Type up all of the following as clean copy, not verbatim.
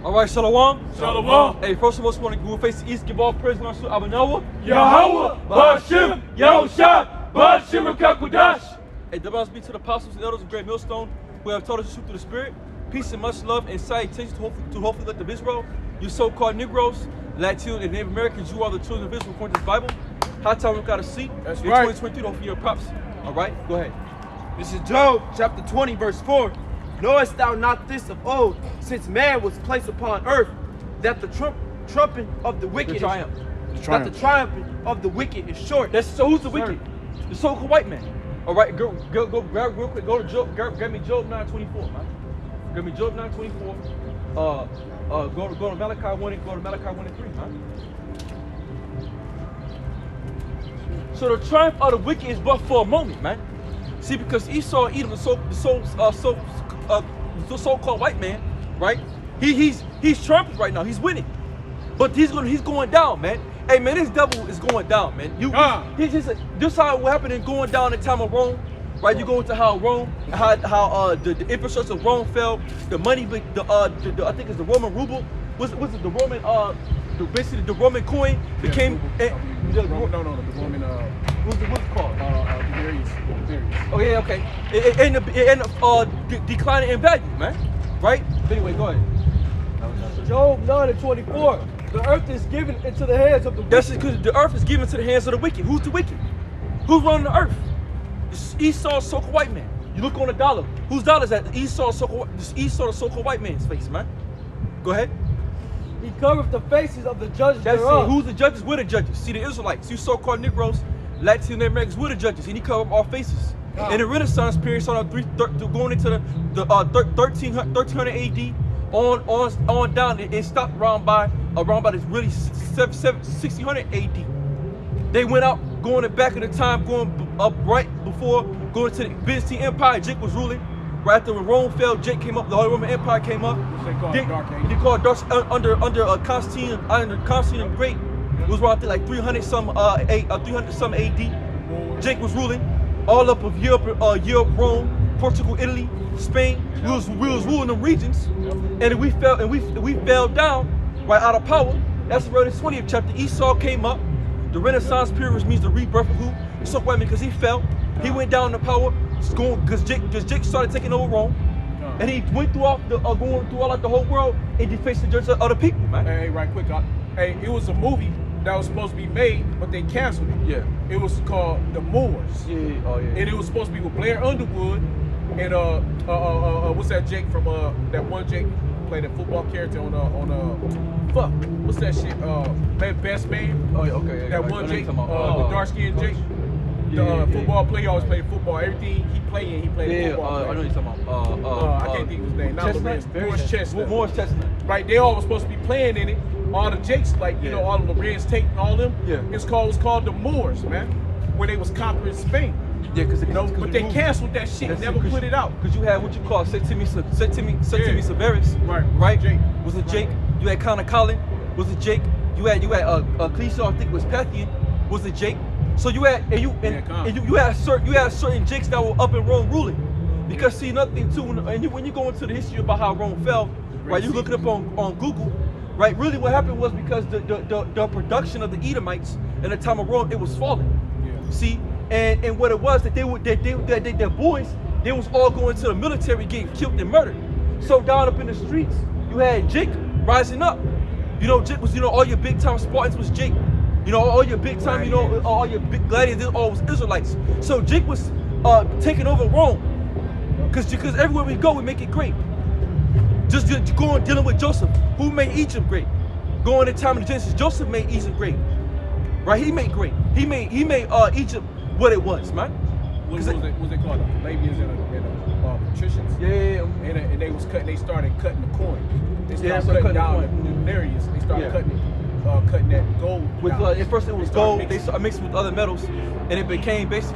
All right, Shalom. Shalom. Hey, first of all, we will face the east, give all praise and honor to Abanawa. Yahweh, Ba'ashem, Yahushua, Ba'ashem, Kakudash. Hey, the must be to the apostles and elders of Great Millstone who have taught us the truth through the Spirit. Peace and much love and salutations to hopefully let the Israel. You so-called Negroes, Latino and Native Americans, you are the children of Israel according to the Bible. High time we got a seat. That's in right. 2023, don't forget your props. All right, go ahead. This is Job, chapter 20, verse 4. Knowest thou not this of old, since man was placed upon earth, that the trumping of the wicked triumph. that the triumphing of the wicked is short. So who's the wicked? The so-called white man. All right, go grab real quick. Go to Job. Grab me Job 9:24, man. Grab me Job 9:24. Go to Malachi 1 and go to Malachi 1 and 3, man. So the triumph of the wicked is but for a moment, man. See, because Esau, Edom, the so-called white man, right? He's triumphant right now. He's winning, but he's going down, man. Hey, man, this devil is going down, man. This how it happened in going down in time of Rome, right? You go into how Rome, how the infrastructure of Rome fell, the money, I think it's the Roman ruble. Was it the Roman basically the Roman coin became the Roman what's it called? Denarius. Oh yeah, okay. It ended up declining in value, man. Right? Anyway, go ahead. Job 9:24. The earth is given into the hands of the wicked. That's because the earth is given to the hands of the wicked. Who's the wicked? Who's running the earth? This Esau, so-called white man. You look on the dollar. Whose dollar is that? Esau, the so-called white man's face, man. Go ahead. He covereth the faces of the judges That's thereof. it. Who's the judges? We're the judges. See, the Israelites, you so-called Negroes, Latino Americans, we're the judges, and he covered our faces. In the Renaissance period, so going into the 1300 AD on down, it stopped around by this really 1600 AD. They went out going back in the time, going up right before going to the Byzantine Empire. Jake was ruling. Right after when Rome fell, Jake came up. The Holy Roman Empire came up. They called Dark under Constantine the Great. It was around like 300 some AD. Jake was ruling all up of Europe, Rome, Portugal, Italy, Spain. We was ruling them regions, and we fell down right out of power. That's where the 20th chapter. Esau came up. The Renaissance period, which means the rebirth of who? So white man, because he fell. He went down to power. Because Jake started taking over Rome, and he went through going through the whole world and defaced the judges of other people, man. Hey, right quick, hey, it was a movie that was supposed to be made, but they canceled it. Yeah. It was called The Moors. Yeah. Oh yeah. And it was supposed to be with Blair Underwood and what's that Jake from that one Jake played a football character on fuck, what's that shit? Best Man. Oh yeah, okay. Yeah, that right. one Jake, the dark skinned Jake. Football player, he always played football. Everything he played football. I know you're talking about. I can't think of his name. Morris Chestnut. Right, they all were supposed to be playing in it. All the Jakes, like all of the Reds Tate and all them. Yeah. It was called the Moors, man. When they was conquering Spain. Yeah, but they canceled that shit. And never put it out. Because you had what you call Septimius Severus. Right. Jake. Was it Jake? You had Connor Collin. Was it Jake? You had Cleese, I think it was Pathian. Was it Jake? So you had you had certain Jakes that were up in Rome ruling, because see nothing too. And when you go into the history about how Rome fell, right? You look it up on Google, right? Really, what happened was because the production of the Edomites in the time of Rome, it was falling. Yeah. See, and what it was that their boys, they was all going to the military, getting killed and murdered. So down up in the streets, you had Jake rising up. Jake was all your big time Spartans was Jake. All your big time, all your big gladiators, all was Israelites. So Jake was taking over Rome, because everywhere we go, we make it great. Just going dealing with Joseph, who made Egypt great. Going in time of Genesis, Joseph made Egypt great, right? He made great. He made Egypt what it was, man. What was it called? Labians and patricians. Yeah. And they was cutting. They started cutting the coin. They started cutting down the denarius. They started cutting it. Cutting that gold. With at first it was gold. They started mixing with other metals, and it became less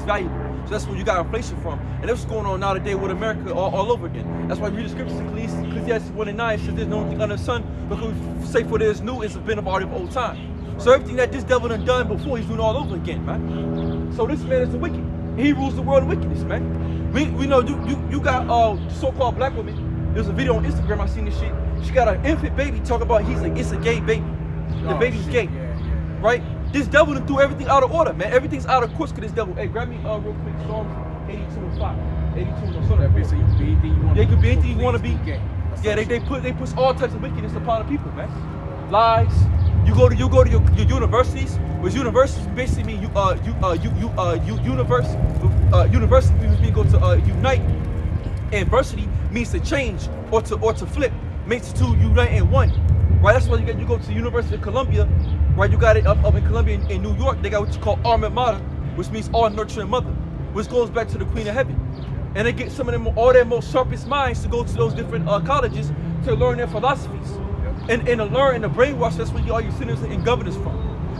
valuable. So that's where you got inflation from. And that's what's going on now today with America all over again. That's why we read the scriptures in Ecclesiastes 1:9 says there's no thing under the sun, because we say for there is new is been about of old time. So everything that this devil done before, he's doing all over again, man. So this man is the wicked. He rules the world of wickedness, man. We know you got so-called black women. There's a video on Instagram, I seen this shit. She got an infant baby talking about it's a gay baby. The Oh, baby's shit. gay. Yeah. Right? This devil done threw everything out of order, man. Everything's out of course because this devil. Hey, grab me real quick Psalms 82 and 5. 82 and 5. That bitch say you can be anything you want. They could be anything you want to be. Gay. Yeah, they put all types of wickedness upon the people, man. Lies. You go to your universities, which universities basically mean university means go to unite. And versity means to change or to flip, means to unite in one. Right? That's why you go to the University of Columbia, right? You got it up in Columbia in New York. They got what you call Alma Mater, which means all nurturing mother, which goes back to the Queen of Heaven. And they get some of them, all their most sharpest minds to go to those different colleges to learn their philosophies. And to learn and to brainwash, that's where all your senators and governors from.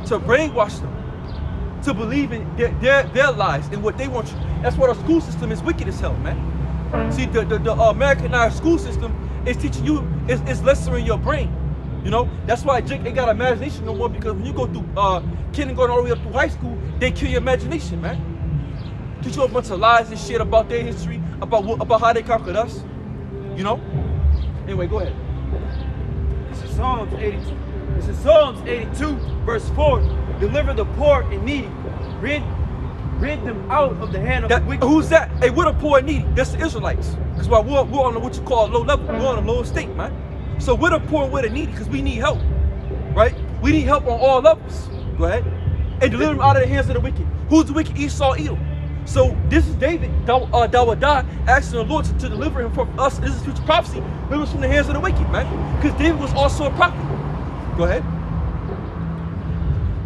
To brainwash them, to believe in their lies and what they want you. That's why the school system is wicked as hell, man. See, the Americanized school system is teaching you, is lessening your brain. You know, that's why Jake ain't got imagination no more, because when you go through kindergarten all the way up through high school, they kill your imagination, man. Teach you a bunch of lies and shit about their history, about how they conquered us. You know? Anyway, go ahead. This is Psalms 82. This is Psalms 82, verse 4. Deliver the poor and needy. Rid them out of the hand of the wicked. Who's that? Hey, we're the poor and needy. That's the Israelites. Because we're on what you call low level. We're on a lower state, man. So we're the poor and we're the needy because we need help. Right? We need help on all levels. Go ahead. And deliver them out of the hands of the wicked. Who's the wicked? Esau, Edom. So this is David, Dawadah, asking the Lord to deliver him from us. This is future prophecy. Deliver us from the hands of the wicked, man. Because David was also a prophet. Go ahead.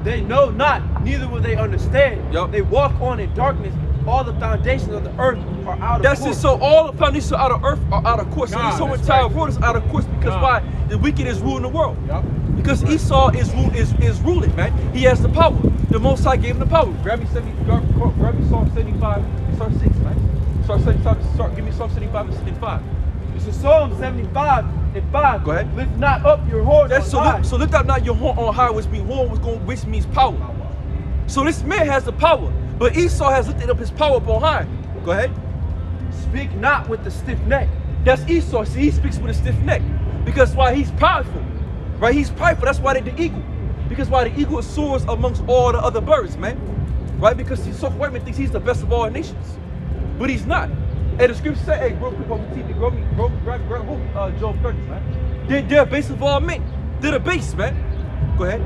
They know not, neither will they understand. Yup. They walk on in darkness. All the foundations of the earth are out of That's course. it. So all the foundations out of earth are out of course. So God, this whole that's entire right. world is out of course because why? The wicked is ruling the world. Yup. Because Esau is ruling, man. He has the power. The Most High gave him the power. Grab me Psalm 75, start 6, man. Give me Psalm 75 and 65. This is Psalm 75 and 5. Go ahead. Lift not up your horn That's on high. so lift up not your horn on high, which means power. So this man has the power, but Esau has lifted up his power up on high. Go ahead. Speak not with the stiff neck. That's Esau. See, he speaks with a stiff neck. Because why? He's powerful. Right? He's prideful. That's why they're the eagle. Because why? The eagle soars amongst all the other birds, man. Right? Because the so white man thinks he's the best of all nations. But he's not. And the scripture say, hey, real quick on the TV, grab Job 30, man. They're a base of all men. They're the base, man. Go ahead.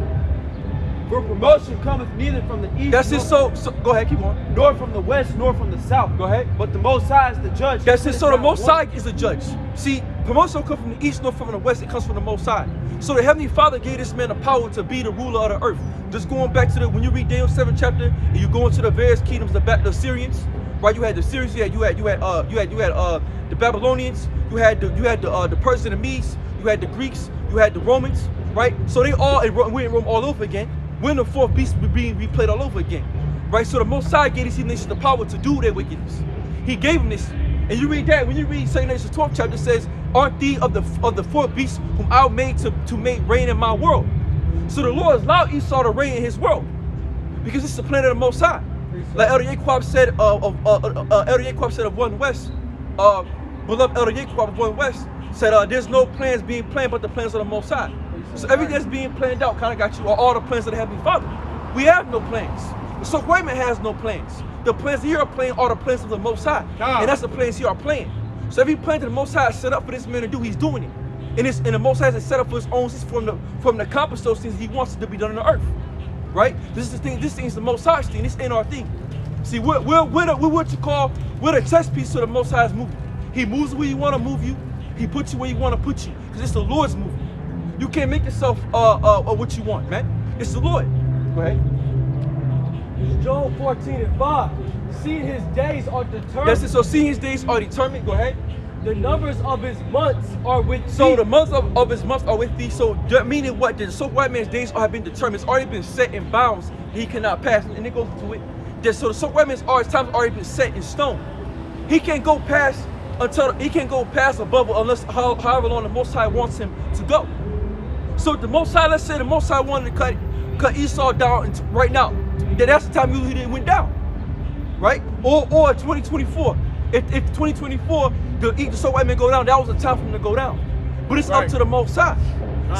For promotion cometh neither from the east, That's it. So go ahead, keep on. nor from the west, nor from the south. Go ahead. But the Most High is the judge. That's it. So the Not Most one. High is the judge. See, promotion don't come from the east nor from the west. It comes from the Most High. So the Heavenly Father gave this man the power to be the ruler of the earth. Just going back to when you read Daniel 7th chapter and you go into the various kingdoms, the Syrians, right? You had the Syrians. You had the Babylonians. You had the Persians and the Medes. You had the Greeks. You had the Romans, right? So they all we're in Rome all over again. When the fourth beast was being replayed all over again, right? So the Most High gave these nations the power to do their wickedness. He gave them this, and you read that when you read 2 Nations 12th chapter, it says, "Aren't thee of the fourth beast whom I made to make reign in my world?" So the Lord has allowed Esau to reign in His world because it's the plan of the Most High. Like Elder Yaquab said of One West, beloved Elder Yaquab of One West said, "There's no plans being planned but the plans of the Most High." So everything that's being planned out kind of got you all the plans of the Heavenly Father. We have no plans. So white man has no plans. The plans here are playing are the plans of the Most High. And that's the plans here are playing. So every plan that the Most High is set up for this man to do, he's doing it. And the Most High is set up for his own from the accomplish those things he wants it to be done on the earth. Right? This is the thing, this thing is the Most High's thing. This ain't our thing. See, we're what you call, we're the chess piece to the Most High's movement. He moves where you want to move you. He puts you where you want to put you. Because it's the Lord's movement. You can't make yourself what you want, man. It's the Lord. Go ahead. It's Job 14 and 5. Seeing his days are determined. That's it. So seeing his days are determined. Go ahead. The numbers of his months are with So thee. the months of his months are with thee. So meaning what? The so white man's days have been determined. It's already been set in bounds. He cannot pass. And it goes to it. So the so white man's times already been set in stone. He can't go past above it unless however long the Most High wants him to go. So the Most High, let's say the Most High wanted to cut Esau down right now. That's the time he didn't went down, right? Or 2024. If 2024 the so white man go down, that was the time for him to go down. but it's up to the Most High.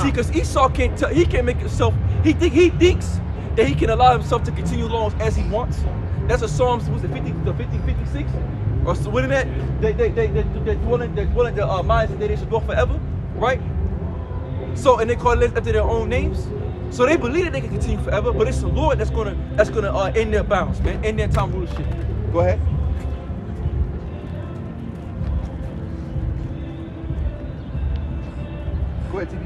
See, because Esau can't tell, he can't make himself. He thinks that he can allow himself to continue along as he wants. That's a Psalms, was it 56? Or so, what is that? They dwelling the minds that they should dwell forever, right? So, and they call it after their own names. So they believe that they can continue forever, but it's the Lord that's gonna end their bounds, man, end their time rulership. Go ahead. Go ahead, TV.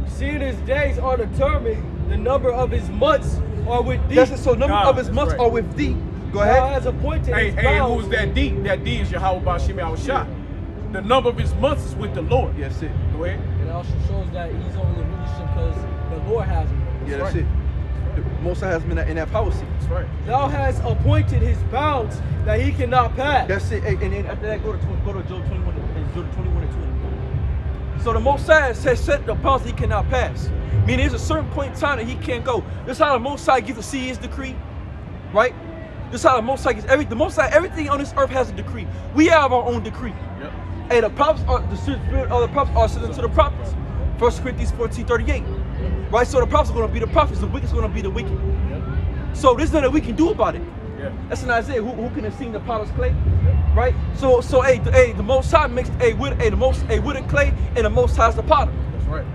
Seeing his days are determined, the number of his months are with thee. That's it. So number of his months are with thee. Go ahead. Thou has appointed his Hey, bounds. who's that D? That D is Yahweh Bashim al-Shah. The number of his months is with the Lord. Yeah, that's it. Go ahead. It also shows that he's on the rulership because the Lord has him. Yeah, that's right. it. The Most High has been in that power seat. That's right. Thou has appointed his bounds that he cannot pass. That's it. And then after that, go to Job 21 and 20. So the Most High has set the bounds that he cannot pass. Meaning there's a certain point in time that he can't go. This is how the Most High gives the sea his decree, right? This is how the Most High gives everything. The Most High, everything on this earth has a decree. We have our own decree. Yep. Hey, the prophets are the spirit of the prophets are sent to the prophets. 1 Corinthians 14:38. Right? So the prophets are going to be the prophets, the wicked is going to be the wicked. Yep. So there's nothing we can do about it. Yeah. That's in Isaiah. Who can have seen the potter's clay? Right? So the Most High mixed with a clay, and the Most High is the potter. That's right.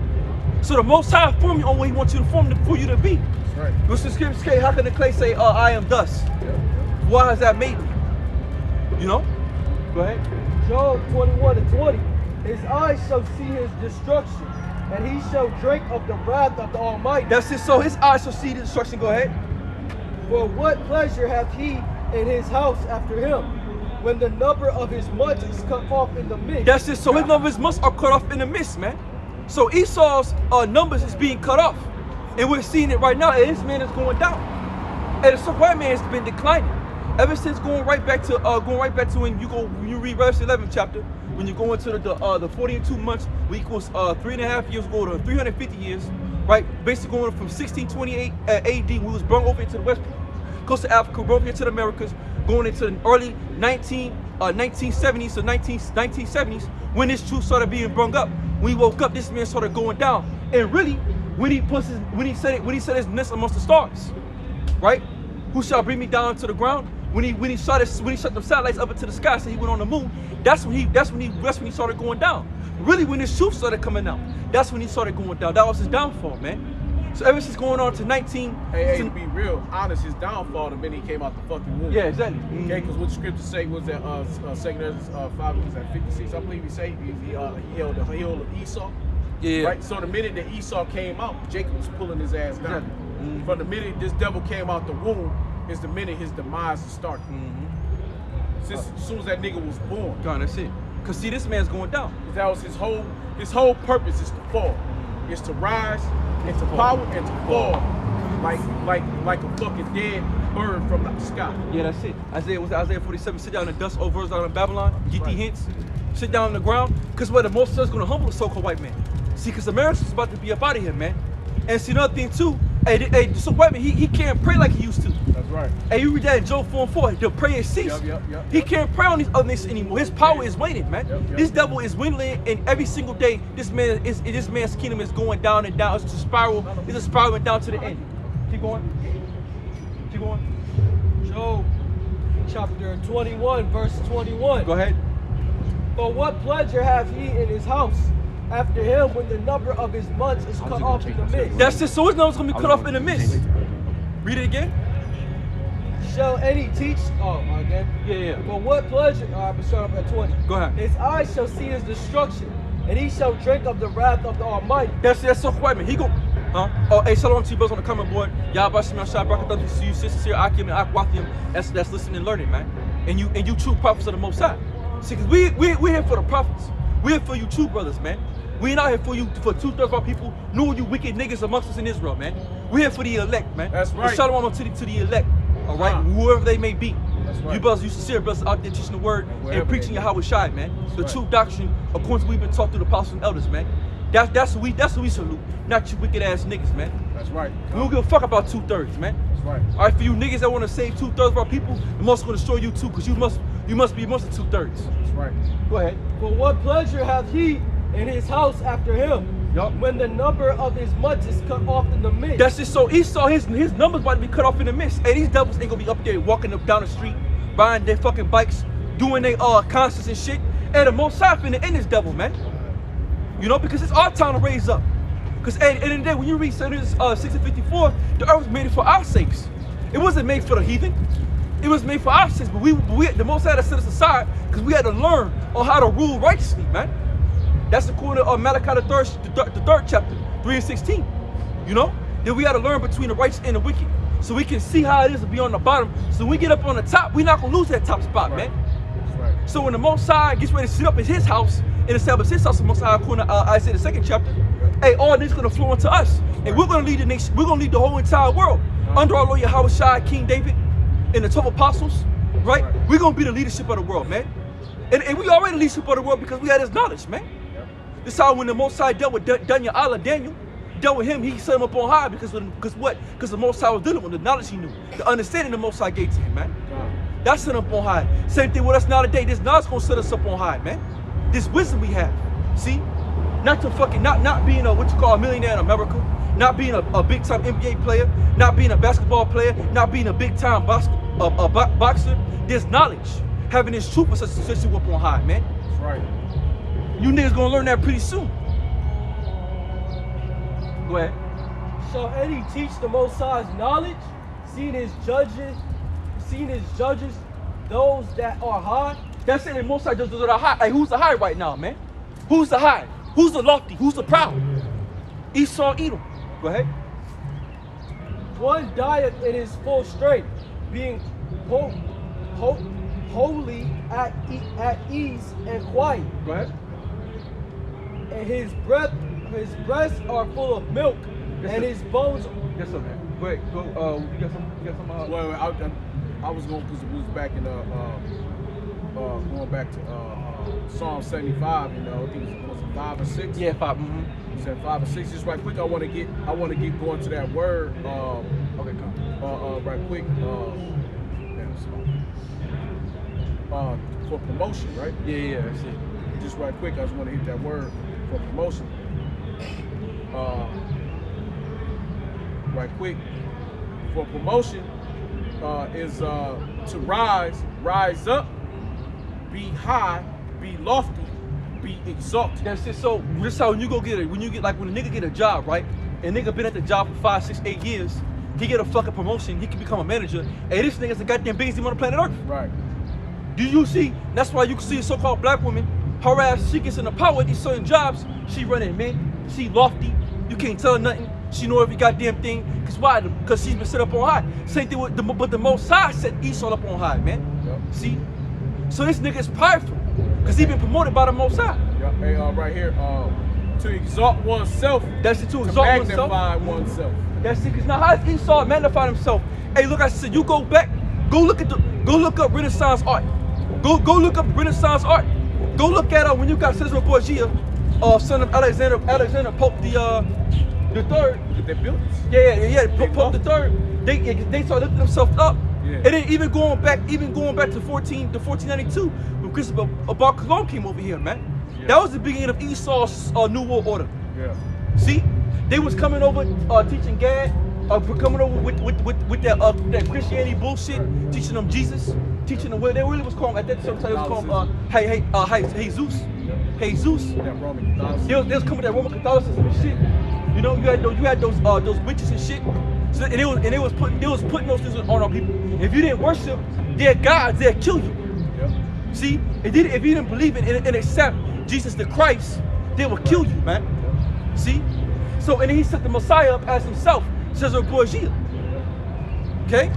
So the Most High form you on what he wants you to form for you to be. That's right. What's the scripture say? How can the clay say, I am dust? Yep. Why has that made me? You know? Go ahead. Job 21:20. His eyes shall see his destruction, and he shall drink of the wrath of the Almighty. That's it. So his eyes shall see the destruction. Go ahead. For what pleasure hath he in his house after him, when the number of his months is cut off in the midst? That's it. So his numbers must are cut off in the midst, man. So Esau's numbers is being cut off, and we're seeing it right now. And his man is going down, and the white man has been declining ever since going right back to when you read Revelation 11 chapter, when you go into the 40 and 2 months, which equals 3.5 years ago to 350 years, right? Basically going from 1628 AD, we was brought over into the West Coast of Africa, brought over here to the Americas, going into the early 1970s to 1970s, when this truth started being brung up. When he woke up, this man started going down. And really, when he said his nest amongst the stars, right? Who shall bring me down to the ground? When he shot the satellites up into the sky, so he went on the moon. That's when he started going down. Really, when his truth started coming out, that's when he started going down. That was his downfall, man. So ever since going on to 19, Hey, to be real honest, his downfall the minute he came out the fucking womb. yeah, exactly. Okay, because what the scripture say was that 2 5 was at 56. I believe he say he held the heel of Esau. Yeah. Right. So the minute that Esau came out, Jacob was pulling his ass down. Exactly. From the minute this devil came out the womb, is the minute his demise is starting. Since as soon as that nigga was born, God, that's it. Cause see, this man's going down. that was his whole purpose is to fall, is to rise into power and to fall, like a fucking dead bird from the sky. Yeah, that's it. Isaiah 47. Sit down in the dust, O birds out in Babylon. Get the hints. Sit down on the ground. Cause what the Most High is gonna humble the so-called white man. See, cause America's about to be up out of here, man. And see another thing too. Hey, so white man, he can't pray like he used to. That's right. Hey, you read that in Job 4:4. The prayer ceased. Yep. He can't pray on these other nations anymore. His power is waning, man. Yep. This devil is dwindling, and every single day, this man's kingdom is going down and down. It's a spiral. It's a spiraling down to the end. Keep going. Job chapter 21, verse 21. Go ahead. For what pleasure hath he in his house after him, when the number of his months is cut off in the midst? That's it. So his number's gonna be cut off in the midst. Read it again. Shall any teach? Oh, again. Yeah. For what pleasure? All right, but start up at 20. Go ahead. His eyes shall see his destruction, and he shall drink of the wrath of the Almighty. That's so white man. He go. Huh? Oh, hey, shalom to you brothers on the comment board. Y'all about to shot bracket to you, sisters here, Akim and Akwathium. That's listening and learning, man. And you true prophets of the Most High. See, cause we're here for the prophets. We're here for you true brothers, man. We ain't out here for you for 2/3 of our people, nor you wicked niggas amongst us in Israel, man. We're here for the elect, man. That's right. Shalom to the elect, all right, whoever they may be. That's right. You brothers, you sincere brothers out there teaching the word Wherever and preaching they Yahweh Shai, man. The right. true doctrine according to what we've been taught through the apostles and elders, man. That's who we salute, not you wicked ass niggas, man. That's right. We don't give a fuck about 2/3, man. That's right. All right, for you niggas that want to save 2/3 of our people, the most gonna destroy you too, cause you must be amongst the 2/3. That's right. Go ahead. For what pleasure hath he in his house after him? Yup. When the number of his months is cut off in the midst. That's just so Esau, his numbers about to be cut off in the midst. Hey, these devils ain't gonna be up there walking up down the street, riding their fucking bikes, doing their concerts and shit. Hey, the Most High finna end this devil, man. You know, because it's our time to raise up. Because at the end of the day, when you read Genesis 6:54, the earth was made for our sakes. It wasn't made for the heathen. It was made for our sakes. But we the Most High had to set us aside because we had to learn on how to rule righteously, man. That's according to Malachi the third chapter, 3:16. You know, that we had to learn between the righteous and the wicked, so we can see how it is to be on the bottom. So when we get up on the top, we're not gonna lose that top spot, man. That's right. So when the Most High gets ready to sit up in His house and establish His house, the Most High, according to Isaiah the 2nd chapter, hey, all this gonna flow into us, and we're gonna lead the nation. We're gonna lead the whole entire world under our Lord Yahweh Shai, King David, and the 12 apostles, right? We're gonna be the leadership of the world, man. And we already leadership of the world because we had His knowledge, man. This is how when the Most High dealt with Daniel, dealt with him, he set him up on high because what? Because the Most High was dealing with the knowledge he knew, the understanding the Most High gave to him, man. That's set him up on high. Same thing with us now today. This knowledge gonna set us up on high, man. This wisdom we have, see? Not to fucking not being a what you call a millionaire in America, not being a big time NBA player, not being a basketball player, not being a big time boxer. There's knowledge. Having this truth will set you up on high, man. That's right. You niggas gonna learn that pretty soon. Go ahead. Shall any teach the Most High's knowledge, seeing his judges, those that are high? That's it. The Most High just are high. Hey, who's the high right now, man? Who's the high? Who's the lofty? Who's the proud? Esau, Edom. Go ahead. One dieth in his full strength, being wholly at ease and quiet. Go ahead. And his breasts are full of milk, Yes, and sir. his bones. Yes, sir, man. Go ahead. Go. You got some. Well, I was going because we was back in going back to Psalm 75. You know, I think it was 5 or 6. Yeah, 5. He said 5 or 6. Just right quick, I want to get going to that word. Okay, come. Right quick. For promotion, right? Yeah, that's it. Just right quick, I just want to hit that word for promotion. Right quick, for promotion is to rise up, be high, be lofty, be exalted. That's it. So this is how when you get like when a nigga get a job, right? And nigga been at the job for 5, 6, 8 years, he get a fucking promotion, he can become a manager. Hey, this nigga's the goddamn biggest on the planet Earth. Right. Do you see? That's why you can see a so-called black woman, her ass, she gets in the power at these certain jobs. She running men, she lofty. You can't tell her nothing. She know every goddamn thing. Cause why? Because she's been set up on high. Same thing with but the Most High set Esau up on high, man. Yep. See? So this nigga is prideful. Cause he been promoted by the Most High. Yeah. Hey, right here, to exalt oneself. That's it, to To exalt oneself. magnify oneself. That's it. Cause now how is Esau magnified himself? Hey, look, I said you go back, go look up Renaissance art. Go look up Renaissance art. Go look at when you got Cesare Borgia, son of Alexander Pope the third. Look at their buildings. Yeah. Pope the third. They started lifting themselves up. Yeah. And then even going back to 1492 when Christopher Bar Cologne came over here, man. Yeah. That was the beginning of Esau's New World Order. Yeah. See, they was coming over teaching Gad, coming over with that Christianity bullshit, teaching them Jesus, teaching them what they really was called at that time. It was called Jesus. That Roman Catholicism. They was coming with that Roman Catholicism and shit. You know, you had those witches and shit. So and it was putting those things on our people. If you didn't worship their gods, they'd kill you. Yep. See, if you didn't believe in and accept Jesus the Christ, they would kill you, man. See? So and then he set the Messiah up as himself, Cesare Borgia. Okay?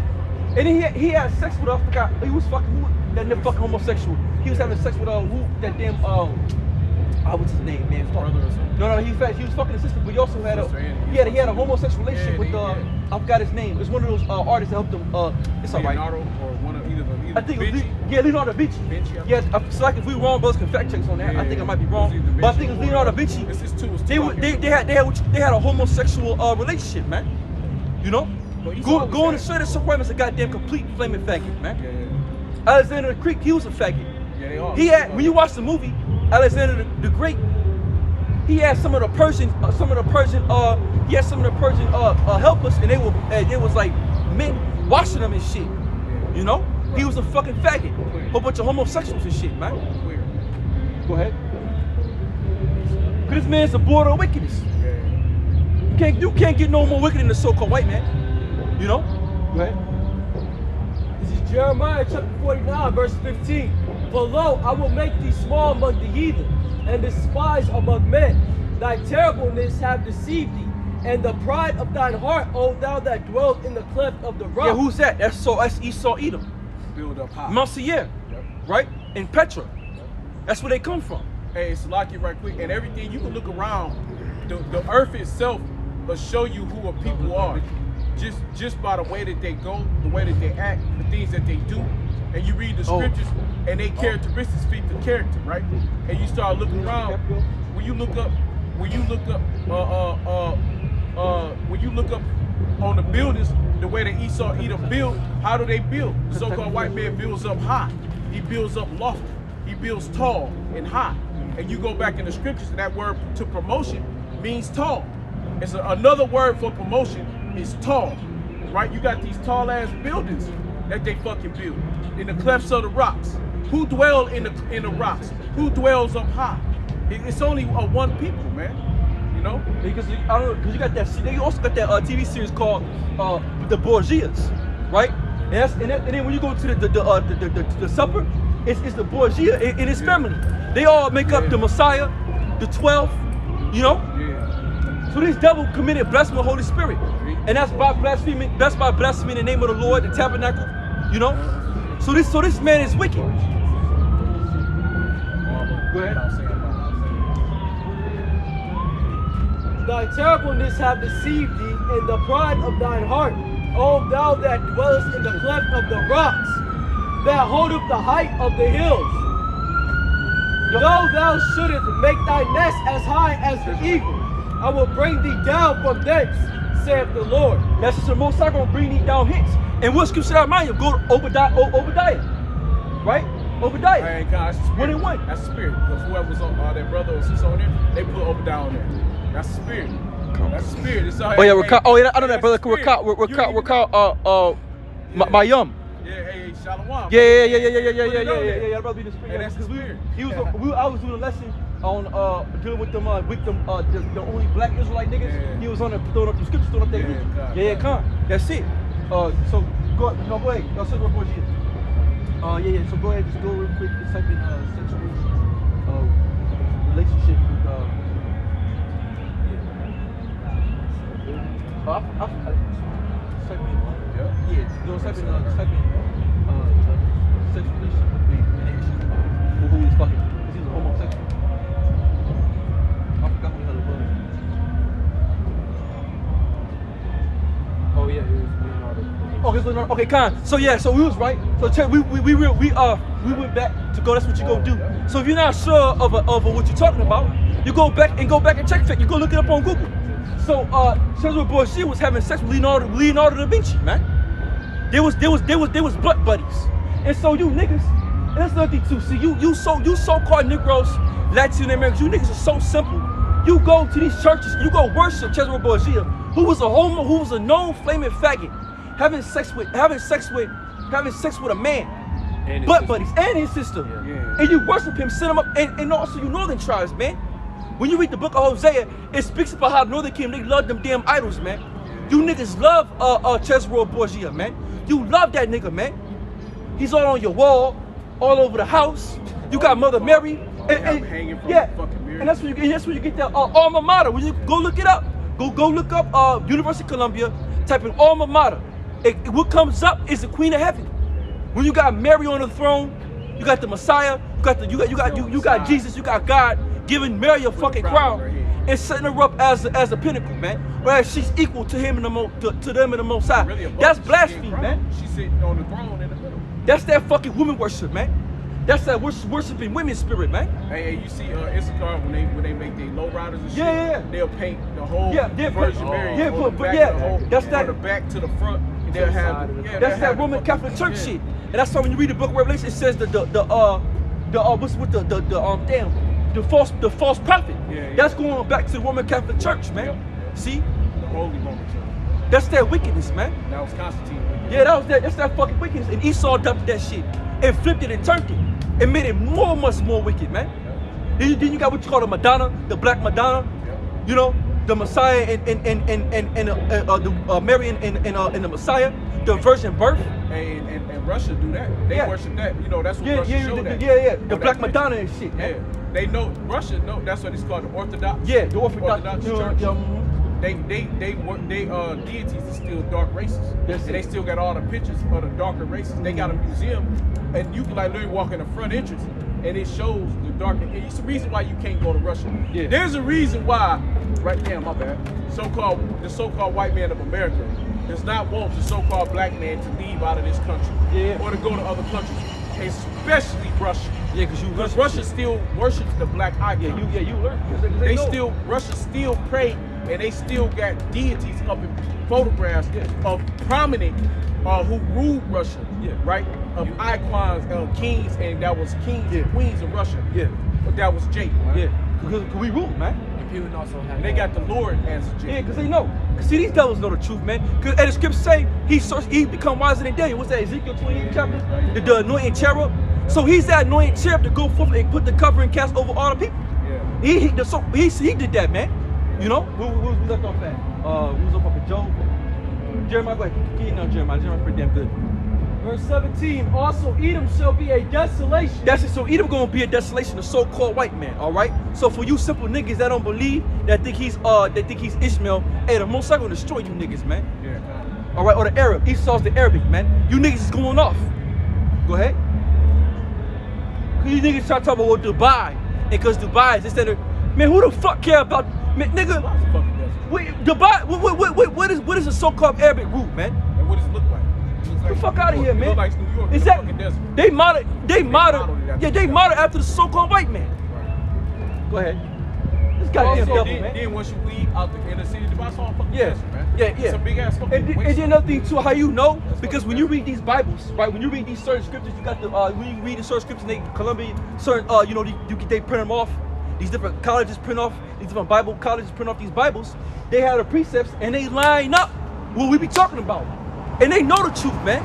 And then he had sex with I forgot, he was fucking that nigga fucking homosexual. He was having sex with that damn what's his name, man? Brother or something. No, he was fucking his sister, but he also had he had a homosexual relationship with I forgot his name. It's one of those artists that helped him. It's alright. Leonardo or one of either I think it was Vinci. Leonardo da Vinci. Vinci, Yeah, so like if we wrong, brothers can fact checks on that. I think I might be wrong, but I think it was Leonardo da Vinci. This is two. They had a homosexual relationship, man. You know, go on and show that some woman's a goddamn complete flaming faggot, man. Yeah. Alexander the Greek, he was a faggot. Yeah, they are. He had, when you watch the movie, Alexander the Great, he had some of the Persian helpers, and they was like men washing them and shit. You know? He was a fucking faggot. Whole bunch of homosexuals and shit, man. Go ahead. Cause this man's a border of wickedness. You can't get no more wicked than the so-called white man. You know? Go ahead. This is Jeremiah chapter 49, verse 15. For lo, I will make thee small among the heathen, and despised among men. Thy terribleness have deceived thee, and the pride of thine heart, O thou that dwellest in the cleft of the rock. Yeah, who's that? That's Esau Edom. Build up high. Mount Seir, right? And Petra. That's where they come from. Hey, Salaki, right quick, and everything, you can look around, the earth itself will show you who a people are. Just by the way that they go, the way that they act, the things that they do. And you read the scriptures, and they characteristics fit the character, right? And you start looking around, when you look up on the buildings, the way that Esau Edom build, how do they build? The so-called white man builds up high. He builds up lofty. He builds tall and high. And you go back in the scriptures, and that word to promotion means tall. It's another word for promotion is tall, right? You got these tall ass buildings that they fucking build in the clefts of the rocks. Who dwell in the rocks? Who dwells up high? It's only one people, man. You know? Because you got that. They also got that TV series called The Borgias, right? And then when you go to the supper, it's the Borgia and his family. They all make up the Messiah, the 12. You know? Yeah. So this devil committed blasphemy of the Holy Spirit, and that's by blaspheming. That's by blaspheming the name of the Lord, the tabernacle. You know? So this man is wicked. Go ahead. Thy terribleness have deceived thee, and the pride of thine heart, O thou that dwellest in the cleft of the rocks, that holdeth the height of the hills. Though thou shouldest make thy nest as high as the eagle, I will bring thee down from thence, saith the Lord. That's just the Most High gonna bring thee down hence. And what scripture that mind you? Go to Obadiah, right? Obadiah. Hey, God, that's the spirit. 1 and 1. That's the spirit. Because whoever's on their brother or sister on there, they put Obadiah on there. That's the spirit. That's the spirit. It's all, Oh yeah, hey, I know that brother. My yum. Yeah, hey, Shalom. Yeah. Brother be the spirit. Hey, that's the spirit. I was doing a lesson on dealing with them the only black Israelite niggas. Yeah. He was on there throwing up the scriptures, throwing up that group. Come. That's it. So go ahead. Y'all say what you. So go ahead, just go real quick. Just type in sexual relationship with type in type in sexual relationship with me and who he's fucking, because he's a homosexual. I forgot what the hell it was. Oh yeah, it was Leonardo. Okay, Con. So we was right. So check, we went back to go. That's what you go do. So if you're not sure of what you're talking about, you go back and check it. You go look it up on Google. So Cesare Borgia was having sex with Leonardo da Vinci, man. They was butt buddies. And so you niggas, and that's nothing to see. You so-called Negroes, Latin Americans, you niggas are so simple. You go to these churches, you go worship Cesare Borgia, who was a homo, who was a known flaming faggot, having sex with a man, And butt buddies, and his sister. Yeah. And you worship him, send him up, and also you northern tribes, man. When you read the book of Hosea, it speaks about how northern kingdom, they love them damn idols, man. You niggas love Cesare Borgia, man. You love that nigga, man. He's all on your wall, all over the house. You got Mother Mary. Hanging from the fucking mirror. And that's where you get that alma mater. When you go look it up, go look up University of Columbia, type in alma mater. What comes up is the Queen of Heaven. When you got Mary on the throne, you got the Messiah, you got Jesus, you got God giving Mary a fucking crown and setting her up as a pinnacle, man. Whereas she's equal to him and to them in the Most High. Really That's blasphemy, man. She's sitting on the throne in the middle. That's that fucking woman worship, man. That's that worshiping women's spirit, man. Hey, you see Issachar when they make their low riders and shit, Yeah. they'll paint the whole Virgin Mary yeah, on the back yeah, to the whole, that's from that- the back to the front. And they'll have That's that Roman Catholic Church shit. And that's why when you read the book of Revelation, it says the what's with the the false prophet. Yeah. That's going back to the Roman Catholic Church, man. Yep. See, The Holy Roman Church. that's that wickedness, man. That was Constantine. Yeah, that's that fucking wickedness. And Esau adopted that shit and flipped it and turned it and made it much more wicked, man. Then you got what you call the Madonna, the Black Madonna. You know, the Messiah and Mary and the Messiah, the virgin birth. And Russia do that. They worship that. You know, that's what Russia showed that. Yeah. The Black Madonna and shit, man. Yeah. They know Russia. No, that's what it's called, the Orthodox. Yeah, the Orthodox Church. yeah. They deities are still dark races. That's And it. they still got all the pictures of the darker races. They got a museum, and you can like literally walk in the front entrance, and it shows the darker. And it's the reason why you can't go to Russia. Yeah. There's a reason why. Right there, my bad. The so-called white man of America does not want the so-called black man to leave out of this country or to go to other countries, especially Russia. Yeah, because Because Russia still worships the black icon. you learn. Russia still pray, and they still got deities up in photographs of prominent who ruled Russia, right? Of icons, kings, and that was kings and queens of Russia. Yeah. But that was Jake. Right? Yeah, because we rule, man. People also have And they got the Lord as a Jake. Yeah, because they know. Because see, these devils know the truth, man. Because as the scriptures say, he become wiser than Daniel. What's that, Ezekiel 28 chapter? The anointing cherub. So he's that anointing cherub to go forth and put the covering cast over all the people. Yeah. He did that, man. You know? We left off at? We was up at Job. Jeremiah, go ahead. Keep on Jeremiah. Jeremiah's pretty damn good. Verse 17, also Edom shall be a desolation. That's it. So Edom gonna be a desolation, a so-called white man. All right. So for you simple niggas that don't believe, that think he's Ishmael, hey, the Most High gonna destroy you niggas, man. Yeah. All right. Or the Arab. Esau's the Arabic, man. You niggas is going off. Go ahead. Cause you niggas try to talk about Dubai, and because Dubai is this that. Man, who the fuck care about, man, nigga? Lots of fucking desert. Wait, Dubai. What is a so-called Arabic root, man? And what does it look like? Get the fuck out of here, It man. look like New York. Is It's a that fucking desert. they model modeled after the so-called white man. Right. Go ahead. This goddamn devil, then, man. then once you leave out the inner city, Dubai, it's all fucking Yeah. desert, man. Yeah. It's a big ass fucking And waste. then another thing too, how you know? Because fucking when you read these Bibles, right? When you read these certain scriptures, you got the when you read the certain scriptures, they Columbia, certain they print them off. These different colleges print off, these different Bible colleges print off these Bibles. They have the precepts and they line up what we be talking about. And they know the truth, man.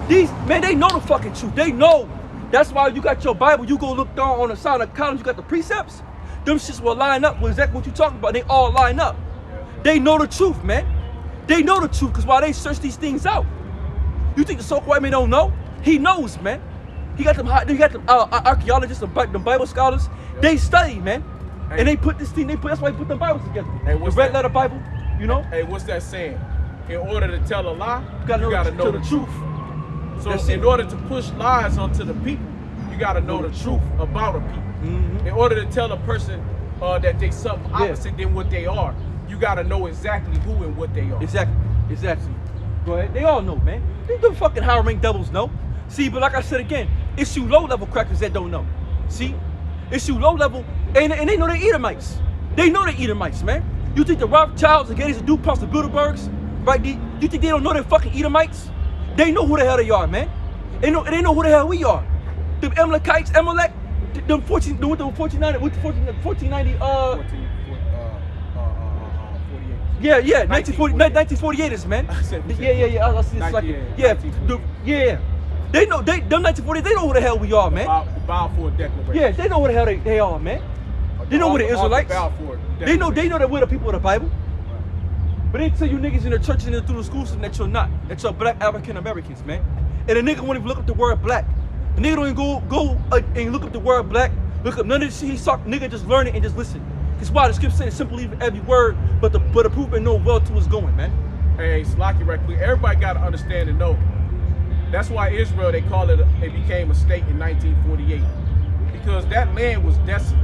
They know the fucking truth. They know. That's why you got your Bible, you go look down on the side of the column, you got the precepts. Them shits will line up with exactly what you talking about. They all line up. They know the truth, man. They know the truth, because while they search these things out. You think the so-called white man don't know? He knows, man. He got them archaeologists, them Bible scholars. They study, man. Hey. And they put this thing, that's why they put them Bibles together. Hey, The what's red that? letter Bible, you know? Hey, what's that saying? In order to tell a lie, You gotta know the truth. So That's in it. order to push lies onto the people, you gotta know the truth about a people. Mhm. In order to tell a person that they something opposite than what they are, you gotta know exactly who and what they are. Exactly. Go ahead. They all know, man. Them fucking higher rank devils know. See, but like I said again, it's you low level crackers that don't know. See? It's you low level, and they know they Edomites. They know they Edomites, man. You think the Rothschilds, the Gettys, the DuPonts, the Bilderbergs, right? You think they don't know they're fucking Edomites? They know who the hell they are, man. They know who the hell we are. Them Amalekites, Amalek, them 1490, 1948ers, man. I said we said Yeah. I see this like 1948. They know them 1940. They know who the hell we are, man. Balfour Declaration. Yeah, they know who the hell they are, man. They know we're the Israelites. Balfour They know Declaration. that we're the people of the Bible. But they tell you niggas in the churches and through the school system that you're not. That you're black African Americans, man. And a nigga won't even look up the word black. A nigga don't even go and look up the word black. Look up none of this shit he's talking. Nigga just learn it and just listen. Because why the scripture saying simply every word, but the proof and know well to is going, man. Hey, Slocky, right quick. Everybody got to understand and know. That's why Israel, it became a state in 1948. Because that land was desolate.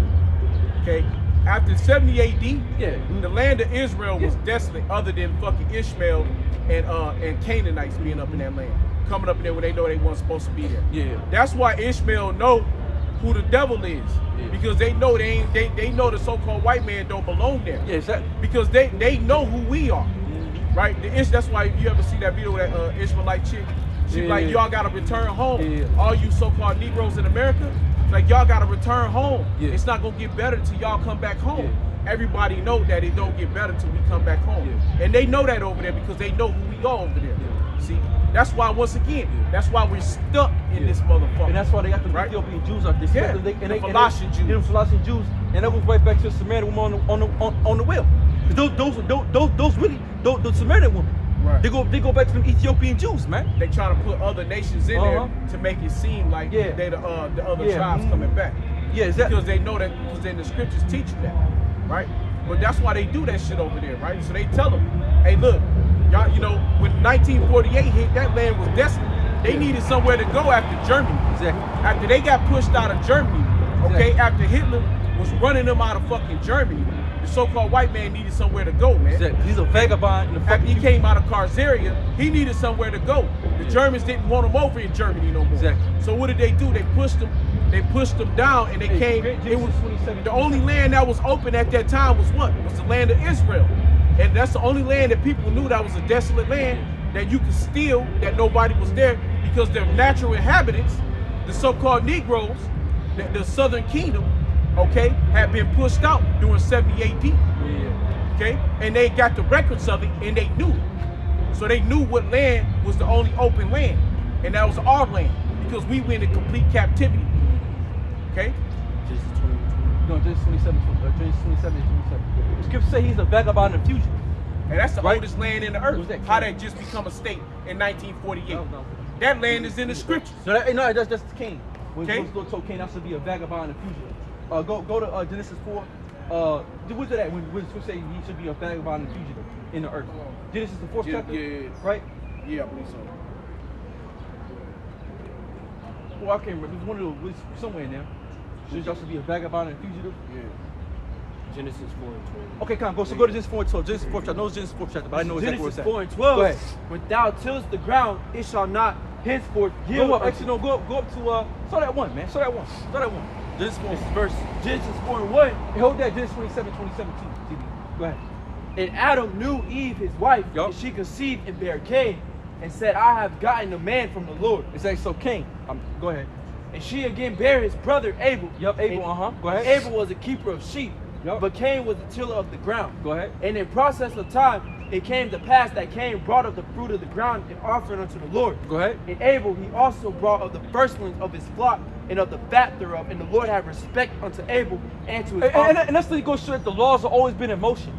Okay? After 70 AD, the land of Israel was desolate other than fucking Ishmael and Canaanites being up in that land. Coming up in there when they know they weren't supposed to be there. Yeah. That's why Ishmael know who the devil is. Yeah. Because they know they know the so-called white man don't belong there. Yeah, exactly. Because they know who we are. Right? That's why if you ever see that video of that Ishmaelite chick, she like, y'all gotta return home. Yeah. All you so-called Negroes in America, It's like y'all gotta return home. Yeah. It's not gonna get better till y'all come back home. Everybody know that it don't get better till we come back home. And they know that over there because they know who we are over there. See, that's why once again, that's why we're stuck in this motherfucker. And that's why they got the Right? Ethiopian Jews out there. Yeah, And the Colossian Jews. The Colossian Jews. And that goes right back to the Samaritan woman on the well. Those Samaritan women. Right. They go back to them Ethiopian Jews, man. They trying to put other nations in there to make it seem like they the other tribes coming back. Yeah, exactly. Because they know that, because then the scriptures teach you that, right? But that's why they do that shit over there, right? So they tell them, hey, look, y'all, you know, when 1948 hit, that land was desolate. They needed somewhere to go after Germany. Exactly. After they got pushed out of Germany, okay, after Hitler was running them out of fucking Germany, the so-called white man needed somewhere to go, man. Exactly. He's a vagabond in the After fucking he came out of Karzaria, he needed somewhere to go. The Germans didn't want him over in Germany no more. Exactly. So what did they do? They pushed him down, and they came. It was the only land that was open at that time was what? Was the land of Israel, and that's the only land that people knew that was a desolate land that you could steal, that nobody was there, because their natural inhabitants, the so-called Negroes, the Southern Kingdom, okay, had been pushed out during 70 AD. Yeah. Okay, and they got the records of it, and they knew it. So they knew what land was the only open land, and that was our land, because we went in complete captivity. Okay? Genesis 27. The scripture say he's a vagabond and fugitive. And that's the Right. oldest land in the What was earth. that? How that just become a state in 1948. No. That land is in the scriptures. No, that's Cain. When Okay. Moses told Cain not to be a vagabond and fugitive. Go to Genesis 4. What's that? When it say he should be a vagabond and fugitive in the earth. Genesis the 4th chapter. Yeah. Right? Yeah, I believe so. Well, I can't remember. It was one of those somewhere in there. Should y'all should be a vagabond and fugitive. Yeah. Genesis 4:12. Okay, come on, go. So go to Genesis 4 and 12. Genesis 4 chapter. I know it's Genesis 4 chapter, but I know exactly where it's Genesis at. 4 and 12. Go ahead. When thou tillest the ground, it shall not henceforth yield. Go up. unto- Actually, no. Go up to start at 1, man. Start at 1. Genesis 4 verse Genesis 4 and 1. Hey, hold that. Genesis 27 too. TB. Go ahead. And Adam knew Eve his wife, Yup. and she conceived and bare Cain, and said, I have gotten a man from the Lord. It's like so Cain. Go ahead. And she again bare his brother Abel. Yup, Abel, And go ahead. Abel was a keeper of sheep, Yup. but Cain was a tiller of the ground. Go ahead. And in process of time, it came to pass that Cain brought of the fruit of the ground and offering unto the Lord. Go ahead. And Abel he also brought of the firstlings of his flock and of the fat thereof. And the Lord had respect unto Abel and to his offering. And that's the go show that the laws have always been in motion.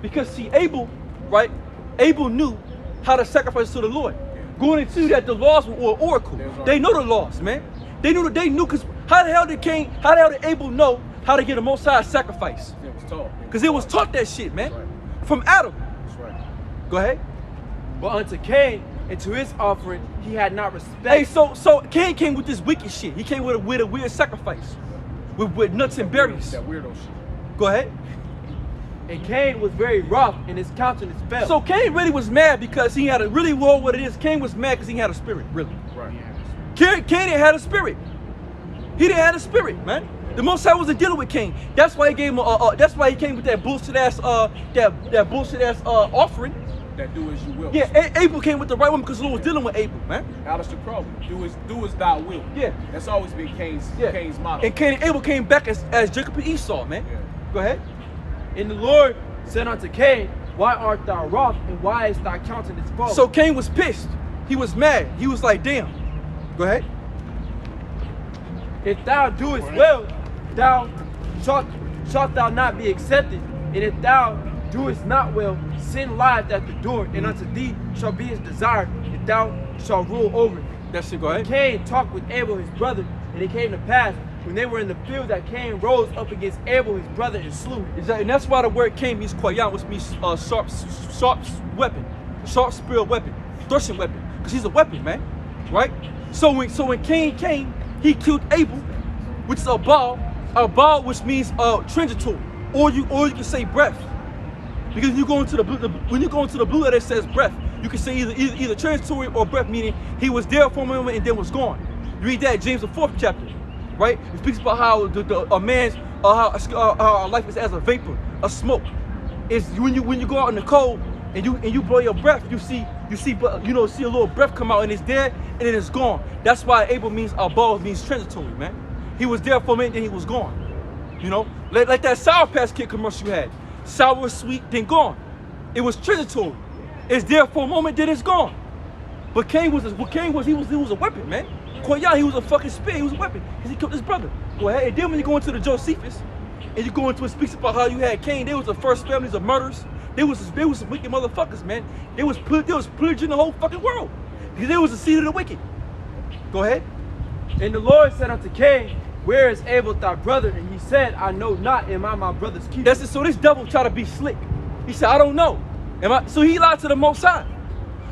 Because see, Abel, right? Abel knew how to sacrifice to the Lord. Going into that, the laws were oracle. They know the laws, man. They knew because how the hell did Abel know how to get a Most High sacrifice? It was taught. Because it was taught that shit, man. Right. From Adam. That's right. Go ahead. But unto Cain and to his offering he had not respect. Hey, so Cain came with this wicked shit. He came with a weird sacrifice. With nuts and berries. That weirdo shit. Go ahead. And Cain was very rough, and his countenance fell. So Cain really was mad because he had what it is. Cain was mad because he had a spirit, really. Right. Cain didn't have a spirit. He didn't have a spirit, man. The Most High wasn't dealing with Cain. That's why he gave him. That's why he came with that bullshit ass offering. That do as you will. Yeah, Abel came with the right one because the Lord was dealing with Abel, man. Alistair Crowley, do as thou will. Yeah. That's always been Cain's motto. And Cain and Abel came back as Jacob and Esau, man. Yeah. Go ahead. And the Lord said unto Cain, why art thou wroth, and why is thy countenance fallen? So Cain was pissed. He was mad. He was like, damn. Go ahead. if thou doest well, thou shalt thou not be accepted. And if thou doest not well, sin lieth at the door, and unto thee shall be his desire, if thou shalt rule over it. That's it, go ahead. Cain talked with Abel his brother, and it came to pass, when they were in the field, that Cain rose up against Abel his brother and slew him. Exactly, and that's why the word Cain means koyan, which means sharp weapon, sharp spear weapon, threshing weapon, because he's a weapon, man, right? So when Cain came, he killed Abel, which is a ball which means transitory, or you can say breath, because when you go into the blue letter, it says breath. You can say either transitory or breath, meaning he was there for a moment and then was gone. You read that in James the 4th chapter, right? It speaks about how a man's how life is as a vapor, a smoke. It's when you go out in the cold and you blow your breath, you see a little breath come out and it's there and then it's gone. That's why Abel means a ball means transitory, man. He was there for a minute, then he was gone. You know, like that Sour Patch Kid commercial you had. Sour, sweet, then gone. It was transitory. It's there for a moment, then it's gone. But Cain was a weapon, man. Koya, he was a fucking spear, he was a weapon. Because he killed his brother. Go ahead. And then when you go into the Josephus, and you go into it speaks about how you had Cain, they was the first families of murders. They was some wicked motherfuckers, man. They was pillaging the whole fucking world. Because they was the seed of the wicked. Go ahead. And the Lord said unto Cain, where is Abel thy brother? And he said, I know not, am I my brother's keeper? That's it. So this devil tried to be slick. He said, I don't know. So he lied to the Most High.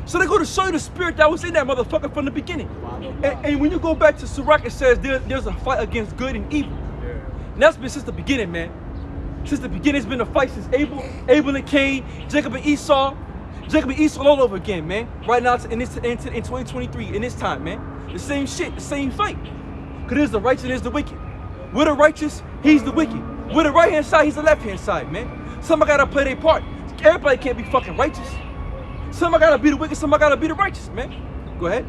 So they go to show you the spirit that was in that motherfucker from the beginning. And when you go back to Sirach, it says there's a fight against good and evil. And that's been since the beginning, man. Since the beginning, it's been a fight since Abel and Cain, Jacob and Esau all over again, man. Right now, in 2023, in this time, man. The same shit, the same fight. Because there's the righteous and there's the wicked. We're the righteous, he's the wicked. We're the right-hand side, he's the left-hand side, man. Somebody gotta play their part. Everybody can't be fucking righteous. Somebody gotta be the wicked, somebody gotta be the righteous, man. Go ahead.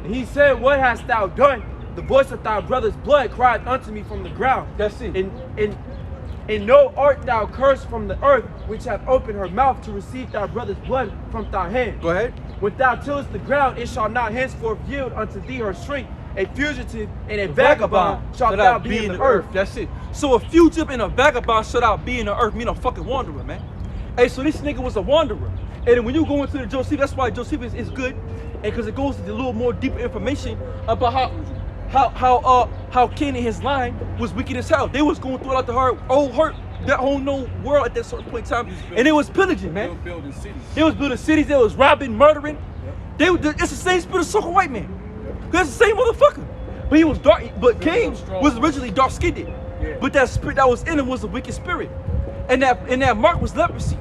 And he said, what hast thou done? The voice of thy brother's blood cried unto me from the ground. That's it. And no art thou cursed from the earth, which hath opened her mouth to receive thy brother's blood from thy hand. Go ahead. When thou tillest the ground, it shall not henceforth yield unto thee her strength. A fugitive and a vagabond shalt thou be in the earth. That's it. So a fugitive and a vagabond shall thou be in the earth, mean a fucking wanderer, man. Hey, so this nigga was a wanderer. And then when you go into the Joseph, that's why Joseph is good, and because it goes into a little more deeper information about how Cain and his line was wicked as hell. They was going through that whole no world at that certain point in time, and it was pillaging, man. They was building cities. They was building cities. They was robbing, murdering. It's the same spirit of so-called white man. That's the same motherfucker. But he was dark. But Cain was originally dark-skinned. Yeah. But that spirit that was in him was a wicked spirit, and that mark was leprosy.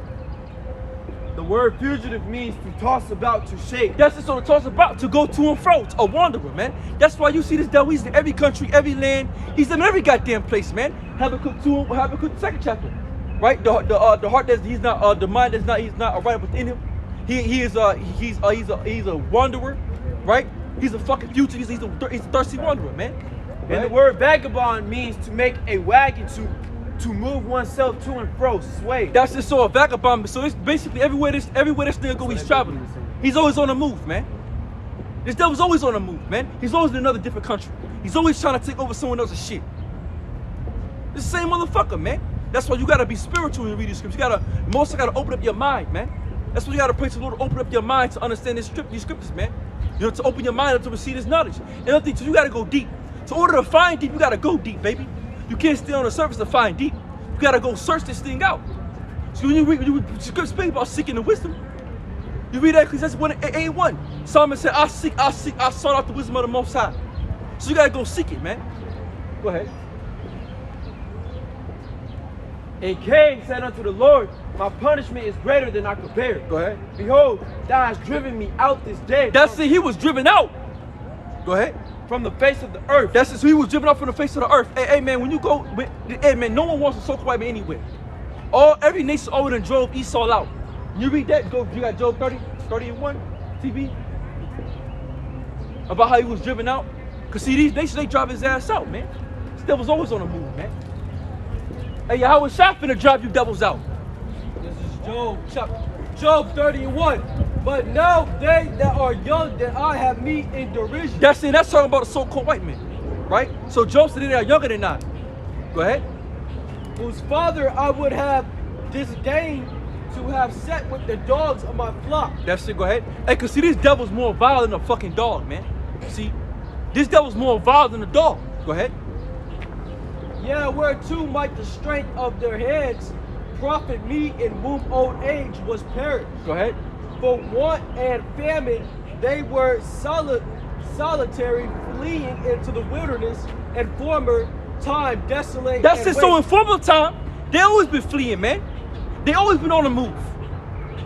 The word fugitive means to toss about, to shake. That's just what it talks about, to go to and fro. It's a wanderer, man. That's why you see this devil. He's in every country, every land. He's in every goddamn place, man. Habakkuk 2nd chapter, right? The heart that's he's not the mind that's not he's not right within him. He's a wanderer, right? He's a fucking fugitive. He's a thirsty wanderer, man. Right? And the word vagabond means to make a wagon, to move oneself to and fro, sway. That's just so a vagabond. So it's basically everywhere this nigga go, he's traveling. He's always on the move, man. This devil's always on the move, man. He's always in another different country. He's always trying to take over someone else's shit. The same motherfucker, man. That's why you gotta be spiritual when you read these scriptures. You mostly gotta open up your mind, man. That's why you gotta pray to the Lord to open up your mind to understand these scriptures, man. You know, to open your mind up to receive this knowledge. And another thing, too, you gotta go deep. So in order to find deep, you gotta go deep, baby. You can't stay on the surface to find deep. You gotta go search this thing out. So when you speak about seeking the wisdom, you read that because that's 1:8:1. Solomon said, I sought out the wisdom of the Most High. So you gotta go seek it, man. Go ahead. And Cain said unto the Lord, my punishment is greater than I could bear. Go ahead. Behold, thou hast driven me out this day. That's it. He was driven out. Go ahead. From the face of the earth. That's it. So he was driven out from the face of the earth. Hey man, when you go, hey man, no one wants a so-called white man anywhere. Every nation already drove Esau out. You read that, you got Job 30:1, TV. About how he was driven out. Cause see, these nations, they drive his ass out, man. This devil's always on the move, man. Hey, how is Shaq finna drive you devils out? This is Job 30:1. But now they that are young that I have me in derision. That's it. That's talking about the so-called white man, right? So Job said they are younger than I. Go ahead. Whose father I would have disdained to have set with the dogs of my flock. That's it. Go ahead. Hey, cause see, this devil's more vile than a fucking dog, man. See, this devil's more vile than a dog. Go ahead. Yeah, whereto might the strength of their heads profit me in whom old age was perished. Go ahead. For want and famine, they were solitary, fleeing into the wilderness, and former time desolate. That's it. So in former time, they always been fleeing, man. They always been on the move.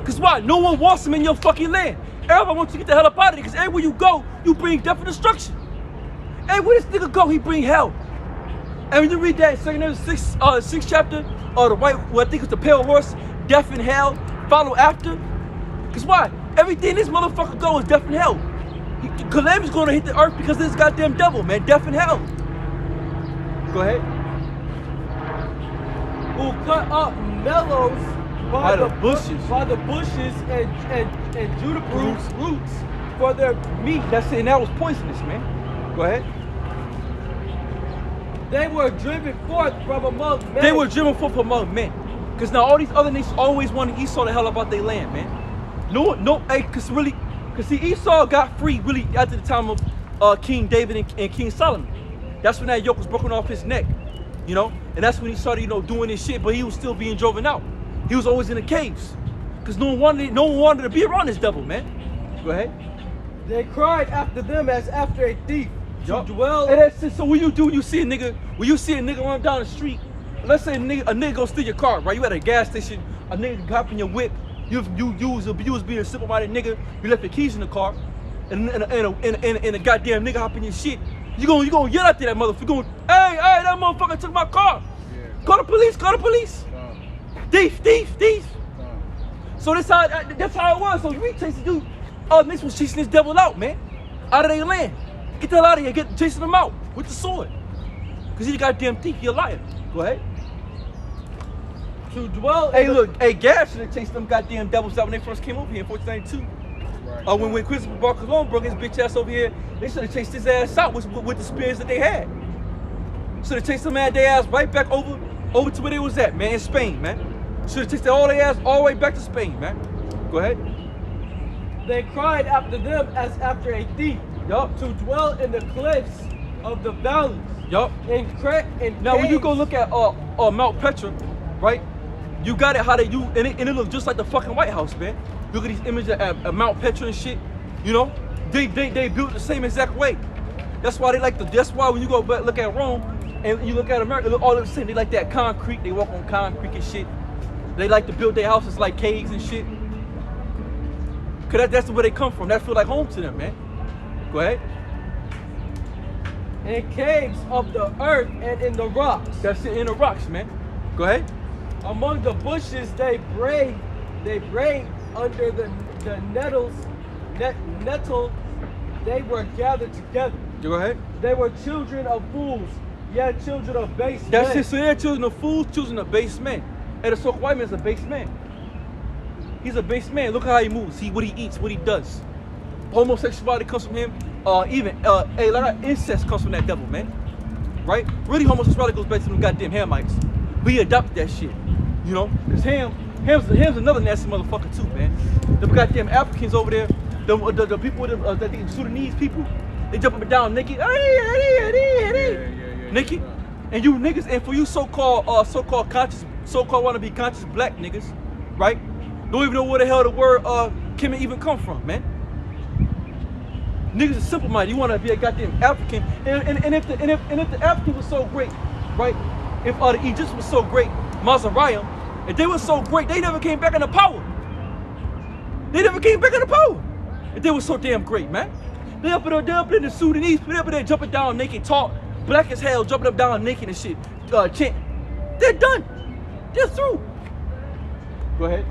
Cause why? No one wants them in your fucking land. Everybody wants to get the hell up out of there. Cause everywhere you go, you bring death and destruction. And where this nigga go, he bring hell. And when you read that in 6th chapter, the white, I think it's the pale horse, death and hell follow after. Cause why? Everything this motherfucker go is death and hell. Calamity's gonna hit the earth because of this goddamn devil, man. Death and hell. Go ahead. Who cut up mellows By the bushes. and juniper roots for their meat. That's it, and that was poisonous, man. Go ahead. They were driven forth from among men. They were driven forth among men. Because now all these other nations always wanted Esau the hell about their land, man. No, hey, cause see, Esau got free really after the time of King David and King Solomon. That's when that yoke was broken off his neck, you know? And that's when he started, you know, doing this shit, but he was still being driven out. He was always in the caves. Because no one wanted to be around this devil, man. Go ahead. They cried after them as after a thief to dwell. And that's it. So when you see a nigga run down the street, let's say a nigga go steal your car, right? You at a gas station, a nigga hop in your whip, you was being a simple-minded nigga, you left your keys in the car, and a goddamn nigga hop in your shit. You gonna yell out to that motherfucker, going, hey, that motherfucker took my car. Yeah. Call the police. Thief. So that's how it was. So we chasing dude, niggas was chasing this devil out, man. Out of their land. Get the hell out of here, chasing them out with the sword. Cause he's a goddamn thief, he a liar. Go ahead. To dwell. Hey, look, Gab should have chased them goddamn devils out when they first came over here in 1492. Right. When Christopher Barcelona broke his bitch ass over here, they should have chased his ass out with the spears that they had. Should have chased them their ass right back over to where they was at, man, in Spain, man. Should have chased all their ass all the way back to Spain, man. Go ahead. They cried after them as after a thief. Yup. To dwell in the cliffs of the valleys. Yup. Now when you go look at Mount Petra, right? You got it how they and it look just like the fucking White House, man. Look at these images at Mount Petra and shit. You know, they built the same exact way. That's why that's why when you go back look at Rome and you look at America, they look all the same. They like that concrete. They walk on concrete and shit. They like to build their houses like caves and shit. Cause that's where they come from. That feel like home to them, man. Go ahead. In caves of the earth and in the rocks. That's it, in the rocks, man. Go ahead. Among the bushes they brave under the nettle, they were gathered together. Go ahead. They were children of fools, yet children of base men. That's it, so they're children of fools, children of base men. And the so-called white man is a base man. He's a base man. Look how he moves, what he eats, what he does. Homosexuality comes from him. Incest comes from that devil, man. Right? Really, homosexuality goes back to them goddamn Hamites. But he adopted that shit, you know? Because Ham's another nasty motherfucker too, man. The goddamn Africans over there, the people, the Sudanese people, they jump up and down naked. Naked. And you niggas, and for you so-called wanna-be conscious black niggas, right? Don't even know where the hell the word Kemet even come from, man. Niggas are simple-minded. You wanna be a goddamn African, and if the African was so great, right? If the Egyptians was so great, Mazariam, if they were so great, they never came back into power. If they were so damn great, man. They up in the Sudanese, they up in there jumping down naked, talk, black as hell, jumping up down naked and shit, chant. They're done. They're through. Go ahead.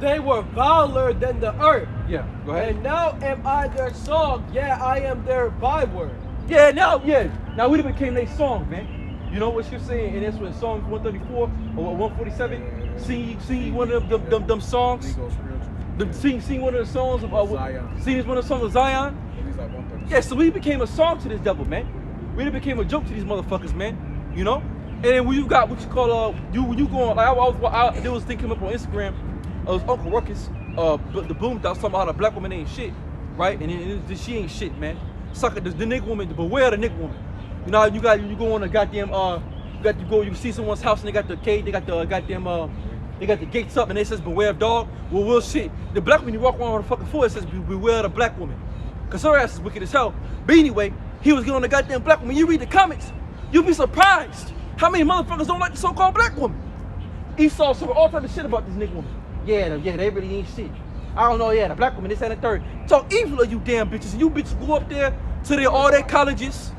They were viler than the earth. Yeah, go ahead. And now am I their song, I am their byword. Now we done became their song, man. You know what you're saying, and that's what Psalms 134 or 147. Sing one of them songs. Sing one of the songs of Zion. Sing one of the songs of Zion. Yeah, so we became a song to this devil, man. We done became a joke to these motherfuckers, man. You know. And then when you got what you call when you going like there was thinking up on Instagram. It was Uncle Ruckus, the boom that was talking about how the black woman ain't shit, right? And she ain't shit, man. Sucker, the nigga woman, beware the nigga woman. You know how you go on a goddamn you see someone's house and they got the cage, they got the goddamn they got the gates up and it says beware of dog. Well shit. The black woman you walk around on the fucking floor, it says beware of the black woman. Cause her ass is wicked as hell. But anyway, he was getting on the goddamn black woman. You read the comments, you'll be surprised how many motherfuckers don't like the so-called black woman. Esau said all type of shit about this nigga woman. Yeah, they really ain't shit. I don't know, the black woman, this and the third. Talk evil of you damn bitches. And you bitches go up there to all their colleges,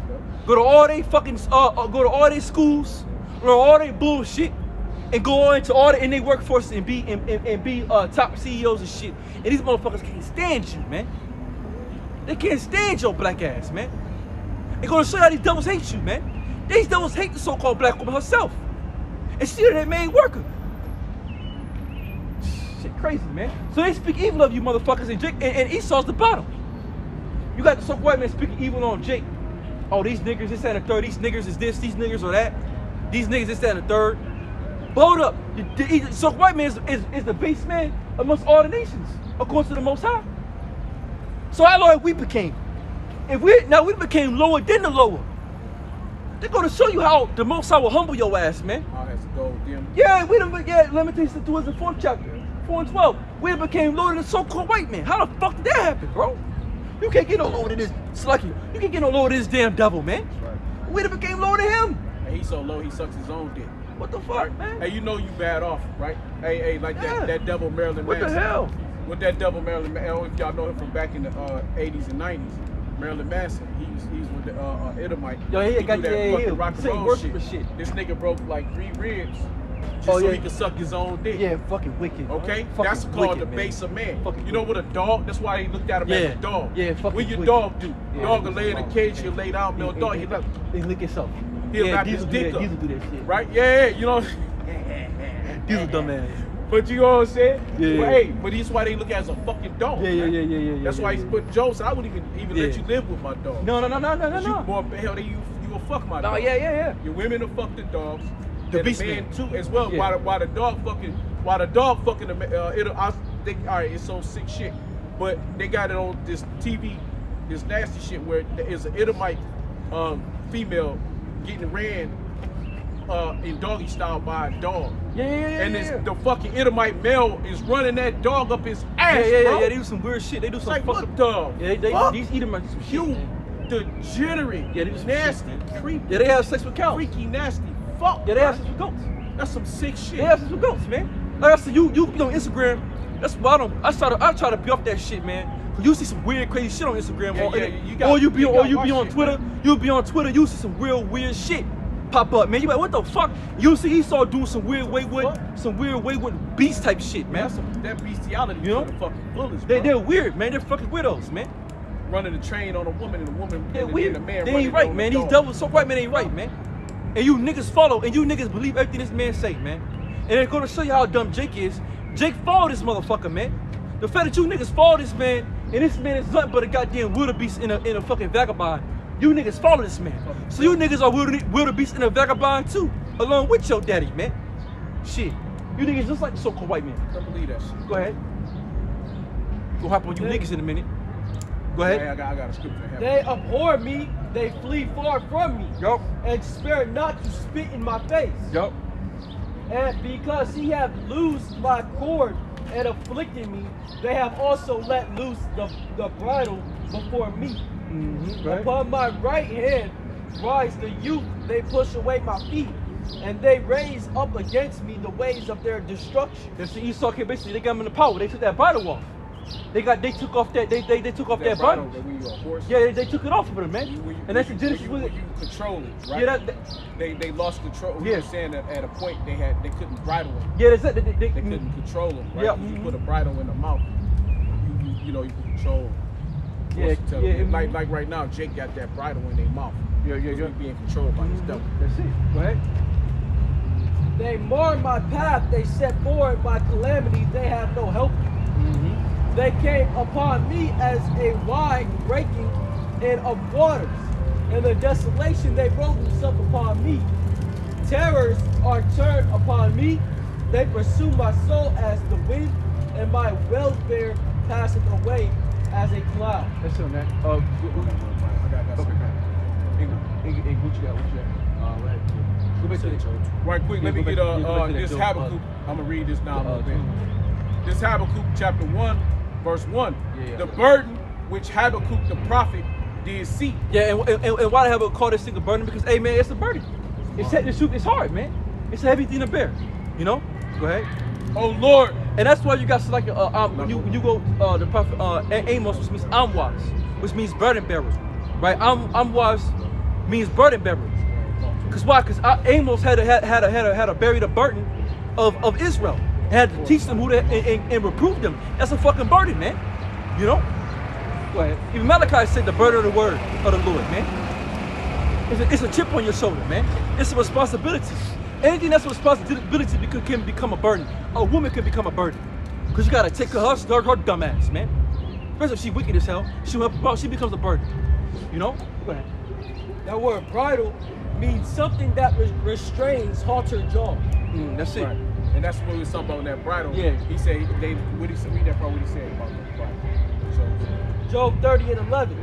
go to all their fucking, go to all their schools, learn all their bullshit, and go on to all in their workforce and be top CEOs and shit. And these motherfuckers can't stand you, man. They can't stand your black ass, man. They're gonna show you how these devils hate you, man. These devils hate the so-called black woman herself. And she their main worker. Shit crazy, man. So they speak evil of you motherfuckers, and Esau's the bottom. You got the so-called white man speaking evil on Jake. Oh, these niggers, this, that, and the third. These niggers is this, these niggers are that. These niggas, this, that, and the third. But hold up. The so-called white man is the base man amongst all the nations, according to the Most High. So how low we became? If we became lower than the lower. They're gonna show you how the Most High will humble your ass, man. All has to go with them. Yeah, Lamentations 2 is the 4th chapter, 4 and 12. We became lower than the so-called white man. How the fuck did that happen, bro? You can't get no lower than this slucky. You can't get no lower than this damn devil, man. That's right. We became lower than him. And he's so low, he sucks his own dick. What the fuck, Right? man? Hey, you know you bad off, right? Hey, like Yeah. that devil Marilyn What the Manson. hell? With that devil Marilyn Manson, I don't know if y'all know him from back in the 80s and 90s. Marilyn Manson, he's with the Edomite. Yo, he got do that yeah, fucking yeah. rock and Say roll worshiper shit. This nigga broke like 3 ribs just Oh, so yeah. he could suck his own dick. Yeah, fucking wicked. Okay, Fucking that's called wicked, the man. base of man. Fucking You know what a dog? That's why he looked at him Yeah. as a dog. Yeah, fucking What your wicked. dog do? Yeah. Dog will lay in a cage, he'll lay down. No, dog, he left. He lick himself. He'll Yeah, wrap his Diesel dick do that. up. Diesel do that shit. Right? Yeah, you know. Diesel dumbass. But you know what I'm saying? Yeah. But hey, but that's why they look at it as a fucking dog. Yeah, man. yeah. That's why he's putting jokes. I wouldn't even let Yeah. you live with my dog. No. Cause you more hell than you will fuck my No, dog. yeah. Your women will fuck the dogs. The and beast the man man. too as well. Yeah. While the dog fucking I think all right, it's so sick shit. But they got it on this TV, this nasty shit where there is an Edomite female getting ran in doggy style by a dog. Yeah. And the fucking Edomite male is running that dog up his ass, bro. Yeah. They do some weird shit. They do It's some like, fucking. what the Yeah, fuck? these Edomites do some shit. You Man. degenerate, Yeah, they do some nasty, shit, man. creepy, Yeah, they have sex with cows. freaky, nasty fuck. Yeah, they have bro. sex with goats. That's some sick shit. They have sex with goats, man. Like I said, you be on Instagram. That's why I try to be off that shit, man. Cause you see some weird, crazy shit on Instagram, or you be on Twitter. You be on Twitter. You see some real weird shit pop up, man. You like, what the fuck? You see Esau doing some weird wayward beast type shit, man. That's that bestiality, You know? to the fucking fullest, bro. They're weird, man. They're fucking weirdos, man. Running the train on a woman and a woman They're and weird. a man. They running ain't right, on man. a These dog. devils, so white men ain't right, man. And you niggas follow, and you niggas believe everything this man say, man. And they're gonna show you how dumb Jake is. Jake followed this motherfucker, man. The fact that you niggas follow this man, and this man is nothing but a goddamn wildebeest in a fucking vagabond. You niggas follow this man. So you niggas are wildebeest and a vagabond too, along with your daddy, man. Shit. You niggas just like the so-called white man. I don't believe that shit. Go ahead. Go hop on you niggas in a minute. Go ahead. Hey, I got a scripture in here. They abhor me, they flee far from me, Yup. and spare not to spit in my face. Yup. And because he have loosed my cord and afflicted me, they have also let loose the bridle before me. Right. Upon my right hand rise the youth, they push away my feet, and they raise up against me the ways of their destruction. That's the Esau came basically. They got him in the power. They took that bridle off. They took off that bridle. When you're a horse. Yeah, they took it off of him, man. And that's the when Genesis you, with it. when you control it, right? Yeah, they lost control. We Yeah. were saying that at a point they couldn't bridle him. yeah, that's it. They couldn't control him, right? Yeah. If you put a bridle in the mouth, you can control. Yeah, Tell yeah, them. Like right now, Jake got that bridle in their mouth. Yeah. He's being controlled by this devil. That's it. Go ahead. They mar my path, they set forward my calamity, they have no help. They came upon me as a wide breaking in of waters. In the desolation they rolled themselves upon me. Terrors are turned upon me. They pursue my soul as the wind, and my welfare passeth away as a cloud. That's it, man. I got Okay. Hey, what you got? Go back to the Right quick, let me go get back- go back to that this Job, Habakkuk. I'm gonna read this now a little bit. 2. This Habakkuk chapter 1, verse 1. Yeah. The burden which Habakkuk the prophet did see. Yeah, and why the hell call this thing a burden? Because, hey, man, it's a burden. It's hard, man. It's a heavy thing to bear. You know? Go ahead. Oh Lord, And that's why you got like when you go the prophet Amos, which means Amwas, which means burden bearer, right? Amwas means burden bearer. Cause why? Cause Amos had to bury the burden of Israel. Had to teach them who to and reprove them. That's a fucking burden, man. You know? Go ahead. Even Malachi said the burden of the word of the Lord, man. It's a chip on your shoulder, man. It's a responsibility. Anything that's a responsibility can become a burden. A woman can become a burden. Because you gotta take her dumb ass, man. Especially if she wicked as hell, she becomes a burden. You know? Go ahead. That word bridle means something that restrains, halts, or jaw. That's it. Right. And that's what we was talking about in that bridle. Yeah. He said, read that part, what he said about the bridle. So, Job 30:11.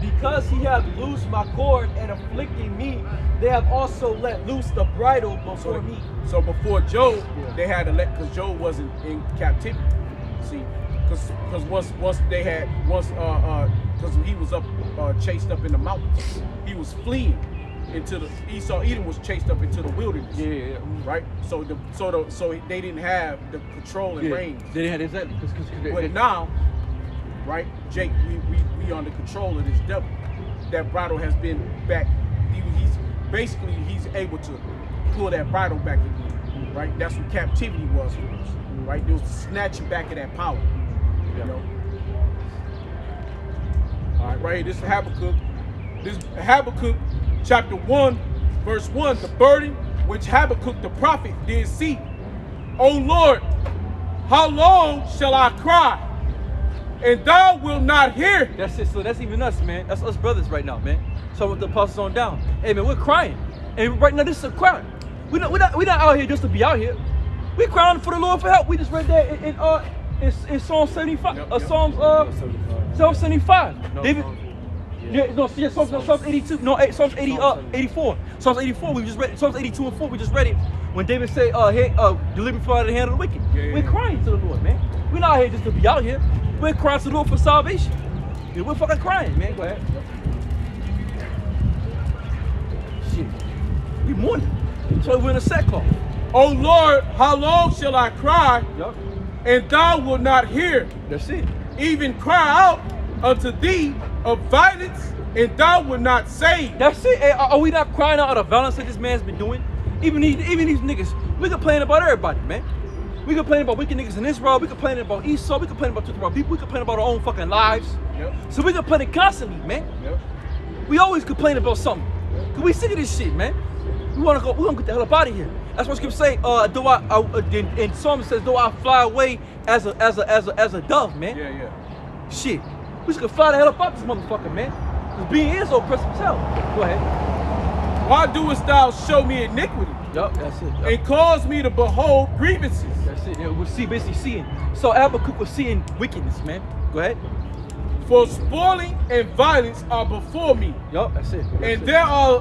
Because he hath loosed my cord and afflicted me, they have also let loose the bridle before me. So before Job, they had to let, because Job wasn't in captivity. See, because once he was up chased up in the mountains, he was fleeing into the Esau. Edom was chased up into the wilderness. Yeah. Right. So they didn't have the control and reins. They didn't have exactly. But now, right, Jake, we under control of this devil. That bridle has been back. He's able to pull that bridle back again. Right. That's what captivity was for us. Right. It was to snatch you back of that power. You know. All right. Right here. This is Habakkuk. This is Habakkuk, chapter 1, verse 1. The burden which Habakkuk the prophet did see. O Lord, how long shall I cry, and thou wilt not hear? That's it. So that's even us, man. That's us brothers right now, man. So with the apostles on down. Hey, man, we're crying. And right now, this is a cry. We're not out here just to be out here. We're crying for the Lord for help. We just read that in Psalm 75. Psalm 75. No, David. Psalms 82. No, Psalms 84. Psalms 84. We just read Psalms 82 and 4. We just read it when David said, "Hey, deliver me from the hand of the wicked." Yeah. We're crying to the Lord, man. We're not here just to be out here. We're crying to the Lord for salvation. Yeah, we're fucking crying, man. Go ahead. Shit. We mourning. So we're in a sackcloth. O Lord, how long shall I cry, Yup. and thou wilt not hear? That's it. Even cry out unto thee of violence, and thou wilt not save. That's it. Hey, are we not crying out of the violence that this man's been doing? Even these niggas. We complain about everybody, man. We complain about wicked niggas in Israel. We complain about Esau. We complain about our people. We complain about our own fucking lives. Yep. So we complaining constantly, man. Yep. We always complain about something. Cause we sick of this shit, man. We wanna go. We gonna get the hell up out of here. That's what Scripture say. In Psalm it says, "Though I fly away as a dove, man." Yeah. Shit. We just gonna fly the hell up out this motherfucker, man. Cause being is so oppressive as hell. Go ahead. Why doest thou show me iniquity, Yup, that's it. Yup. and cause me to behold grievances? That's it. Yeah, we're basically seeing. So Habakkuk was seeing wickedness, man. Go ahead. For spoiling and violence are before me, Yup, that's it. That's and it. there are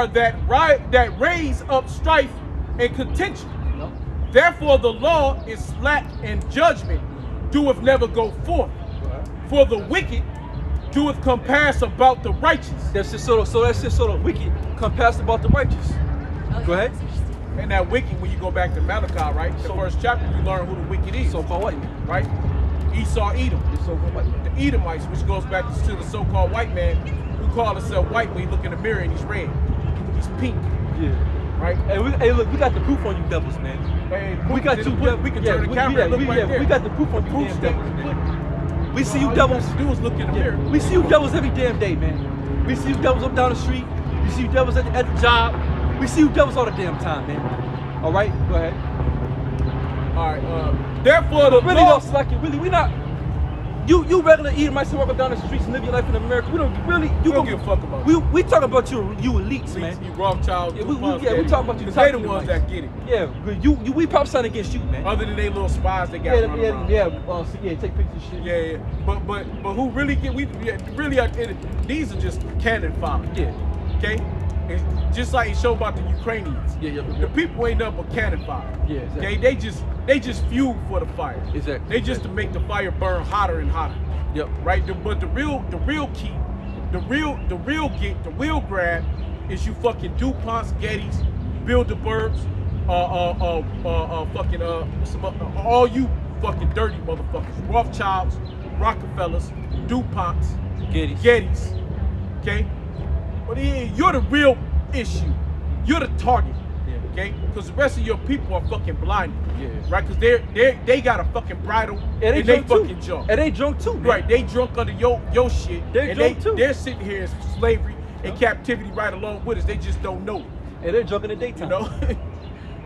that raise up strife and contention. Yup. Therefore the law is slack, and judgment doeth never go forth. For the wicked doeth compass about the righteous. That's just sort of wicked compassed about the righteous. Go ahead. And that wicked, when you go back to Malachi, right? The first chapter, you learn who the wicked is. So-called white man. Right? Esau, Edom. The so-called white man. The Edomites, which goes back to the so-called white man who called himself white when he look in the mirror and he's red. He's pink. Yeah. Right? Hey, look, we got the proof on you devils, man. Hey, We got two devils. We can turn the camera and look right there. We got the proof on you Proof damn statement. devils, man. We see you All devils. You have to do is look in the mirror. We see you devils every damn day, man. We see you devils up down the street. We see you devils at the job. We see you devils all the damn time, man. All right, go ahead. All right. Therefore, the Really law. don't slack it. Really, we not. You regular Edomites walk up down the streets and live your life in America. We don't really. We don't give a fuck about We talking about you elites, man. You Rothschild. Yeah, we DuPont, talking about you. Because top they the ones Edomites. that get it. Yeah, we pop sign against you, man. Other than they little spies they got running around. Take pictures, shit. Yeah. But who really get? Really are. These are just cannon fodder. Yeah. Okay. It's just like it showed about the Ukrainians. Yeah. The people ain't nothing but cannon fodder. Yeah, exactly. Okay. They just fuel for the fire. Exactly. They just to make the fire burn hotter and hotter. Yep. Right. But the real key, the real grab is you fucking DuPonts, Gettys, Bilderbergs, all you fucking dirty motherfuckers, Rothschilds, Rockefellers, DuPonts, Gettys. Okay. But you're the real issue. You're the target. Yeah. Okay? Because the rest of your people are fucking blinded. Yeah. Right? Because they got a fucking bridle And and they drunk too. fucking jump. And they drunk too, man. Right, they drunk under your shit. They're and drunk too. They're sitting here in slavery and captivity right along with us. They just don't know it. And they're drunk in the daytime. You know?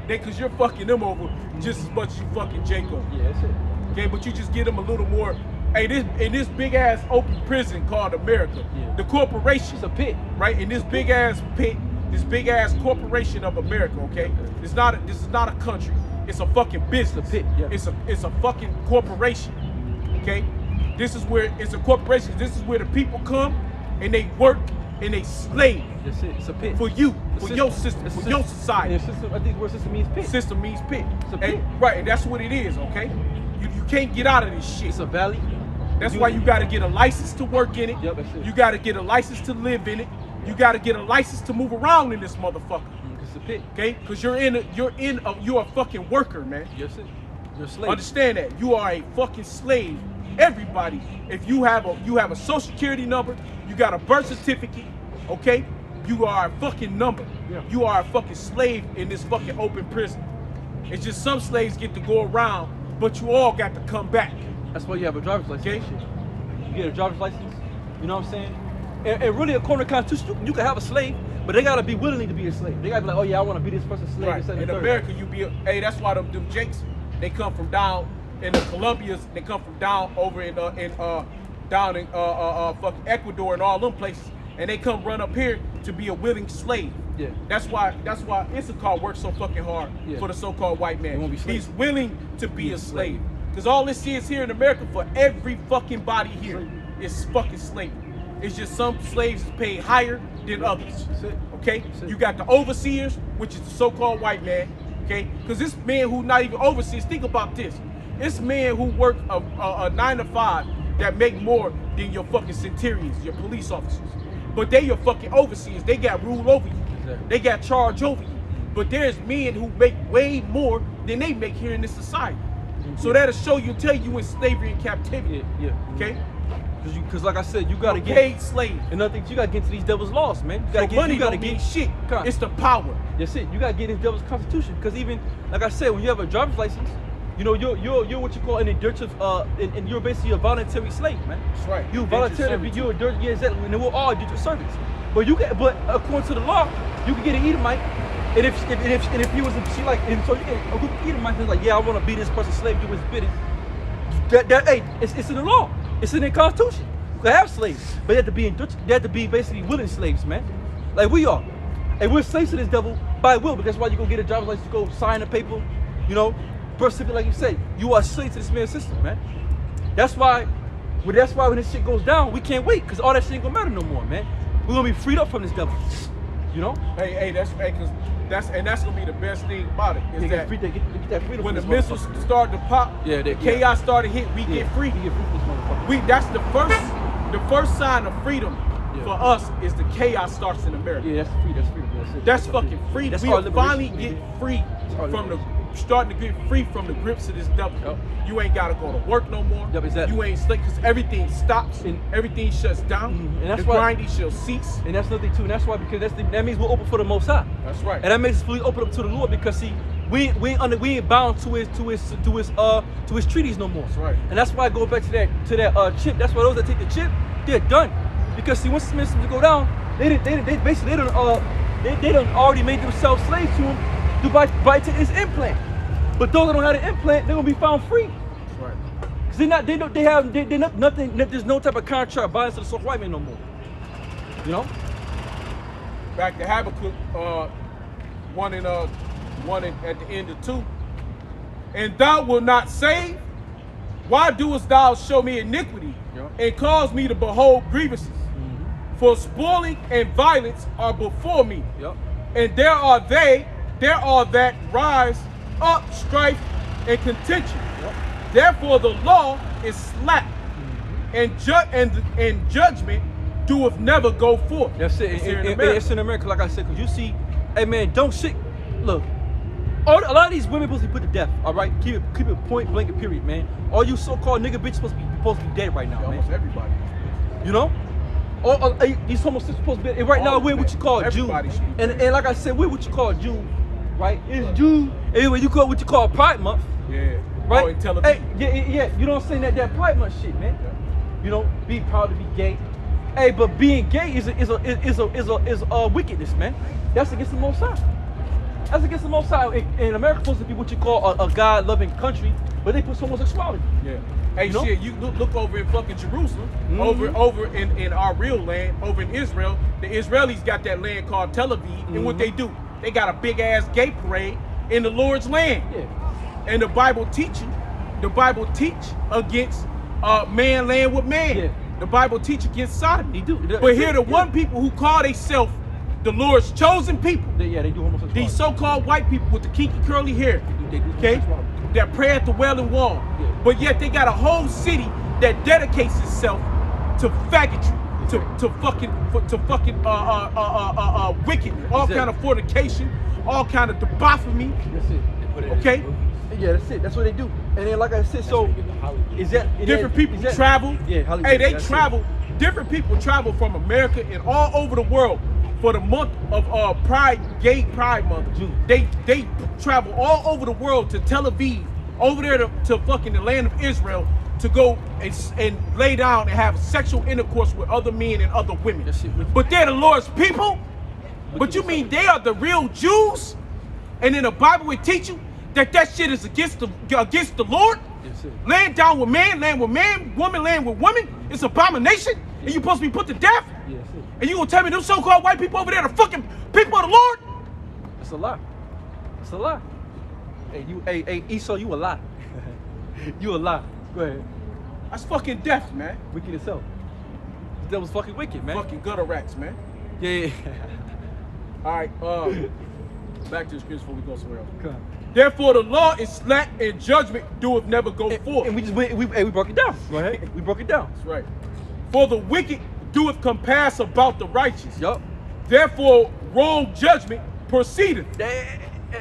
Because you're fucking them over just as much as you fucking Jacob. Yeah, that's it. Okay, but you just give them a little more. Hey, in this big ass open prison called America, Yeah. the corporation, It's a pit. right? In this big ass pit, this big ass corporation of America, okay? This is not a country. It's a fucking business. It's a pit, yeah. It's a fucking corporation. Okay? This is where it's a corporation. This is where the people come and they work and they slave That's it. It's a pit. for you, The for your system, It's for a your system. society. And the system, I think the word system means pit. System means pit. It's a And- pit. right, and that's what it is, okay? You can't get out of this shit. It's a valley. That's why you gotta get a license to work in it. Yep, that's it. You gotta get a license to live in it. You gotta get a license to move around in this motherfucker. It's a pit. Okay? Because you're a fucking worker, man. Yes, it. You're a slave. Understand that. You are a fucking slave. Everybody. If you have a social security number, you got a birth certificate, okay? You are a fucking number. Yeah. You are a fucking slave in this fucking open prison. It's just some slaves get to go around, but you all got to come back. That's why you have a driver's license. Okay. and shit. You get a driver's license. You know what I'm saying? And really, according to the Constitution, you can have a slave, but they gotta be willing to be a slave. They gotta be like, oh yeah, I want to be this person's slave. Right. This, that, and In the third. America, hey, that's why them Jakes, they come from down in the Colombias, they come from down over in fucking Ecuador and all them places, and they come run up here to be a willing slave. Yeah. That's why Issachar works so fucking hard Yeah. for the so-called white They man. won't be slaves. He's willing to be a slave. Because all this is here in America for every fucking body here is fucking slavery. It's just some slaves is paid higher than others. That's it. Okay? That's it. You got the overseers, which is the so-called white man. Okay? Because this man who not even overseers, think about this. This man who work a 9 to 5 that make more than your fucking centurions, your police officers. But they your fucking overseers. They got rule over you. Exactly. They got charge over you. But there's men who make way more than they make here in this society. So that'll tell you in slavery and captivity. Yeah. Okay? Because like I said, you gotta You're get. paid slave. Another thing, you gotta get into these devil's laws, man. You So gotta get. money You gotta don't mean get. shit. Come. It's the power. That's it. You gotta get in devil's constitution. Because even like I said, when you have a driver's license, you know you're what you call an indentured and you're basically a voluntary slave, man. That's right. You Indentured voluntarily, servitude. you're a dirty, yeah, exactly. And we're all indentured servants. But according to the law, you can get an Edomite, and if he was she like, and so you get a group of Edomites that's like, yeah, I want to be this person's slave, do his bidding. Hey, it's in the law. It's in the Constitution. You can have slaves, but they have to be basically willing slaves, man. Like we are, and we're slaves to this devil by will. Because that's why you go get a driver's license, go sign a paper, you know, birth certificate, like you say. You are slave to this man's system, man. That's why when this shit goes down, we can't wait, because all that shit ain't gonna matter no more, man. We're gonna be freed up from this devil, you know. That's gonna be the best thing about it. Is They that get that freedom when the from this missiles motherfucker. start to pop, Yeah, the chaos start to hit, we Yeah, get free. We get free from this motherfucker. That's the first sign of freedom Yeah. for us is the chaos starts in America. Yeah, that's free. That's free. That's it. That's fucking free. That's We our will liberation, finally nigga. get free our from liberation. starting to get free from the grips of this devil. Yep. You ain't gotta go to work no more. Yep, exactly. You ain't slick because everything stops And- everything shuts down. And that's the why- grinding shall cease. And that's nothing too. And that's why, because that means we're open for the Most High. That's right. And that makes us fully open up to the Lord, because see, we ain't bound to his treaties no more. That's right. And that's why I go back to that chip. That's why those that take the chip, they're done. Because see, once the systems go down, they done already made themselves slaves to him by taking his implant. But those that don't have the implant, they're gonna be found free. That's right. Cause they're not nothing. There's no type of contract binding to the social white man no more. You know? Back to Habakkuk, one at the end of 2. And thou wilt not save? Why doest thou show me iniquity Yep. and cause me to behold grievances? For spoiling and violence are before me, Yep. and there are that rise up strife and contention. Yep. Therefore the law is slack, and judgment doeth never go forth. That's it. It's here in And America. it's in America, like I said, because you see, hey man, don't shit. Look, a lot of these women supposed to be put to death. All right, keep it point blank and period, man. All you so-called nigga bitches supposed to be dead right now, Almost man. everybody. You know? These homosexuals supposed to be. And right All now of we're them. what you call Jew. Everybody should be And like I said, we're what you call Jew. right? It's Jews. Anyway, you call what you call Pride Month. Yeah. Right? Oh, in Tel Aviv. Hey, yeah. You know what I'm saying? That Pride Month shit, man. You know, be proud to be gay. Hey, but being gay is wickedness, man. That's against the Most High. That's against the Most High. In America, supposed to be what you call a God-loving country, but they put homosexuality. Yeah. Hey, You know? shit, you look over in fucking Jerusalem, over in our real land, over in Israel. The Israelis got that land called Tel Aviv, and what they do, they got a big ass gay parade in the Lord's land. Yeah. And the Bible teach against man laying with man. Yeah. The Bible teach against sodomy. They do. But here the one people who call themselves the Lord's chosen people, They do homosexuality. these so-called white people with the kinky curly hair, They do okay, homosexuality. that pray at the Wailing Wall, Yeah. but yet they got a whole city that dedicates itself to faggotry, to fucking wickedness, all Exactly. kind of fornication, all kind of debauchery. That's it. Okay, Yeah, that's it. That's what they do. And then, like I said, so is that different people travel. Yeah, Hollywood. Hey, they that's it. travel. Different people travel from America and all over the world for the month of Gay Pride Month. June. They travel all over the world to Tel Aviv, over there to fucking the land of Israel, to go and lay down and have sexual intercourse with other men and other women. That shit wicked. But they're the Lord's people. But you mean they are the real Jews? And in the Bible we teach you that shit is against the Lord? That's it. Laying down with man, laying with man, woman laying with woman, it's abomination, and you supposed to be put to death? Yeah, that's it. And you gonna tell me those so-called white people over there are the fucking people of the Lord? It's a lie. It's a lie. Hey, Esau, you a lie. You a lie. Go ahead. That's fucking death, man. Wicked as hell. That was fucking wicked, man. Fucking gutter rats, man. Yeah. All right, back to the scripture before we go somewhere else. Come on. Therefore the law is slack and judgment doeth never go forth. And we just went, we broke it down. Go ahead. We broke it down. That's right. For the wicked doeth compass about the righteous. Yup. Therefore wrong judgment proceedeth.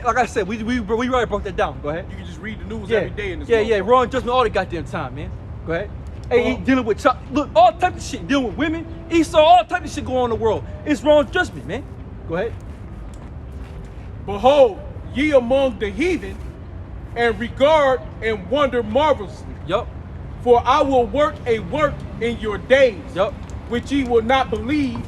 Like I said, we already broke that down. Go ahead. You can just read the news Yeah, every day in this yeah, motherfucker. wrong judgment all the goddamn time, man. Go ahead. Hey, dealing with look, all types of shit, dealing with women, Esau, all types of shit going on in the world. It's wrong judgment, man. Go ahead. Behold, ye among the heathen, and regard and wonder marvelously. Yup. For I will work a work in your days, Yup. which ye will not believe.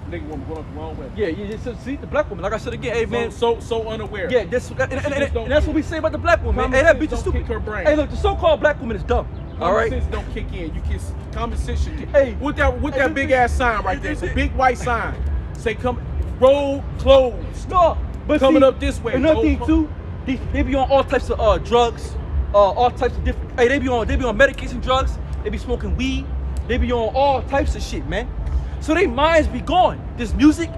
Nigga woman going the wrong way. Yeah, you just see the black woman. Like I said again, hey man. So unaware. Yeah, that's and that's what we say about the black woman. Common Hey, that sense bitch is don't stupid. kick her brain. Hey, look, the so-called black woman is dumb. All right. Common sense don't kick in. You can common sense should kick. Hey. With that big ass sign right there. It's a big white sign. Say come roll closed. No, but Coming see, up this way. Another thing Roll too, they be on all types of drugs, all types of different. Hey, they be on medication drugs. They be smoking weed. They be on all types of shit, man. So they minds be gone. This music,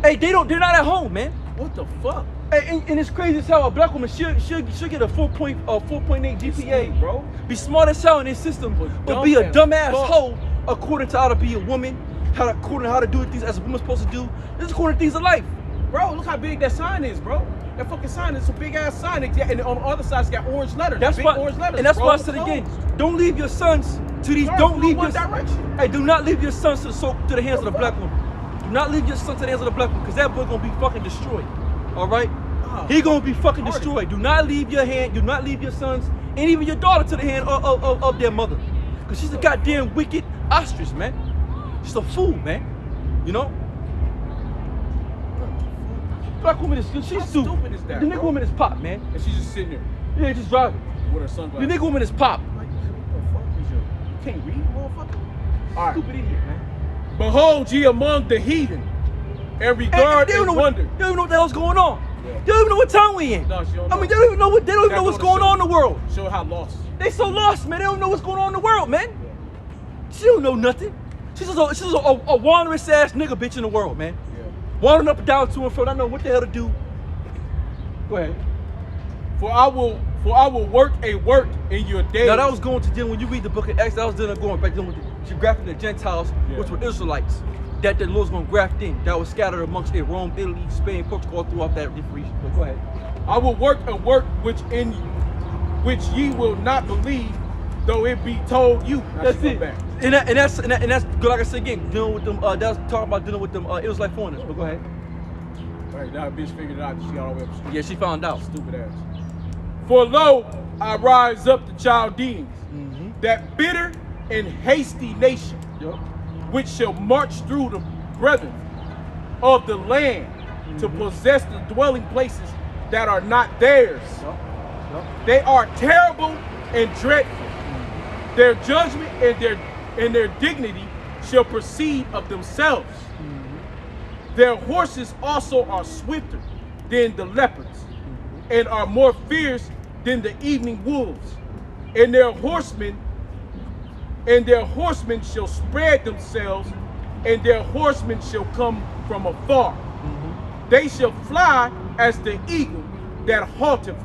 hey, they're not at home, man. What the fuck? Hey, and it's crazy as hell. A black woman should get a 4.8 GPA, bro. Be smart as hell in this system, but be a dumbass hoe according to how to be a woman, according to how to do things as a woman's supposed to do. This is according to things of life. Bro, look how big that sign is, bro. That fucking sign is a big ass sign. And on the other side, it's got orange letters. That's big why, orange letters. and that's why I Roll said closed. again, don't leave your sons to these. Sorry, Don't leave one your direction. Hey, do not leave your sons to the hands of the black woman. Do not leave your son to the hands of the black woman, because that boy gonna be fucking destroyed. All right, he gonna be fucking destroyed. Do not leave your hand. Do not leave your sons and even your daughter to the hand of their mother, because she's a goddamn wicked ostrich, man. She's a fool, man. You know. Black woman is she's stupid is that, The nigga bro? woman is pop, man. And she's just sitting there Yeah, just driving. with her The sunglasses. nigga woman is pop. Like, what the fuck is you? You can't read, motherfucker? All right. Stupid idiot, man. Behold ye among the heathen, and regard They don't and know wonder. They don't even know what the hell's going on. Yeah. They don't even know what time we in. No, she don't I mean, know. they don't even know what's That going goes on to in the world. Show how lost. They so lost, man. They don't know what's going on in the world, man. She don't know nothing. She's just a wandering ass nigga bitch in the world, man. Yeah. Wandering up and down to and fro. I don't know what the hell to do. Go ahead. For I will work a work in your days. Now that was going to deal when you read the book of Acts. That was going back dealing with the grafting the Gentiles, which were Israelites, that the Lord's gonna graft in. That was scattered amongst Rome, Italy, Spain, Portugal, all throughout that different region. But go ahead. I will work a work which ye will not believe, though it be told you. Now That's she come it. back. And that's good. Like I said again, dealing with them. That was talking about dealing with them Israelite foreigners. But go ahead. Right, now a bitch figured it out. She got all the way up the street. Yeah, she found out. Stupid ass. For lo, I rise up the Chaldeans, that bitter and hasty nation, Yup. which shall march through the brethren of the land to possess the dwelling places that are not theirs. They are terrible and dreadful. Their judgment and their dignity shall proceed of themselves. Their horses also are swifter than the leopards, and are more fierce than the evening wolves. And their horsemen shall spread themselves, and their horsemen shall come from afar. They shall fly as the eagle that halteth,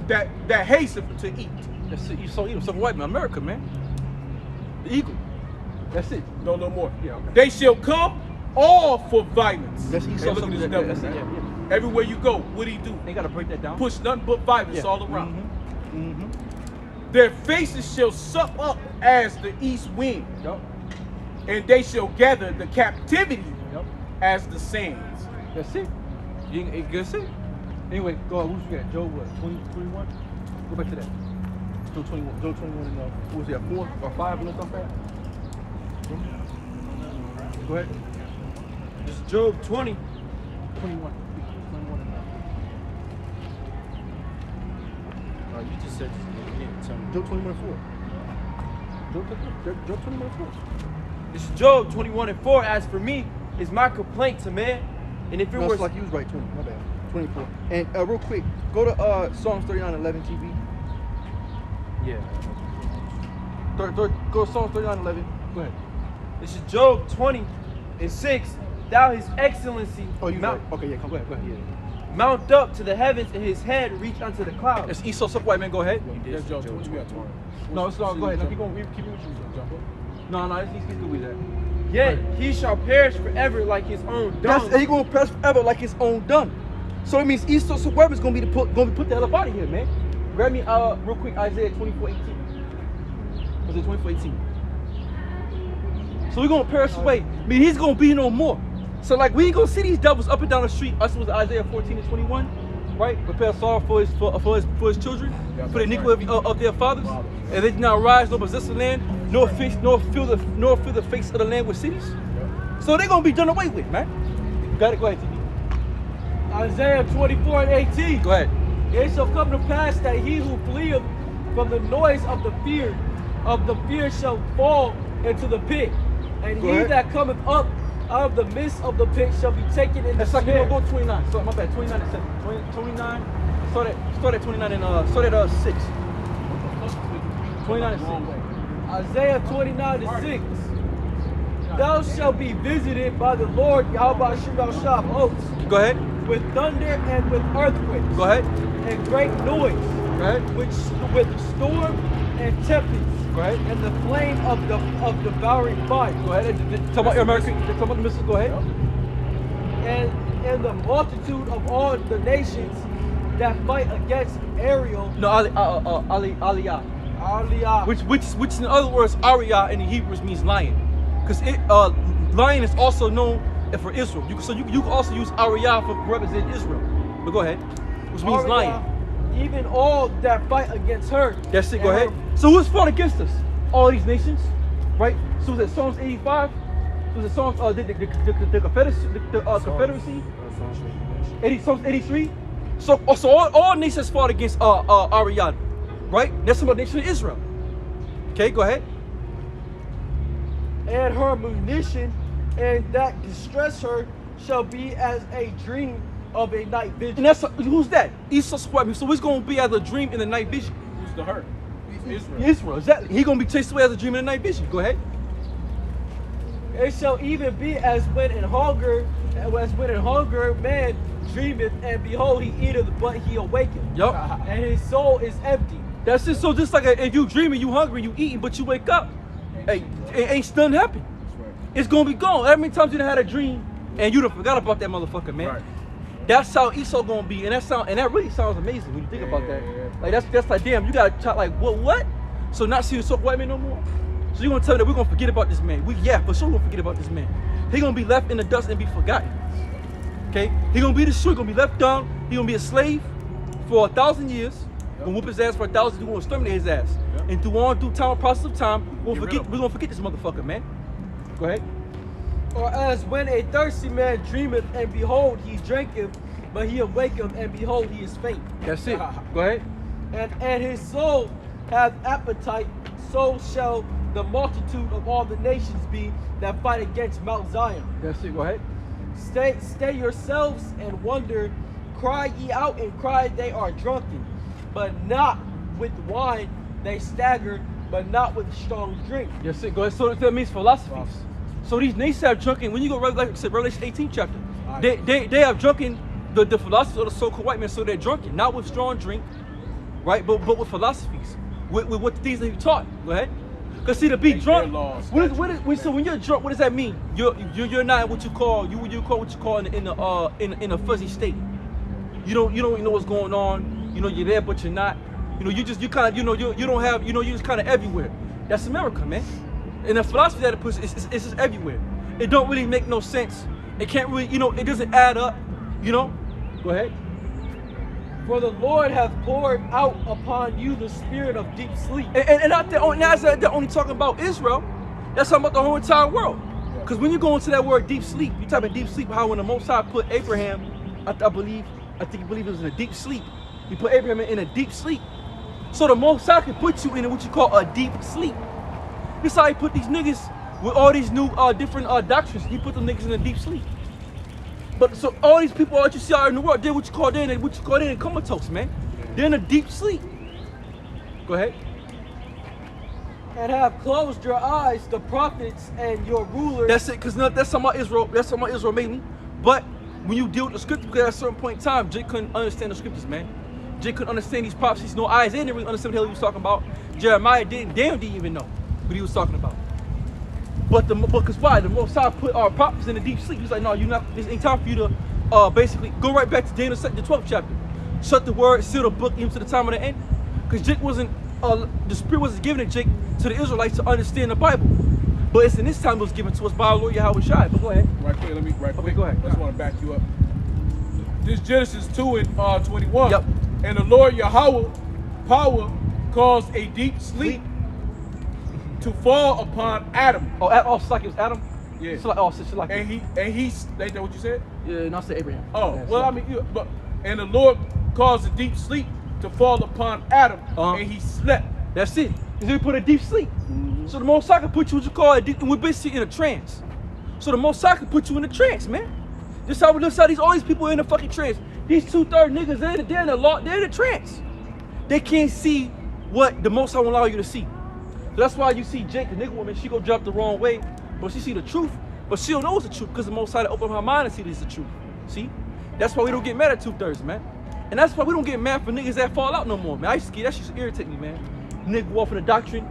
that hasteth to eat. That's it. You saw even some white man, America, man. The eagle. That's it. No more. Yeah, okay. They shall come all for violence. That's Hey, Esau. look at this That's devil, it, man. yeah. Everywhere you go, what do he do? They gotta break that down. Push nothing but violence Yeah. all around. Their faces shall suck up as the east wind, Yup. and they shall gather the captivity Yup. as the sands. That's it. That's it. Anyway, go ahead. What you got? Job what? 20, 21? Go back to that. Job 21. Job 21 and what was that? 4 or 5 and stuff like that? Go ahead. This is Job 20. 21. 21 and You just said you didn't tell me. Job 21 and 4. Job 21 and 4. This is Job 21 and 4. As for me, is my complaint to man. And if it No, was it's like you was right, 20. My bad. 24. And real quick, go to Psalms 39:11 TV. Yeah. Go to Psalms 39:11. Go ahead. This is Job 20 and 6. Thou his excellency Oh, you mount, right. Okay, yeah, come Go ahead. Go ahead. Yeah. mount up to the heavens, and his head reach unto the clouds. It's Esau, some white man. Go ahead. That's Job 20. You got 20. No, it's not. Go ahead. No, keep going. Keep with you. No, he's good with that. Yet he shall perish forever like his own dung. He gonna press forever like his own dung. So it means Esau Suburban is gonna be put the hell up out of here, man. Grab me real quick Isaiah 24:18. Was it 24:18? So we're gonna perish away. I mean, he's gonna be no more. So like we ain't gonna see these devils up and down the street. Us was Isaiah 14 and 21, right? Prepare sorrow for his children, for the iniquity of their fathers, and they did not rise nor possess the land, nor fill the face of the land with cities. So they're gonna be done away with, man. You got it. Go ahead, TD. Isaiah 24 and 18. Go ahead. It shall come to pass that he who fleeth from the noise of the fear shall fall into the pit, and Go he ahead. that cometh up out of the midst of the pit shall be taken in the That's like you snare. go 29. So my bad. 29 and 7. 29. Start at 29 and start at 6. 29 and 6. Isaiah 29 and 6. Thou shalt be visited by the Lord Yahweh Shah hosts Go ahead. with thunder and with earthquakes Go ahead. and great noise, Go ahead. with storm and tempest, Go ahead. and the flame of devouring fire, Go ahead. Talk about your American. Talk about the missiles. Go ahead. and the multitude of all the nations that fight against Ariel, No, Aliyah. Aliyah, Which in other words, Ariyah in the Hebrews means lion, because lion is also known for Israel. You can also use Ariyah for represent Israel. But go ahead, which means lion. even all that fight against her. That's it. Go And ahead. So who's fought against us? All these nations, right? So was it Psalms 85? Was it Psalms the Confederacy? Psalms 83. So all nations fought against Ariyah, right? That's about the nation of Israel. Okay, go ahead. And her munition, and that distress her shall be as a dream of a night vision. And that's who's that? Esau Squad. So it's gonna be as a dream in the night vision. Who's the hurt? Israel. Israel, exactly. He gonna be chased away as a dream in the night vision. Go ahead. It shall even be as when in hunger man dreameth, and behold he eateth, but he awaketh. Yup. And his soul is empty. That's it. So just like if you dreaming, you hungry, you eating, but you wake up, hey, ain't nothing happen. It's gonna be gone. How many times you done had a dream and you done forgot about that motherfucker, man? Right. That's how Esau gonna be, and that really sounds amazing when you think about that. Like that's like damn, you gotta try like what? So not see Esau white man no more. So you gonna tell me that we're gonna forget about this man? For sure we're gonna forget about this man. He gonna be left in the dust and be forgotten. Okay? He gonna be destroyed, gonna be left down. He gonna be a slave for 1,000 years. Gonna whoop his ass for 1,000 years. We gonna exterminate his ass. And through time, process of time, we're gonna forget this motherfucker, man. Go ahead. Or as when a thirsty man dreameth, and behold, he drinketh, but he awaketh, and behold, he is faint. That's it. Go ahead. And his soul hath appetite, so shall the multitude of all the nations be that fight against Mount Zion. That's it. Go ahead. Stay yourselves and wonder, cry ye out and cry they are drunken, but not with wine, they stagger, but not with strong drink. That's it. Go ahead. So that means philosophies. So these nations have drunken, when you go, like I said, Revelation 18 chapter, they have drunken the philosophies of the so-called white man, so they're drunken, not with strong drink, right, but with philosophies, with what the things that he taught. Go ahead. Because see, to be drunk, so when you're drunk, what does that mean? You're not what you call in a fuzzy state. You don't know what's going on. You know you're there, but you're not. You know you just you're just kind of everywhere. That's America, man. And the philosophy that it puts is just everywhere. It don't really make no sense. It can't really, it doesn't add up. Go ahead. For the Lord hath poured out upon you the spirit of deep sleep. And not that only, now they're only talking about Israel. That's talking about the whole entire world. Because when you go into that word deep sleep, you type in deep sleep, how when the Most High put Abraham, I think he believed it was in a deep sleep. He put Abraham in a deep sleep. So the Most High can put you in what you call a deep sleep. This is how he put these niggas with all these new different doctrines. He put them niggas in a deep sleep. But so all these people that you see out in the world, they're what you call in comatose, man. They're in a deep sleep. Go ahead. And have closed your eyes, the prophets and your rulers. That's it, because that's how my Israel made me. But when you deal with the scriptures, because at a certain point in time, Jake couldn't understand the scriptures, man. Jake couldn't understand these prophecies. No eyes, they didn't really understand what the hell he was talking about. Jeremiah didn't even know what he was talking about. But because why? The Most High put our prophets in a deep sleep. He's like, no, this ain't time for you to basically go right back to Daniel, the 12th chapter. Shut the word, seal the book, even to the time of the end. Because Jake wasn't, the Spirit wasn't given to Jake, to the Israelites to understand the Bible. But it's in this time it was given to us by our Lord Yahweh Shai. But go ahead. Right quick, Okay, go ahead. I just want to back you up. This Genesis 2 and 21. Yep. And the Lord Yahweh power caused a deep sleep to fall upon Adam. Oh, it's like it was Adam? Yeah. It's like And he ain't that what you said? Yeah, no, I said Abraham. Oh, Yeah, well, so- I mean, and the Lord caused a deep sleep to fall upon Adam, and he slept. That's it. He put a deep sleep. So the Most High can put you what you call and we're basically in a trance. So the Most High can put you in a trance, man. This how all these people are in a fucking trance. These 2/3 niggas, they're in a trance. They can't see what the Most High will allow you to see. So that's why you see Jake, the nigga woman, she go drop the wrong way, but she see the truth, but she don't know it's the truth because the Most High to open her mind and see this is the truth. See? That's why we don't get mad at 2/3, man. And that's why we don't get mad for niggas that fall out no more, man. I used to get that shit irritate me, man. Nigga go off in the doctrine.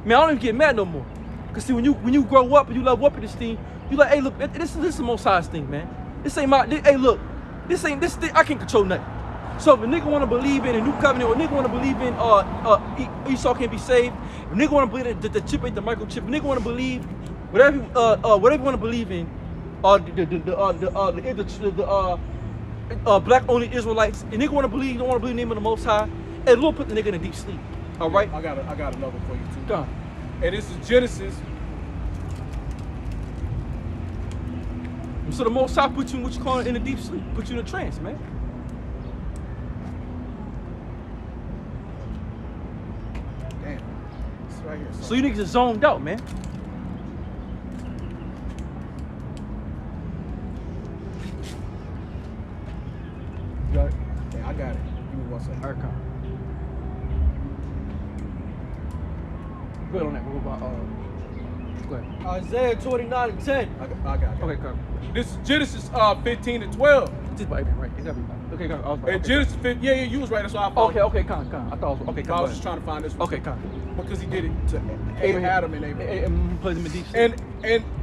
Man, I don't even get mad no more. Cause see, when you grow up and you love up at this thing, you like, hey, look, this is the Most High's thing, man. This ain't hey, look, this thing, I can't control nothing. So if a nigga wanna believe in a new covenant, or a nigga wanna believe in Esau can't be saved, if a nigga wanna believe that the chip ain't the microchip, if a nigga wanna believe whatever you wanna believe in, the black only Israelites, and nigga wanna believe, don't wanna believe in the name of the Most High, and the Lord put the nigga in a deep sleep. All right. I got another one for you too. Go on. And this is Genesis. So the Most High put you in what you call in a deep sleep, put you in a trance, man. Damn. It's right here. So you niggas are zoned out, man. You got it? Yeah, I got it. Give me 1 second. All right, come. Go ahead on that. What about, go ahead. Isaiah 29:10. I got it. Okay, come. This is Genesis 15 and 12. Just about Abraham, right? It gotta be about. Okay, come. I was right. And Okay. Genesis 15, yeah, you was right. That's why I found Okay, come. I thought I was okay. Come. I was just trying to find this one. Okay, come. Because he did it to Adam and Abraham. And plays him in deep sleep.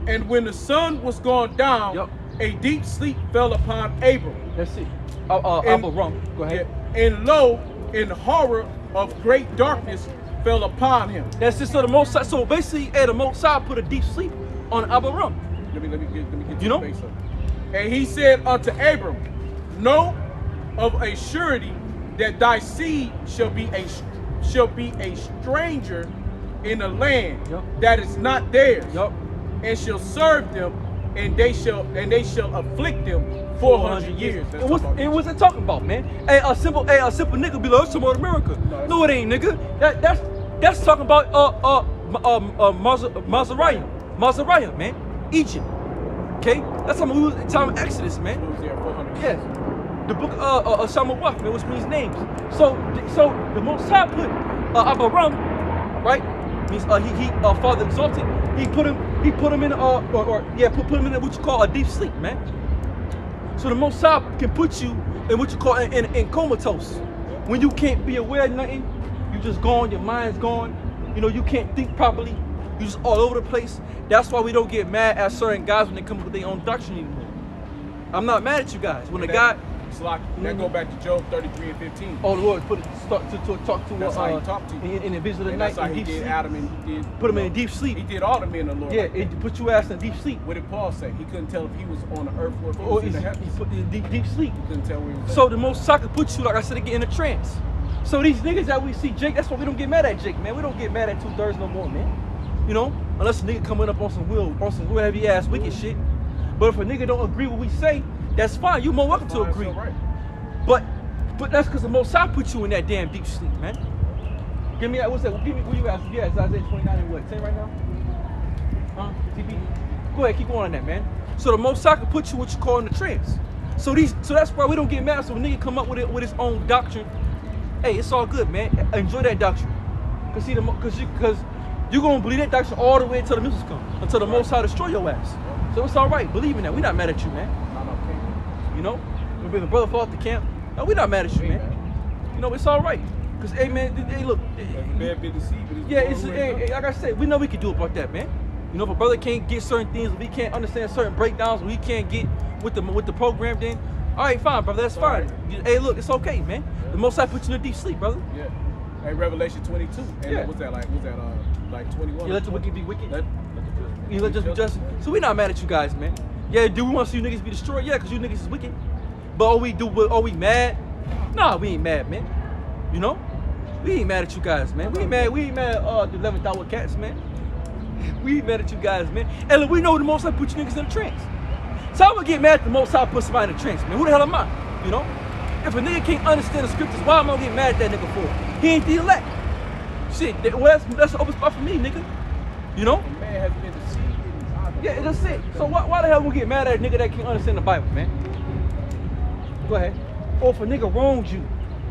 And when the sun was gone down, Yup. a deep sleep fell upon Abram. That's it. And- Abraham. Go ahead. Yeah, and lo, in horror of great darkness fell upon him. That's it. So the Most High, so basically, the Most High put a deep sleep on Abraham. Let me get You know? the base up. And he said unto Abram, know of a surety that thy seed shall be a stranger in a land that is not theirs, and shall serve them, and they shall afflict them 400 years. And what's it talking about, man? Hey, a simple nigga be like, it's about America. No, it ain't, nigga. That's talking about Mazariah, man. Egypt. Okay? That's talking about time of Exodus, man. Yes. The book of Shamawaf, man, which means names. So the Most High put Abraham, right? Means he Father exalted. He put him in put him in what you call a deep sleep, man. So the Most High can put you in what you call in comatose. When you can't be aware of nothing, you just gone, your mind's gone. You know, you can't think properly. You just all over the place. That's why we don't get mad at certain guys when they come up with their own doctrine anymore. I'm not mad at you guys. When the guy that go back to Job 33 and 15. Oh, the Lord put it to talk to that's how he talked to you. in the vision of the night. That's how he did Adam and he did put him in a deep sleep. He did all the men of the Lord. Yeah, it put your ass in a deep sleep. What did Paul say? He couldn't tell if he was on the earth or if he Oh, was in the heavens. he put in deep sleep. He couldn't tell where he was. So the Most High could put you, like I said, again, in a trance. So these niggas that we see, Jake, that's why we don't get mad at Jake, man. We don't get mad at 2/3 no more, man. You know, unless a nigga coming up on some real heavy ass wicked shit. But if a nigga don't agree with what we say, that's fine. You more welcome to agree. Right. But that's because the Most High put you in that damn deep sleep, man. Give me that. What's that? Give me. What you ask? Yeah, it's Isaiah 29 and what? 10 right now? Huh? TB? Go ahead, keep going on that, man. So the Most High can put you what you call in the trance. So that's why we don't get mad. So when a nigga come up with his own doctrine, hey, it's all good, man. Enjoy that doctrine. Cause you're gonna believe that doctrine all the way until the missiles come, until the Most High destroy your ass. So it's all right. Believe in that. We're not mad at you, man. You know, when the brother fall off the camp, no, we're not mad at you, man. You know, it's all right. Cause hey, man, hey, look. Yeah, like I said, we know we can do about that, man. You know, if a brother can't get certain things, if he can't understand certain breakdowns, if he can't get with the program, then all right, fine, brother, that's fine. Hey, look, it's okay, man. The Most High put you in a deep sleep, brother. Yeah. Hey, Revelation 22. And what's that like? What's that like 21? You let the wicked be wicked. You let just be just. So we're not mad at you guys, man. Yeah, do we want to see you niggas be destroyed? Yeah, because you niggas is wicked. But are we mad? Nah, we ain't mad, man. You know? We ain't mad at you guys, man. We ain't mad at the 11th hour cats, man. We ain't mad at you guys, man. And look, we know the Most High put you niggas in a trance. So I'm gonna get mad at the Most High put somebody in a trance, man. Who the hell am I? You know? If a nigga can't understand the scriptures, why am I gonna get mad at that nigga for? He ain't the elect. Shit, well, that's an open spot for me, nigga. You know? The man has been deceived. Yeah, that's it. So why the hell we get mad at a nigga that can't understand the Bible, man? Go ahead. Or if a nigga wronged you,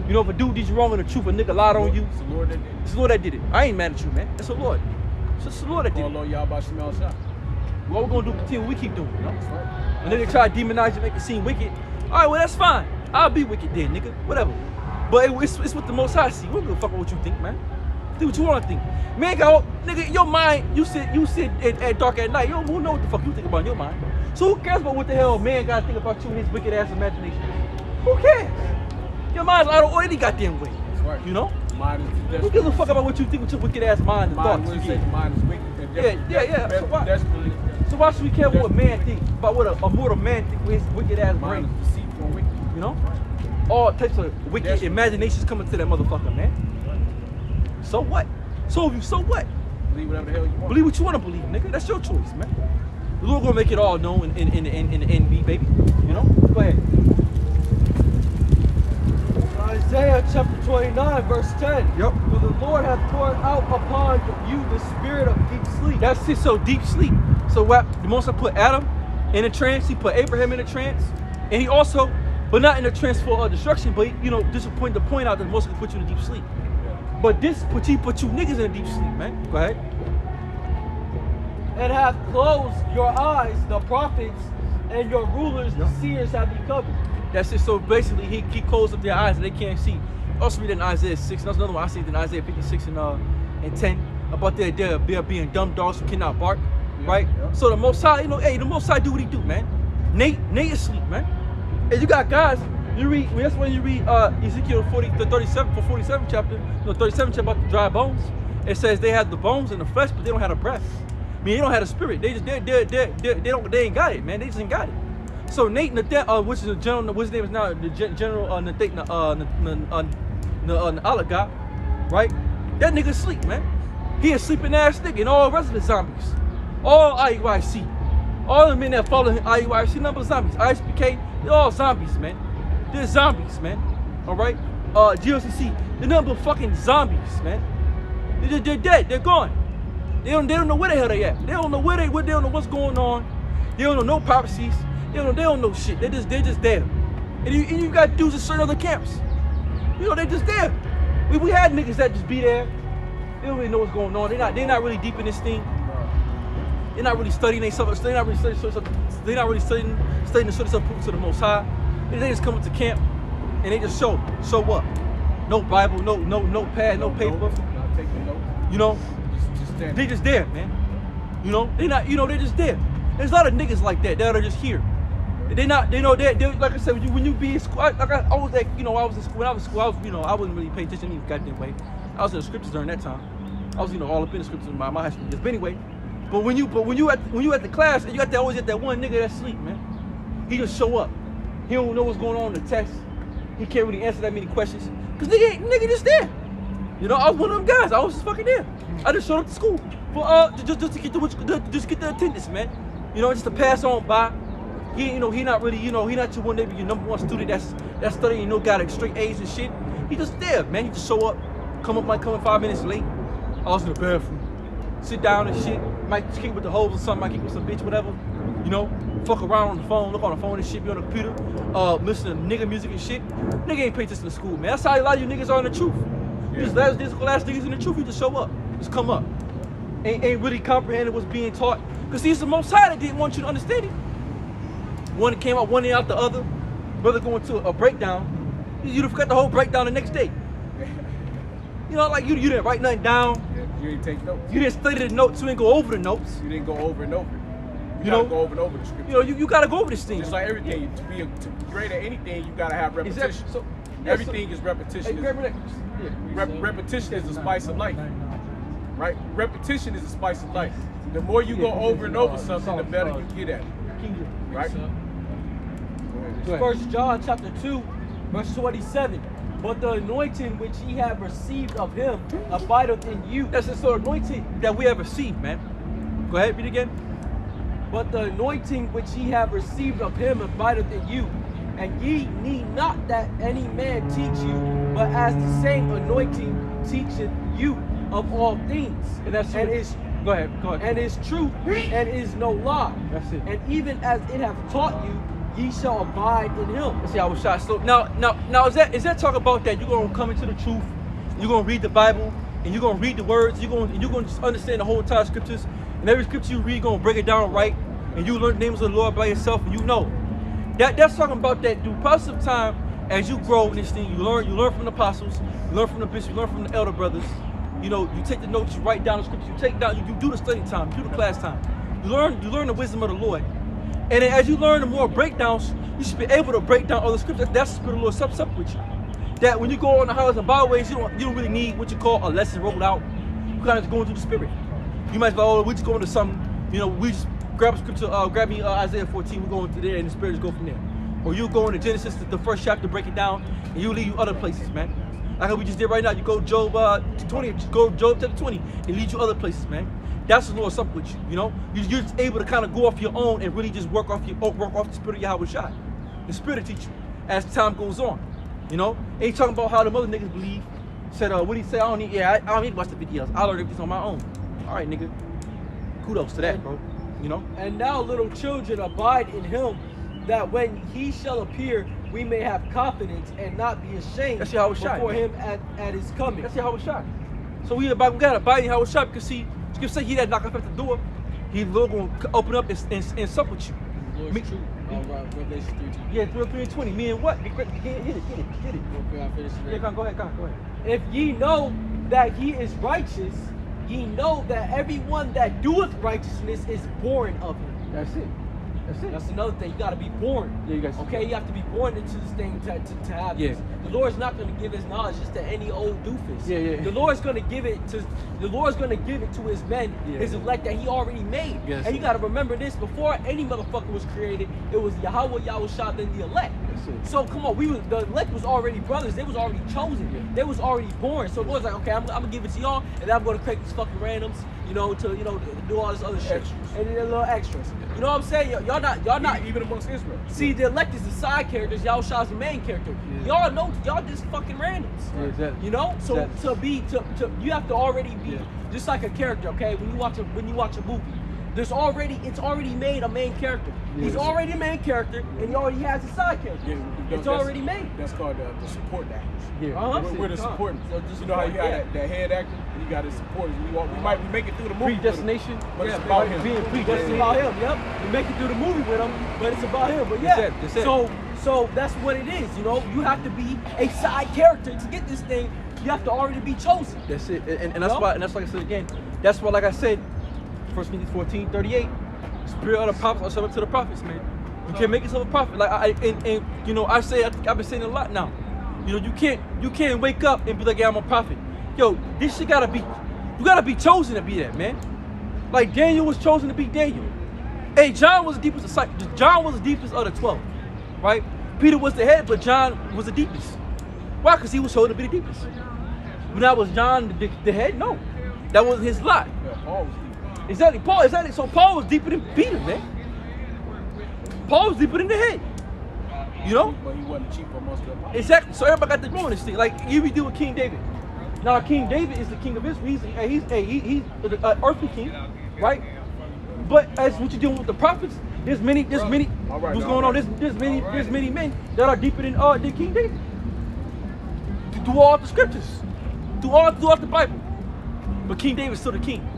you know, if a dude did you wrong in the truth, a nigga lied on you. It's the Lord that did it. It's the Lord that did it. I ain't mad at you, man. It's the Lord. It's the Lord that did it. Lord, y'all about to smell shot. What we gonna do? Continue what we keep doing, you know? A nigga try to demonize you, make it seem wicked. All right, well, that's fine. I'll be wicked then, nigga. Whatever. But it's what the Most High see. We don't give a fuck about what you think, man. Think what you want to think. Man, nigga, your mind, you sit at dark at night. You don't know what the fuck you think about in your mind. So who cares about what the hell man got to think about you and his wicked ass imagination? Who cares? Your mind's out of order any goddamn way. That's right. You know? Who gives a fuck about what you think with your wicked ass mind and thoughts? Mind is wicked. Yeah. So why should we care what a man think, about what a mortal man think with his wicked ass brain? Mind is deceitful and wicked. You know? All types of wicked imaginations coming to that motherfucker, man. So what? So what? Believe whatever the hell you want. Believe what you want to believe, nigga. That's your choice, man. The Lord gonna make it all known in the NB, baby. You know? Go ahead. Isaiah chapter 29, verse 10. Yep. For the Lord hath poured out upon you the spirit of deep sleep. That's it. So deep sleep. So what? The Most High put Adam in a trance. He put Abraham in a trance, and he also, but not in a trance for destruction. But you know, just to point out that the Most High put you in a deep sleep. But he put you niggas in a deep sleep, man. Go ahead. And hath closed your eyes, the prophets, and your rulers, the seers have he covered. That's it. So basically, he closed up their eyes and they can't see. Also read in Isaiah 6. That's another one I see in Isaiah 56 and 10 about their being dumb dogs who cannot bark, right? Yeah. So the Most High, you know, hey, the Most High do what he do, man. Nate is asleep, man. And you got guys. You read. That's when you read Ezekiel 47 chapter. 37 chapter about the dry bones. It says they have the bones and the flesh, but they don't have the breath. I mean, they don't have the spirit. They ain't got it, man. They just ain't got it. So Nate Nathan, which is a general, whose name is now the General Nathan Alaga, right? That nigga sleep, man. He a sleeping ass nigga, and all the rest of the zombies, all IUIC, all the men that follow him, IUIC, number of zombies, ISPK, they're all zombies, man. They're zombies, man. All right. GOCC, they're nothing but fucking zombies, man. They're dead. They're gone. They don't know where the hell they at. They don't know where they don't know what's going on. They don't know no prophecies. They don't know shit. They're just there. And you got dudes in certain other camps. You know, they just there. We had niggas that just be there. They don't really know what's going on. They're not really deep in this thing. They're not really studying themselves. They're not really studying the study to the Most High. They just come up to camp and they just show up. No Bible, no pad, no paper. Not taking notes. You know, Just they just there, man. You know, they're just there. There's a lot of niggas like that are just here. They're like I said, when you be in school, I was like, I was in school. When I was in school, I wasn't really paying attention any goddamn way. I was in the scriptures during that time. I was, all up in the scriptures in my high school years. But anyway, when you at the class, and you always get that one nigga that sleep, man. He just show up. He don't know what's going on in the text. He can't really answer that many questions. Cause nigga just there. I was one of them guys. I was just fucking there. I just showed up to school for just to get the attendance, man. Just to pass on by. He not really, he not your number one student that's studying, got straight A's and shit. He just there, man. He just show up, come 5 minutes late. I was in the bathroom, sit down and shit. Might kick with the hoes or something. Might kick with some bitch, whatever. Fuck around on the phone, look on the phone and shit, be on the computer, listen to nigga music and shit. Nigga ain't pay attention to school, man. That's how a lot of you niggas are in the truth. You just last niggas in the truth. You just show up, just come up. Ain't really comprehending what's being taught. Cause he's the Most High that didn't want you to understand it. One came out one day out the other. Brother going to a breakdown. You'd have forgot the whole breakdown the next day. Like you didn't write nothing down. You didn't take notes. You didn't study the notes. You didn't go over the notes. You didn't go over and over. You gotta go over and over the scripture. You gotta go over this thing. Just like everything, to be great at anything, you gotta have repetition. Everything is repetition. Repetition is the spice of life. Right? Repetition is the spice of life. The more you go over and over something, the better you get at it. Right? 1 John chapter 2, verse 27. But the anointing which ye have received of him abideth in you. That's the sort of anointing that we have received, man. Go ahead, read again. But the anointing which ye have received of him abideth in you. And ye need not that any man teach you, but as the same anointing teacheth you of all things. And that's true. Go ahead. And is truth, and is no lie. That's it. And even as it hath taught you, ye shall abide in him. Let's see, I was shot. So now is that talk about that you're gonna come into the truth, you're gonna read the Bible, and you're gonna read the words, you're gonna just understand the whole entire scriptures, and every scripture you read, you're gonna break it down right, and you learn the names of the Lord by yourself, and that's talking about that through process of time. As you grow in this thing, you learn from the apostles, you learn from the bishops, you learn from the elder brothers. You take the notes, you write down the scriptures, you do the study time, you do the class time. You learn the wisdom of the Lord. And then as you learn the more breakdowns, you should be able to break down other scriptures. That's the Spirit of the Lord sup with you. That when you go on the highways and byways, you don't really need what you call a lesson rolled out. You kind of just going through the Spirit. You might be like, we just going to something, we just grab a scripture, grab me Isaiah 14, we're going to there, and the Spirit just go from there. Or you go into Genesis, the first chapter, break it down, and you lead you other places, man. Like how we just did right now, you go Job 20, go Job chapter 20, and lead you other places, man. That's the Lord's up with you, You're just able to kind of go off your own and really just work off the Spirit of Yahweh Shai. The Spirit will teach you as time goes on, Ain't talking about how the other niggas believe. Said, what did he say? I don't need to watch the videos. I learned everything on my own. All right, nigga. Kudos to that, bro. And now, little children, abide in him, that when he shall appear, we may have confidence and not be ashamed before him at his coming. That's Yahweh Shai. So we gotta abide in Yahweh Shai because see, you can say he that knock up at the door, he's going to open up and sup with you. Lord's truth. Revelation 3:20. Yeah, 3:20. Me and what? Get it. Okay, I'll finish it. Yeah, go ahead. If ye know that he is righteous, ye know that everyone that doeth righteousness is born of him. That's it. That's it. That's another thing. You got to be born. Yeah, you guys. Okay, you have to be born into this thing to have Yeah. this. The Lord's not going to give His knowledge just to any old doofus. Yeah, yeah. The Lord's going to give it to His men, Yeah. His elect that He already made. Yes. And you got to remember this: before any motherfucker was created, it was Yahweh Yahushua then the elect. That's it. So come on, the elect was already brothers. They was already chosen. Yeah. They was already born. So the Lord's like, okay, I'm gonna give it to y'all, and then I'm gonna create these fucking randoms, to do all this other shit, Extras. and then little extras. You know what I'm saying? Y'all not. Even amongst Israel. See, the elect is the side characters. Yahushua's the main character. Yeah. Y'all know, y'all just fucking randoms. Yeah, exactly. You know, so Exactly. you have to already be Yeah. just like a character. Okay, when you watch a movie, it's already made a main character. Yeah. He's already a main character, and he already has a side character. Yeah, It's already made. That's called the support actors. Yeah. We're the supporting. So the You know how you got support, that head actor, and you got his supporters. We might make it through the movie. Predestination. But it's Yeah, about like him. being It's predestinated. about him. Yep. You make it through the movie with him, but it's about him. But yeah. That's it. So that's what it is. You have to be a side character to get this thing. You have to already be chosen. That's it. And that's No? why, and that's like I said again, that's why, like I said, 1 Corinthians 14:38, spirit of the prophets are subject to the prophets, man. You can't make yourself a prophet. Like I've been saying it a lot now. You can't wake up and be like, yeah, I'm a prophet. Yo, this shit you gotta be chosen to be that, man. Like Daniel was chosen to be Daniel. Hey, John was the deepest disciple. John was the deepest of the 12, right? Peter was the head, but John was the deepest. Why? Because he was chosen to be the deepest. But now was John the head? No, that wasn't his lot. Yeah, Paul was deep. Exactly. So Paul was deeper than Peter, man. Paul was deeper than the head. But he wasn't chief amongst the apostles. Exactly. So everybody got to grow in this thing. Like you we do with King David. Now King David is the king of Israel. He's the earthly king, right? But as what you're doing with the prophets, there's many. All right, What's all going on? right. There's many men that are deeper than King David. Through all the scriptures, throughout the Bible. But King David's still the king,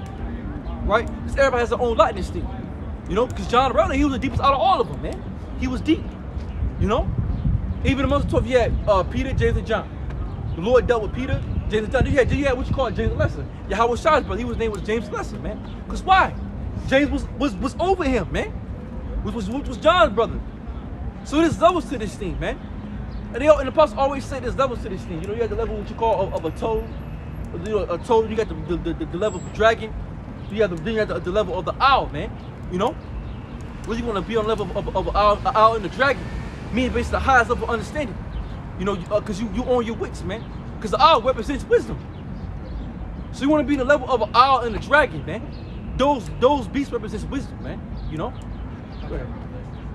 right? Because everybody has their own lot in this thing, Because John the Revelator, he was the deepest out of all of them, man. He was deep, Even amongst the 12, you had Peter, James, and John. The Lord dealt with Peter, James, and John. You had what you call James the Lesser. Yahweh Shai's brother. His name was James the Lesser, man. Because why? James was over him, man. Was John's brother. So there's levels to this thing, man. And the apostles always say there's levels to this thing. You have the level what you call of a toad. A toad. You got the level of a dragon. You have the level of the owl, man. Really want to be on the level of an owl and the dragon. Meaning basically the highest level of understanding. Because you own your wits, man. Because the owl represents wisdom. So you want to be in the level of an owl and a dragon, man. Those beasts represents wisdom, man. Go ahead.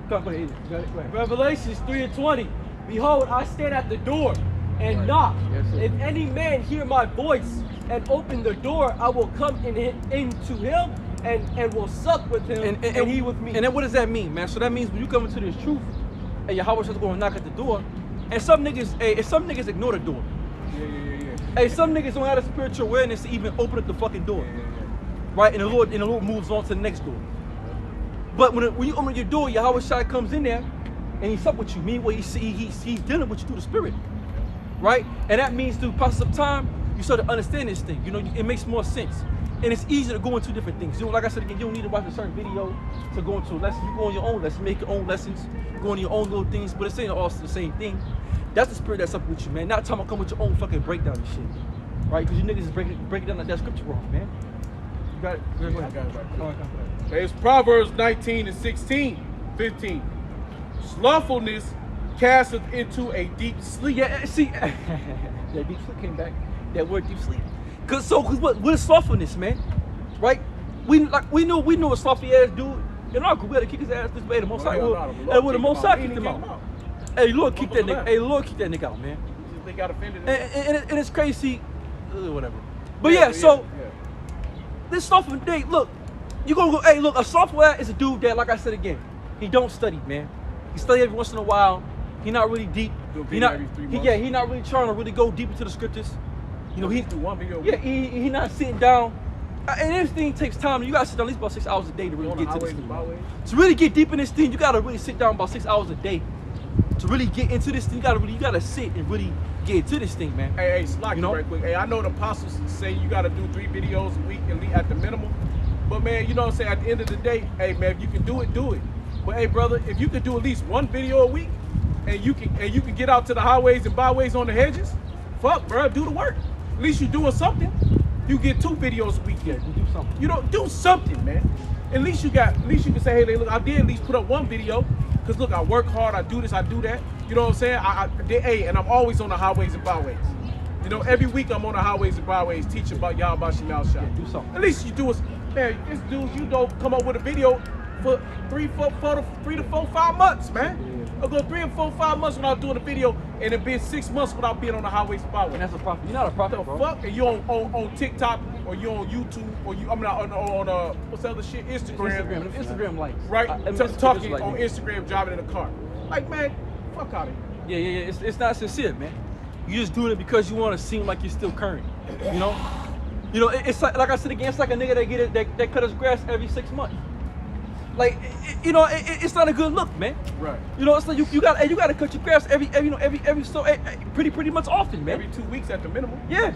Go ahead. Go ahead. Revelations 3:20. Behold, I stand at the door and knock. Yes, sir. If any man hear my voice and open the door, I will come into him and will sup with him and he with me. And then what does that mean, man? So that means when you come into this truth, and Yahweh is going to knock at the door, and some niggas ignore the door. Yeah. Hey, some niggas don't have the spiritual awareness to even open up the fucking door. Right? And the Lord moves on to the next door. But when you open your door, Yahweh Shai comes in there and he's up with you. Meanwhile, he's dealing with you through the spirit. Right? And that means through the process of time, you start to understand this thing. It makes more sense. And it's easy to go into different things. Like I said again, you don't need to watch a certain video to go into a lesson. You go on your own lesson, make your own lessons, go on your own little things, but it's ain't all the same thing. That's the spirit that's up with you, man. Not time to come with your own fucking breakdown and shit. Right? Because you niggas is breaking down that scripture wrong, man. You got it? Go ahead. I got it right quick. All right, come on. It's Proverbs 19:16-15. Slothfulness casteth into a deep sleep. Yeah, see, that deep sleep came back. That word deep sleep. Cause what is slothfulness, man? Right? We know a slothful ass dude. In our group, we had to kick his ass this way. The Most High, and with the Most High kicked him out. Hey, Lord, kick that nigga. Hey, Lord, kick that nigga out, man. They got offended. And it's crazy, whatever. But yeah, this slothful thing. Look, you gonna go. Hey, look, a slothful ass is a dude that, like I said again, he don't study, man. He study every once in a while. He not really deep. He not really trying to really go deep into the scriptures. He do one video. Yeah, he not sitting down. And everything takes time. You gotta sit down at least about 6 hours a day to really get to this thing. To really get deep in this thing, you gotta really sit down about 6 hours a day. To really get into this thing, you gotta sit and really get into this thing, man. Hey, slack you right quick. Hey, I know the apostles say you gotta do 3 videos a week at the minimum. But man, you know what I'm saying? At the end of the day, hey man, if you can do it, do it. But hey, brother, if you could do at least one video a week, and you can get out to the highways and byways on the hedges, fuck, bro, do the work. At least you're doing something. You get 2 videos a week. Yeah, you do something. You don't do something, man. At least you can say, hey, look, I did at least put up 1 video. Cause look, I work hard, I do this, I do that. You know what I'm saying? Hey, and I'm always on the highways and byways. You know, every week I'm on the highways and byways teaching about Yahweh Shemal Shah. Yeah, do something. At least you do it. Man, this dude, you don't come up with a video for 3 to 4, 5 months, man. I'll go 3 or 4, 5 months without doing a video, and it been 6 months without being on the highways and byways. And that's a prophet. You're not a prophet, What the bro. fuck? And you on TikTok, or you on YouTube, or I'm not on what's the other shit? Instagram likes. Right? Instagram Talking like on me. Instagram, driving in a car. Like, man, fuck out of here. Yeah. It's not sincere, man. You just doing it because you want to seem like you're still current. You know? It's like I said again, it's like a nigga that cut his grass every 6 months. Like, it's not a good look, man. Right. It's like you got to cut your grass pretty much often, man. Every 2 weeks at the minimum. Yeah.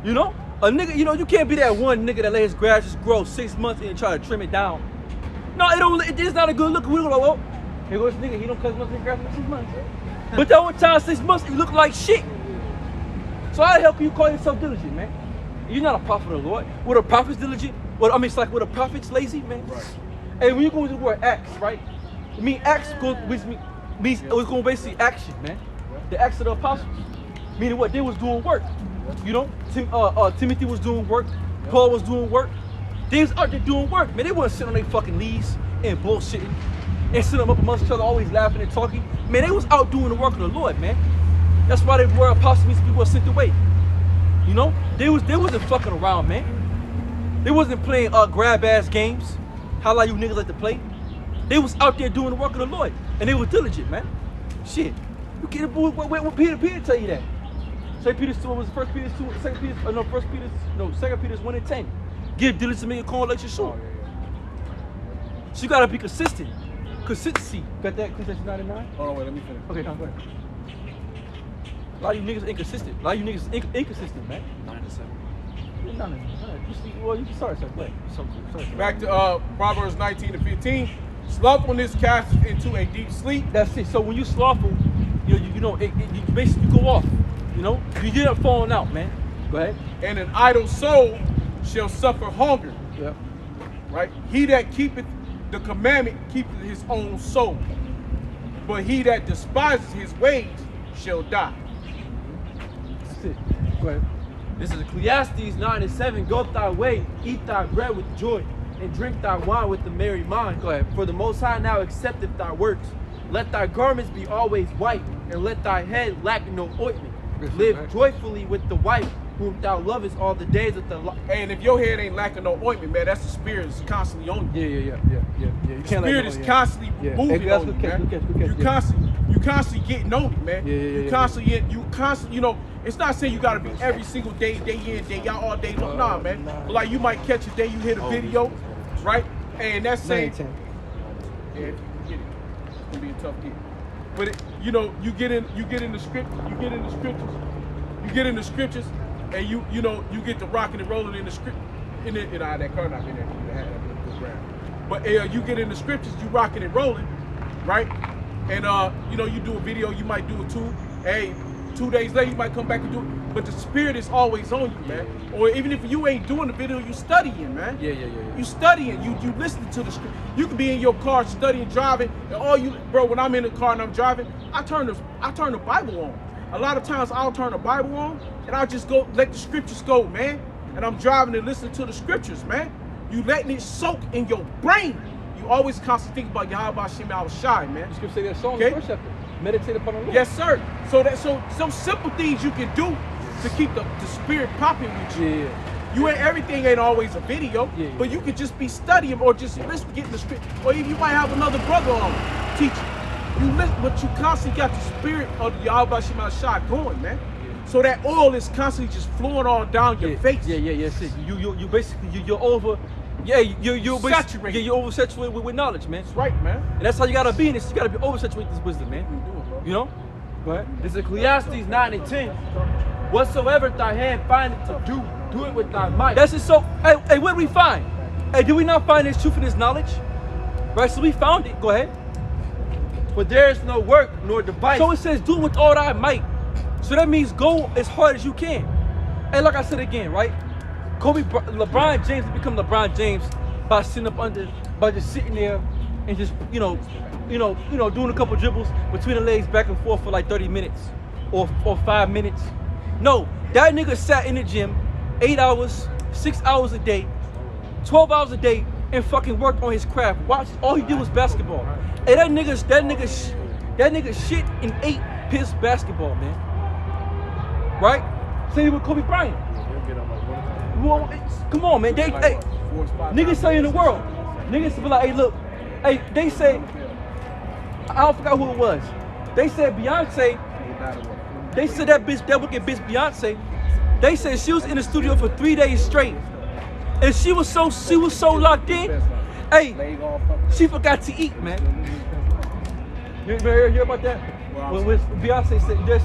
A nigga, you can't be that one nigga that let his grass just grow 6 months and try to trim it down. No, it's not a good look. We go like, well, here goes this nigga, he don't cut much grass in 6 months. But that one time, 6 months, you look like shit. So how the hell can you call yourself diligent, man? You're not a prophet of the Lord. Were the prophets diligent? It's like, were the prophets lazy, man? Right. And when you go to the word acts, right? I mean, acts means it was going basically action, man. The acts of the apostles. Meaning what? They was doing work. Timothy was doing work. Paul was doing work. They was out there doing work, man. They wasn't sitting on their fucking knees and bullshitting and sitting up amongst each other, always laughing and talking. Man, they was out doing the work of the Lord, man. That's why the word apostle means people are sent away. They wasn't fucking around, man. They wasn't playing grab ass games. How like you niggas like to play? They was out there doing the work of the Lord, and they were diligent, man. Shit, you get what Peter tell you that? 2 Peter 2 was 1 Peter 2, 2 Peter, 2 Peter's 1 and 10. Give diligence to make your call like your sure. So you gotta be consistent. Consistency. Got that? Consistency 99? Hold on, wait, let me finish. Okay, no, go ahead. A lot of you niggas inconsistent. A lot of you niggas inconsistent, man. 9 to 7. Well, you can start, sir. Go ahead. Sorry. Back to Proverbs 19 to 15. Slothfulness casts into a deep sleep. That's it. So when you slothful, you basically go off. You get up falling out, man. Go ahead. And an idle soul shall suffer hunger. Yeah. Right? He that keepeth the commandment keepeth his own soul. But he that despises his ways shall die. That's it. Go ahead. This is Ecclesiastes 9 and 7. Go up thy way, eat thy bread with joy, and drink thy wine with the merry mind. Go ahead. For the Most High now accepteth thy works. Let thy garments be always white, and let thy head lack no ointment. Yes, Live right. joyfully with the wife whom thou lovest all the days of thy life. And if your head ain't lacking no ointment, man, that's the spirit is constantly on you. Yeah. You can't Spirit is constantly moving That's on you, good catch, man. good catch, You constantly getting on it, man. Yeah. You constantly, it's not saying you gotta be every single day in, day out, all day long. Nah, man. But like you might catch a day you hit a video, right? And that's saying, yeah, you get it. It's gonna be a tough get. But you get in the scriptures, and you get the rocking and rolling in the script. That car not been there. You had that good ground. But you get in the scriptures, you rocking and rolling, right? And you do a video, you might do it too. Hey, 2 days later you might come back and do it. But the spirit is always on you, man. Or even if you ain't doing the video, you studying, man. Yeah. You studying, you listening to the script. You can be in your car studying, driving, and when I'm in the car and I'm driving, I turn the Bible on. A lot of times I'll turn the Bible on and I'll just go let the scriptures go, man. And I'm driving and listening to the scriptures, man. You letting it soak in your brain. You always constantly think about Yahweh Shemal Shai, man. The scripture say that song Okay. in the first chapter. Meditate upon the Lord. Yes, sir. So some simple things you can do to keep the spirit popping with you. Yeah. Everything ain't always a video, Yeah. but you could just be studying or just listen, getting the script. Or even you might have another brother on teaching. You listen, but you constantly got the spirit of the Yahweh Shemal Shai going, man. So that oil is constantly just flowing all down your face. Yeah. See, you basically you're over. Yeah, you're Saturated. Yeah, you're oversaturated with knowledge, man. That's right, man. And that's how you gotta be in this. You gotta be oversaturated with this wisdom, man. You know? Go ahead. This is Ecclesiastes 9 and 10. Whatsoever thy hand findeth to do, do it with thy might. That's it. So, hey, what did we find? Hey, did we not find this truth and this knowledge? Right, so we found it. Go ahead. For there is no work nor device. So it says, do with all thy might. So that means go as hard as you can. And like I said again, right? LeBron James become LeBron James by just sitting there and just, doing a couple dribbles between the legs back and forth for like 30 minutes or 5 minutes. No, that nigga sat in the gym 8 hours, 6 hours a day, 12 hours a day, and fucking worked on his craft. Watch, all he did was basketball. And that nigga shit and ate piss basketball, man. Right? Same with Kobe Bryant. Well, come on, man. Niggas say in the world, niggas be like, hey, look, hey, they say, I don't forgot who it was. They said Beyonce. They said that wicked bitch Beyonce. They said she was in the studio for 3 days straight, and she was so locked in. Hey, she forgot to eat, man. You ever hear about that? When Beyonce said there's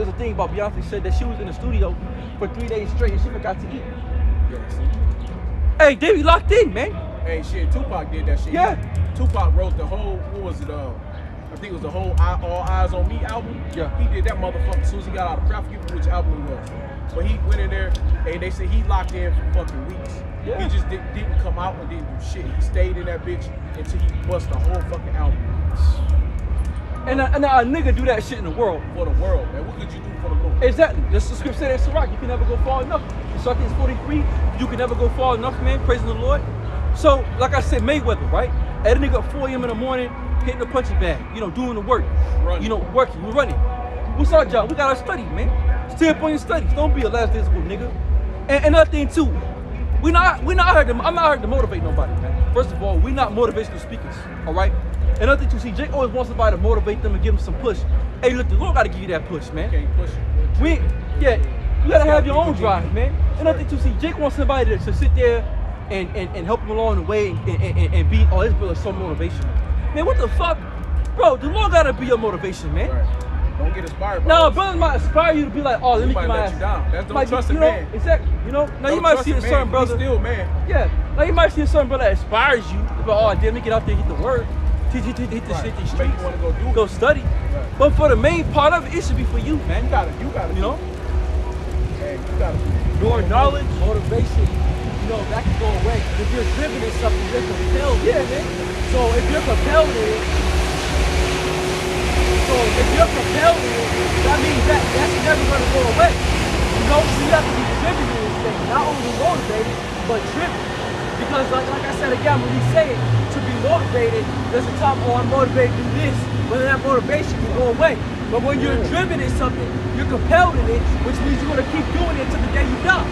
a thing about Beyonce said that she was in the studio for 3 days straight and she forgot to eat. Hey, they be locked in, man. Hey, shit, Tupac did that shit. Yeah. Tupac wrote the whole, what was it, I think it was the whole All Eyes on Me album. Yeah. He did that motherfucker as soon as he got out of craft, I forget which album it was. But he went in there and they said he locked in for fucking weeks. Yeah. He just didn't come out and didn't do shit. He stayed in that bitch until he bust the whole fucking album. And a nigga do that shit in the world. For the world, man. What could you do for the Lord? Exactly. That's the script said in Sirach, you can never go far enough. In Sirach 43, you can never go far enough, man, praising the Lord. So, like I said, Mayweather, right? At a nigga at 4 a.m. in the morning, hitting the punching bag, doing the work. Running. Working, we're running. What's our job? We gotta study, man. Stay up on your studies. Don't be a last day school nigga. And another thing too, I'm not here to motivate nobody, man. First of all, we're not motivational speakers, all right? Another thing too, see, Jake always wants somebody to motivate them and give them some push. Hey, look, the Lord gotta give you that push, man. You can't push it. You gotta have your own drive, man. Another thing too, see, Jake wants somebody to sit there and help him along the way and be, oh, this brother's so motivational. Man, what the fuck? Bro, the Lord gotta be your motivation, man. Right. Don't get inspired by No, us. brothers might inspire you to be like, oh, let me might get my let ass. you down. That's don't trust a man. Exactly. Now you Don't might trust see a man. certain brother. He's still man. Yeah. Now you might see a certain brother that inspires you. But oh, damn, let me get out there and hit the word. Hit the shit, these Make you streets. want to go do it. Go study. Right. But for the main part of it, it should be for you, man. You gotta. Hey, you gotta. Your knowledge. Motivation, that can go away. If you're driven in something, you're compelled. Yeah, man. So if you're compelled in it, that means that's never gonna go away. So you have to be driven in this thing, not only motivated, but driven. Because like I said again, when we say it, to be motivated, there's a time, oh, I'm motivated to do this, but then that motivation can go away. But when you're driven in something, you're compelled in it, which means you're gonna keep doing it until the day you die.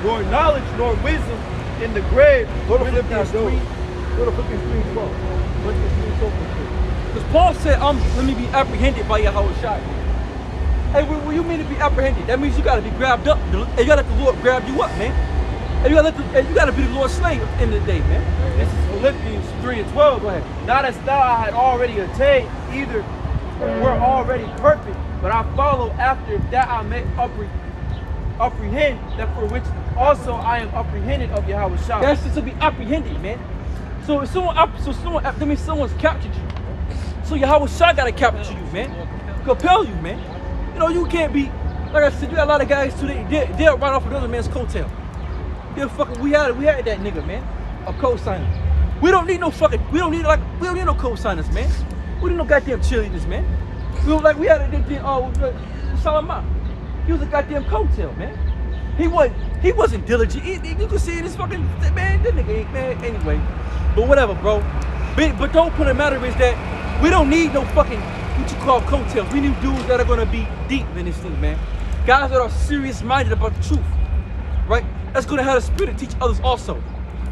Nor knowledge nor wisdom in the grave. Go to Philippians 3. Go to Philippians 3:12. Philippians 3:12. Because Paul said, let me be apprehended by Yahweh Shai. Hey, what you mean to be apprehended? That means you gotta be grabbed up. And you gotta let the Lord grab you up, man. And you gotta be the Lord's slave at the end of the day, man. This is Philippians 3:12. Go ahead. Not as thou I had already attained, either were already perfect, but I follow after that I may apprehend that for which also I am apprehended of Yahweh Shai. That's just to be apprehended, man. So if that means someone's captured you. So Yahweh Shai gotta capture you, man. Compel you, man. You can't be, like I said, you got a lot of guys too, they'll run off another man's coattail. We had that nigga, man. A co-signer. We don't need no co-signers, man. We don't need no goddamn cheerleaders, man. We had Solomon. He was a goddamn coattail, man. He wasn't diligent. You can see in his fucking, man, that nigga ain't, man, anyway. But whatever, bro. But don't put a matter is that we don't need no fucking, what you call coattails. We need dudes that are gonna be deep in this thing, man. Guys that are serious-minded about the truth, right? That's gonna have the spirit to teach others also.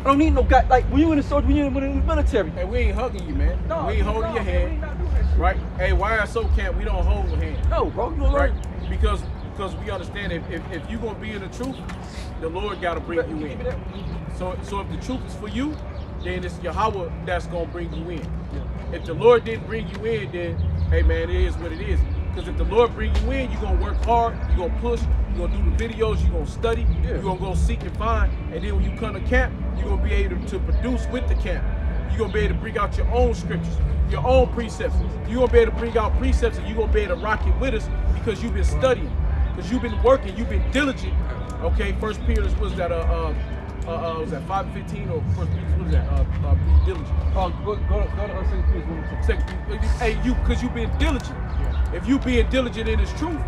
I don't need no guy, like when you're in the soldier, when you're in the military. Hey, we ain't hugging you, man. No, we ain't holding your hand. We not doing that shit. Right? Hey, YSO Camp, we don't hold your hand. No, bro, you don't Right? learn. Because we understand if you're gonna be in the truth, the Lord gotta bring you in. So if the truth is for you, then it's Yahweh that's gonna bring you in. Yeah. If the Lord didn't bring you in, then hey man, it is what it is. Because if the Lord bring you in, you're gonna work hard, you're gonna push, you're gonna do the videos, you're gonna study, you're gonna go seek and find, and then when you come to camp, you're gonna be able to produce with the camp. you're gonna be able to bring out your own scriptures, your own precepts. You're gonna be able to bring out precepts, and you're gonna be able to rock it with us because you've been studying, because you've been working, you've been diligent. Okay, First Peter was that was that 5:15 or First Peter what is that? Be diligent. Go to 2 Peter 1:10. Hey, because you've been diligent. If you being diligent in this truth,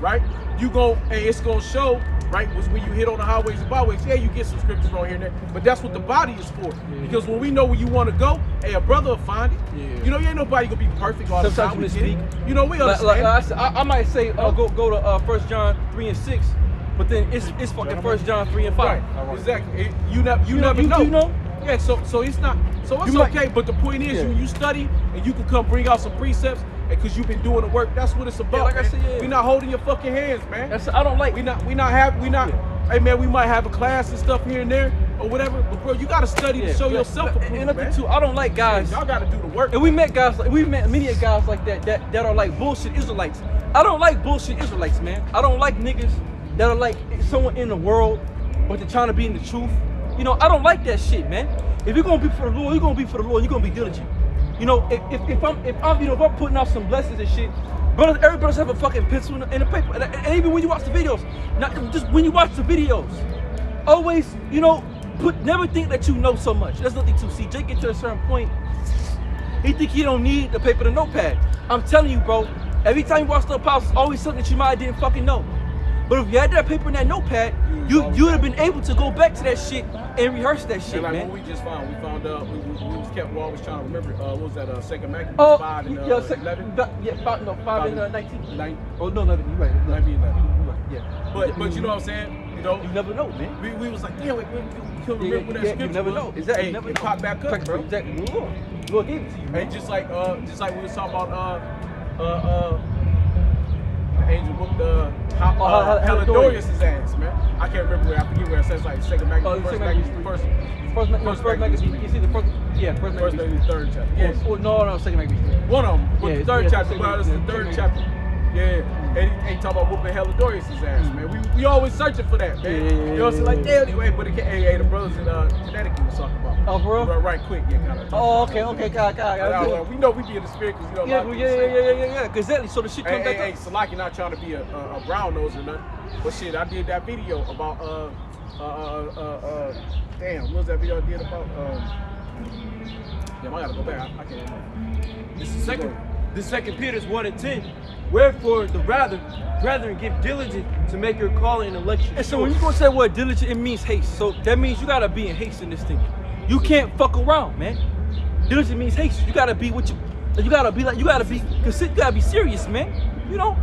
right? It's gonna show, right? Was when you hit on the highways and byways. Yeah, you get some scriptures on here and there, but that's what the body is for. Because when we know where you want to go, hey, a brother will find it. You know, you ain't nobody gonna be perfect all the time. Sometimes you You know, we understand. I might say go to 1 John 3:6, but then it's fucking 1 John 3:5. Right, exactly. You never know. You know? Yeah, so it's not. So it's okay. But the point is, you study and you can come bring out some precepts, because you've been doing the work. That's what it's about. Like I man. said, we not holding your fucking hands, man. I don't like. We not. Hey man, we might have a class and stuff here and there or whatever, but bro, you gotta study to show yourself approved, and nothing man. too. I don't like guys. Y'all gotta do the work. And we met many guys like that are like bullshit Israelites. I don't like bullshit Israelites, man. I don't like niggas that are like someone in the world, but they're trying to be in the truth. You know, I don't like that shit, man. If you're gonna be for the Lord, you're gonna be for the Lord. You're gonna be diligent. You know, if I'm putting out some blessings and shit, brothers, everybody have a fucking pencil and a paper. And even when you watch the videos, not just when you watch the videos, always, you know, never think that you know so much. There's nothing to see. Jake get to a certain point, he think he don't need the paper and the notepad. I'm telling you, bro, every time you watch the apostles, always something that you might didn't fucking know. But if you had that paper and that notepad, you would have been able to go back to that shit and rehearse that shit, and like man. What we found out, we always trying to remember, what was that, 2nd Maccabees 5 and 11? 5 and 19. Oh, no, 11, you're right. 11. Yeah. But you know what I'm saying? You know, you never know, man. We was like, yeah, we couldn't remember that scripture. You never know. Exactly. Hey, never it popped back up, bro. Exactly. Lord gave it to you, man. And just like we was talking about, the angel whooped Helidorius' ass, man. I can't remember where. I forget where it says, like 2nd Maccabees, first Maccabees. You see the first Maccabees, third chapter. Yes. No, 2nd Maccabees. One of them. But the third chapter. second Well, it's the third chapter. Yeah. And he talking about whooping Helidorius' ass, man. We always searching for that, man. You know what I'm saying? Like, damn, anyway, but the brothers in Connecticut was talking about. Oh, for real? Right quick, yeah, kind of. Oh, okay, God. We know we be in the spirit because, you know, Yeah. Exactly. So the shit comes back Hey, up. Salaki not trying to be a brown nose or nothing. But shit, I did that video about, damn, what was that video I did about, damn, I gotta go back. I can't remember. This second Peter's 1:10. Wherefore the brethren, give diligence to make your calling and election. And so when you gonna say what diligent, it means haste. So that means you gotta be in haste in this thing. You can't fuck around, man. Diligent means haste. You gotta be what you gotta be like. You gotta be serious, man. You know,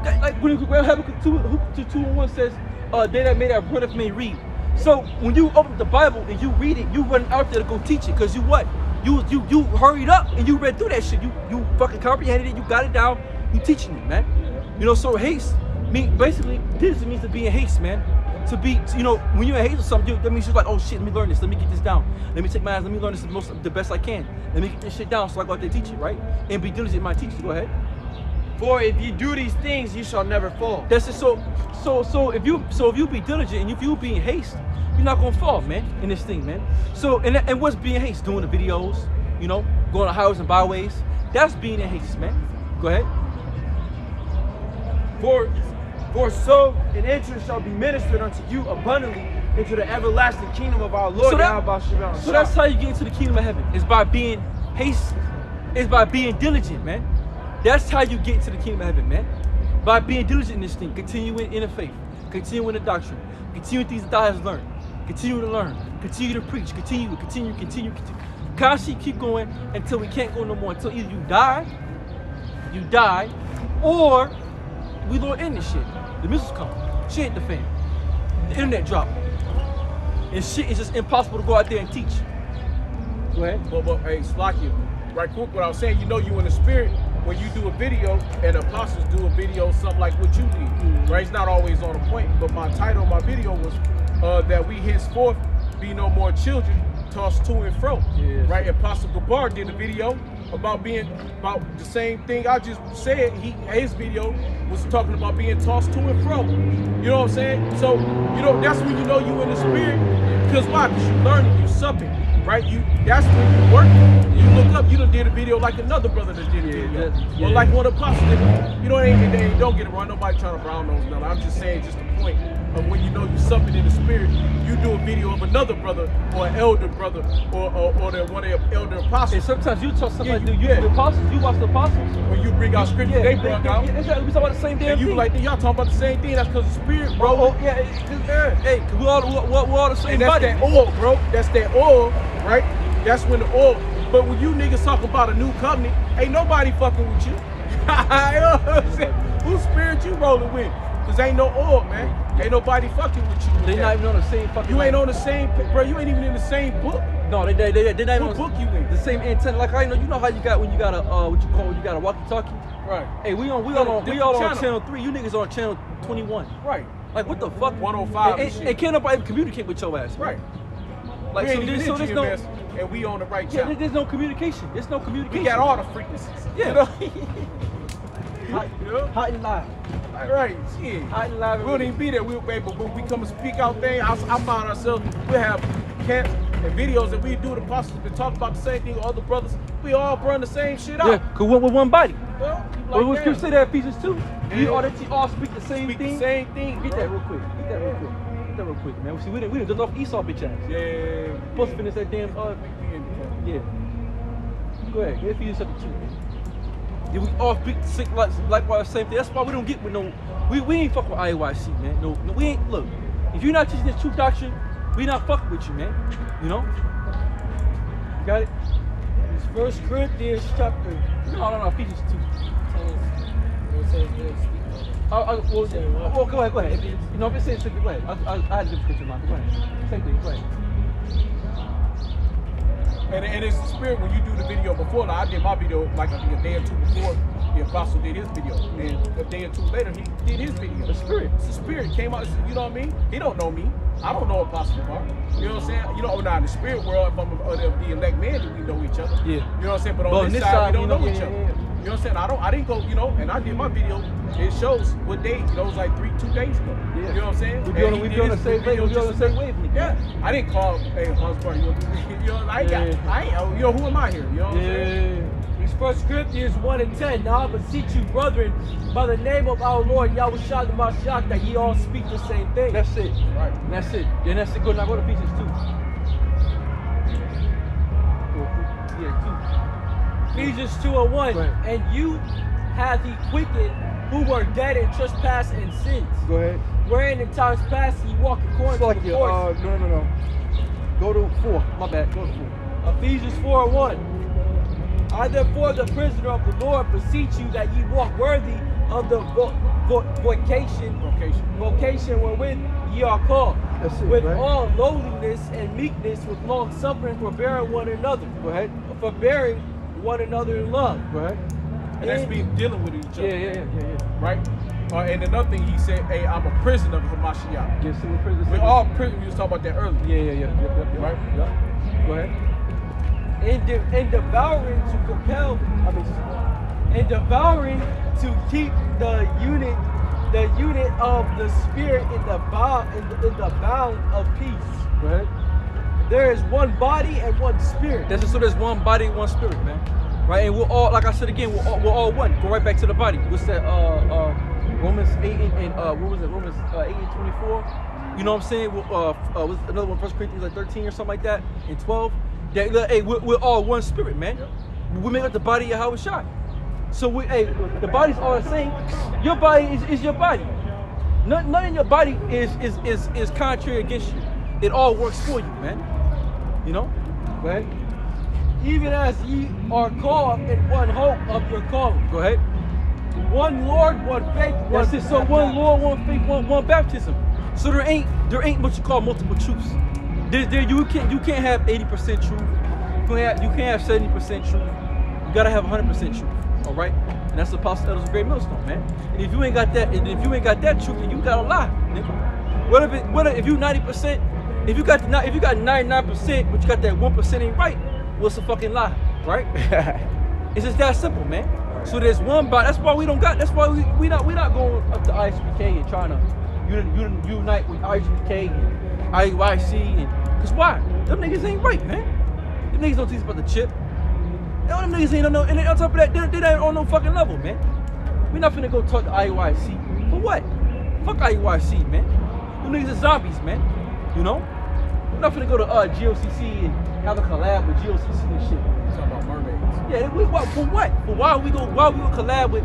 like when Habakkuk 2:1 says, "They that made our brother may read." So when you open the Bible and you read it, you run out there to go teach it, cause you what? You hurried up and you read through that shit. You fucking comprehended it. You got it down. You teaching it, man. You know, so haste basically diligent means to be in haste, man. To be, you know, when you're in haste or something, that means you're like, oh shit, let me learn this. Let me get this down. Let me take my ass. Let me learn this the best I can. Let me get this shit down so I go out there and teach it, right? And be diligent in my teaching. Go ahead. For if you do these things, you shall never fall. That's it. So if you be diligent and if you be in haste, you're not gonna fall, man, in this thing, man. So and what's being in haste? Doing the videos, you know, going to highways and byways. That's being in haste, man. Go ahead. For so an entrance shall be ministered unto you abundantly into the everlasting kingdom of our Lord. So that's how you get into the kingdom of heaven. It's by being haste. It's by being diligent, man. That's how you get into the kingdom of heaven, man. By being diligent in this thing, continuing in the faith, continuing the doctrine, continuing things that thou hast learned, continue to learn, continue to preach, continue. Constantly keep going until we can't go no more. Until either you die, or we don't end this shit. The missiles come, shit hit the fan, the internet drop, and shit is just impossible to go out there and teach. Go ahead. But hey, Slakia, right quick, what I was saying, you know you in the spirit when you do a video and apostles do a video, something like what you did, right? It's not always on a point, but my title of my video was that we henceforth be no more children tossed to and fro, right? Apostle Gabar did a video about the same thing I just said. His video was talking about being tossed to and fro. You know what I'm saying? So, you know, that's when you know you in the spirit. Because why? Because you learning, you supping, right? That's when you working. You look up, you done did a video like another brother that did a video. Or like one of the apostles did. You know, they don't get it wrong. Nobody trying to brown nose nothing. I'm just saying just the point of when you know you supping in the spirit, you do a video of another brother or an elder brother or one of the elder apostles. And sometimes you talk somebody, the apostles, you watch the apostles. When you bring out scripture, they bring out. Exactly, we talk about the same damn and you thing. like, y'all talking about the same thing. That's because the spirit, bro. Hey, we all the same and that's body. that oil, bro. That's that oil, right? That's when the oil. But when you niggas talk about a new covenant, ain't nobody fucking with you. You know what I'm saying? Whose spirit you rolling with? Cause ain't no oil, man. Ain't nobody fucking with you. They not even on the same fucking. You ain't on the same, bro. You ain't even in the same book. No, they not even What on book you in? the same antenna. Like I know, you know how you got when you got a when you got a walkie-talkie. Right. Hey, we all on channel 3. You niggas on channel 21. Right. Like what the fuck? 105 and shit. And can't nobody communicate with your ass. Right. Like We ain't even so in there's no. GMS, and we on the right Yeah, channel. there's no communication. There's no communication. We got all the frequencies. Yeah. You know? Hot and live. Right, shit. Hot and live. We wouldn't even be there. But when we come and speak out things, I find ourselves, we have camps and videos that we do. The apostles been talking about the same thing with other brothers. We all run the same shit out. Yeah, cause we're one body. Well, But we like can that. say that Ephesians 2. We Yeah. all speak the same Speak thing. the same thing. Get bro. that real quick. Get that real quick. Get that real quick, man. See, we didn't just off Esau bitch ass. Yeah. Supposed to finish that damn yeah. Go ahead. Get Ephesians chapter 2. Yeah, we all speak likewise the same thing. That's why we don't get with no. We ain't fuck with IYC, man. No, we ain't. Look, if you're not teaching this true doctrine, we not fucking with you, man. You know. You got it. It's 1 Corinthians chapter. No. Ephesians 2. It says this. Well, go ahead. You know, if it says something, go ahead. I had a different picture in mind. Go ahead. Same thing. Go ahead. And it's the spirit when you do the video before. Like I did my video like I think a day or two before the apostle did his video. And a day or two later he did his video. The spirit. It's the spirit came out, you know what I mean? He don't know me. I don't know Apostle Lamar. You know what I'm saying? You know, now in the spirit world, if I'm the elect man, then we know each other. Yeah. You know what I'm saying? But on Well, this this side, side, we don't know yeah, each yeah, other. yeah. You know what I'm saying? I didn't go, you know, and I did my video. It shows what day, you know, it was like 2 days ago. Yeah. You know what I'm saying? We be on the same wave. We be on the same wavelength. Yeah. I didn't call, hey, Hans Bar, you know, I ain't, you know, who am I here? You know what I'm saying? It's 1 Corinthians 1:10. Now I beseech you, brethren, by the name of our Lord Yahushua the Mashiach, that ye all speak the same thing. That's it. Right. And that's it. Then that's it. Go now. Go to Ephesians 2. Yeah, Ephesians 2:1. Right. And you hath he quickened who were dead in trespass and sins, Go ahead. wherein in times past ye walked according Fuck to the you. course. No. Go to 4. My bad. Go to 4. Ephesians 4:1. I therefore, the prisoner of the Lord, beseech you that ye walk worthy of the vocation wherewith ye are called, That's it, with right? all lowliness and meekness, with long suffering, forbearing one another, Go ahead. forbearing one another in love. Go ahead. And that's me dealing with each other. Yeah. Right? And another thing he said, hey, I'm a prisoner of Hamashiach. Yeah, see what prison. We're all prisoners. We was talking about that earlier. Yeah. Yep. Right? Yep. Go ahead. And devouring to compel, and devouring to keep the unit of the spirit in the bound of peace. Go ahead. There is one body and one spirit. That's it. So there's one body, one spirit, man. Right, and we're all, like I said again, we're all one. Go right back to the body. What's that? Romans 8 and what was it? Romans 8 and 24. You know what I'm saying? Was another one, 1 Corinthians like 13 or something like that, and 12. That, hey, we're all one spirit, man. Yep. We make up the body of Yahushua. So the body's all the same. Your body is your body. None in your body is contrary against you. It all works for you, man. You know? Go ahead. Even as ye are called in one hope of your calling. Go ahead. One Lord, one faith, one That's it. So one Lord, one faith, one baptism. So there ain't what you call multiple truths. You can't have 80% truth. You can't have 70% truth. You gotta have 100% truth. All right, and that's the Apostle Elders of Great Millstone, man. And if you ain't got that, truth, then you gotta lie, nigga. What if you 90%? If you got 99%, but you got that 1% ain't right, what's a fucking lie, right? It's just that simple, man. So there's one body. That's why we don't got. That's why we not going up to ISBK and trying to unite with ISBK and IYC and cause why? Them niggas ain't right, man. Them niggas don't teach about the chip. Them niggas ain't on no. And on top of that, they ain't on no fucking level, man. We not finna go talk to IYC for what? Fuck IYC, man. Them niggas are zombies, man. You know? We're not finna go to GOCC and have a collab with GOCC and shit. Talking about mermaids. Yeah, for what? For why we go collab with?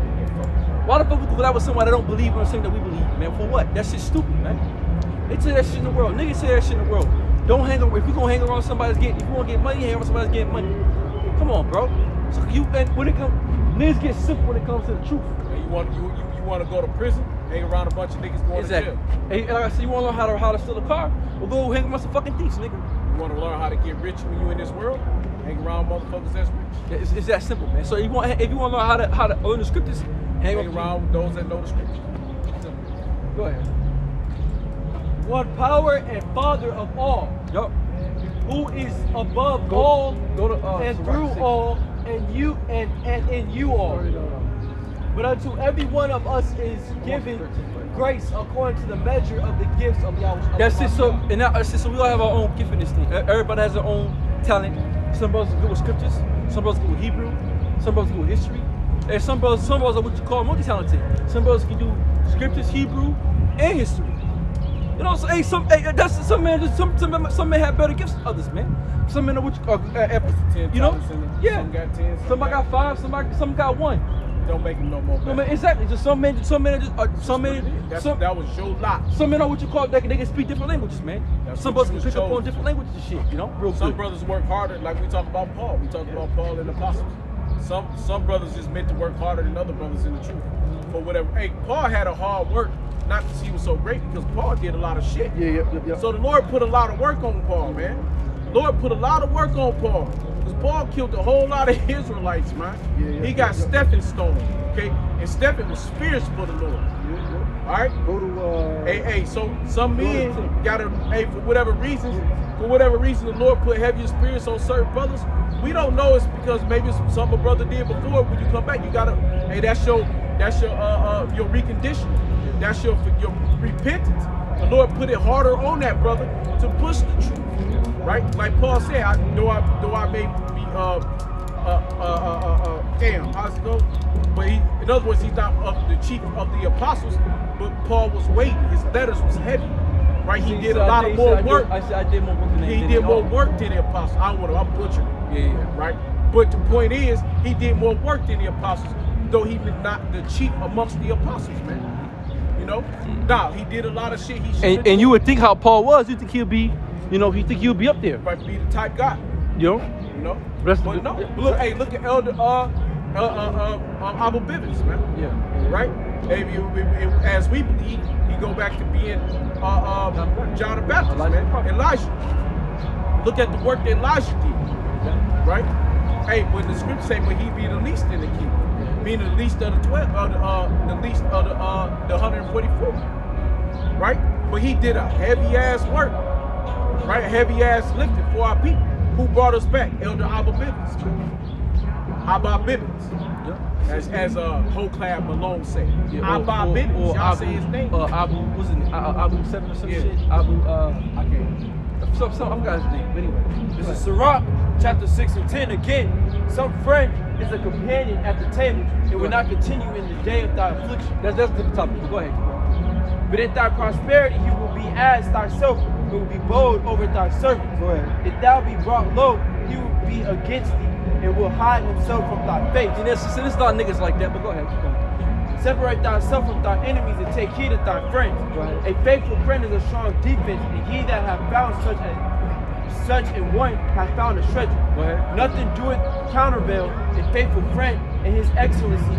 Why the fuck we go collab with someone that don't believe in the same that we believe, man? For what? That shit's stupid, man. They say that shit in the world. Niggas say that shit in the world. Don't hang around. If you gonna hang around somebody's getting, if you wanna get money, hang around somebody's getting money. Come on, bro. So and when it comes, niggas get simple when it comes to the truth. And you want to go to prison? Hang around a bunch of niggas going to jail. Hey, like I said, you wanna learn how to steal a car? Well, go hang around some fucking thieves, nigga. You want to learn how to get rich when you in this world? Hang around motherfuckers that's rich. Yeah, it's that simple, man. So if you want to learn how to learn the scriptures, hang around with those that know the scriptures. Go ahead. One power and Father of all, Yup. who is above all and through all, and you and in you all. But unto every one of us is given grace according to the measure of the gifts of Yahweh. That's it. So and that's it. So we all have our own gift in this thing. Everybody has their own talent. Some brothers are good with scriptures. Some brothers are good with Hebrew. Some brothers are good with history. And some brothers are what you call multi-talented. Some brothers can do scriptures, Hebrew, and history. You know, so some men have better gifts than others, man. Some men are what you call, you know, yeah. Some got 10. Some got 5. Some got 1. Don't make them no more. No, man, exactly. Just some men. That was your lot. Some men are what you call they can speak different languages, man. Some brothers can pick up on different languages and shit. You know, real Some good. brothers work harder, like we talk about Paul. We talk about Paul and the apostles. Some brothers is meant to work harder than other brothers in the truth. For whatever. Hey, Paul had a hard work. Not because he was so great, because Paul did a lot of shit. Yeah. So the Lord put a lot of work on Paul, man. The Lord put a lot of work on Paul. Because Paul killed a whole lot of Israelites, man. He got Stephen stoned, okay? And Stephen was fierce for the Lord. All right? Go to Hey, so some men gotta, for whatever reason, the Lord put heavier spirits on certain brothers. We don't know it's because maybe it's something a brother did before. When you come back, you gotta, that's your reconditioning. That's your repentance. The Lord put it harder on that brother to push the truth, right? Like Paul said, though I may be how's it go? But in other words, he's not the chief of the apostles, but Paul was weighty. His letters was heavy, right? He did a lot of more work. I did more work than he did more work than the apostles. I'm butchering. Yeah. Right? But the point is, he did more work than the apostles, though he was not the chief amongst the apostles, man. You know? Nah, he did a lot of shit he should. And you would think how Paul was, you think he'll be, he'll be up there. Right, be the type guy. You know? But no. Look at Elder Abu Bivens, man. Yeah. Right? As we believe, he go back to being John the Baptist, man. Elijah. Look at the work that Elijah did. Right? Hey, when the scripture say, but he be the least in the kingdom. Meaning the least of the 12, the least of the 144, right? But he did a heavy ass work, right? Heavy ass lifting for our people. Who brought us back? Elder Abba Bibbins. Abba Bibbins, as Hoclab Malone said. Abba Bibbins. Y'all say his name. Abu 7 or some shit. Abu I can't. Some guy's name. But anyway, This is Sirach, chapter 6 and 10 again. Some friend is a companion at the table, and will not continue in the day of thy affliction. that's the topic. Go ahead. But in thy prosperity he will be as thyself, and will be bold over thy servants. Go ahead. If thou be brought low, he will be against thee, and will hide himself from thy face. And there's a lot of niggas like that, but go ahead. Separate thyself from thy enemies, and take heed of thy friends. Right. A faithful friend is a strong defense, and he that hath found such a one hath found a treasure. Go ahead. Nothing doeth countervail a faithful friend, and his excellency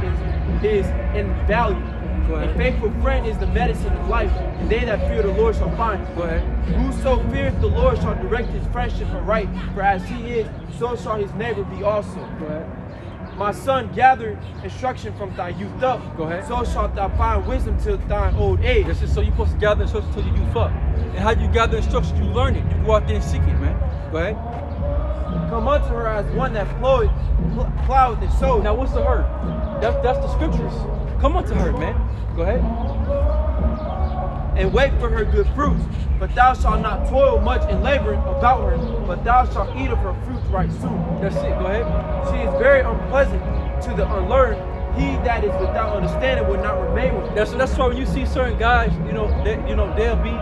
is invaluable. Go ahead. A faithful friend is the medicine of life, and they that fear the Lord shall find it. Go ahead. Whoso feareth the Lord shall direct his friendship aright, for as he is, so shall his neighbor be also. Go ahead. My son, gather instruction from thy youth up. Go ahead. So shalt thou find wisdom till thine old age. That's just so you're supposed to gather instruction till you youth up. And how you gather instruction, you learn it. You go out there and seek it, man. Go ahead. come unto her as one that ploweth and soweth. Now what's the her? That's the scriptures. Come unto her, man. Go ahead. And wait for her good fruits. But thou shalt not toil much in laboring about her, but thou shalt eat of her fruits right soon. That's it. Go ahead. She is very unpleasant to the unlearned. He that is without understanding will not remain with her. That's why when you see certain guys, they'll be,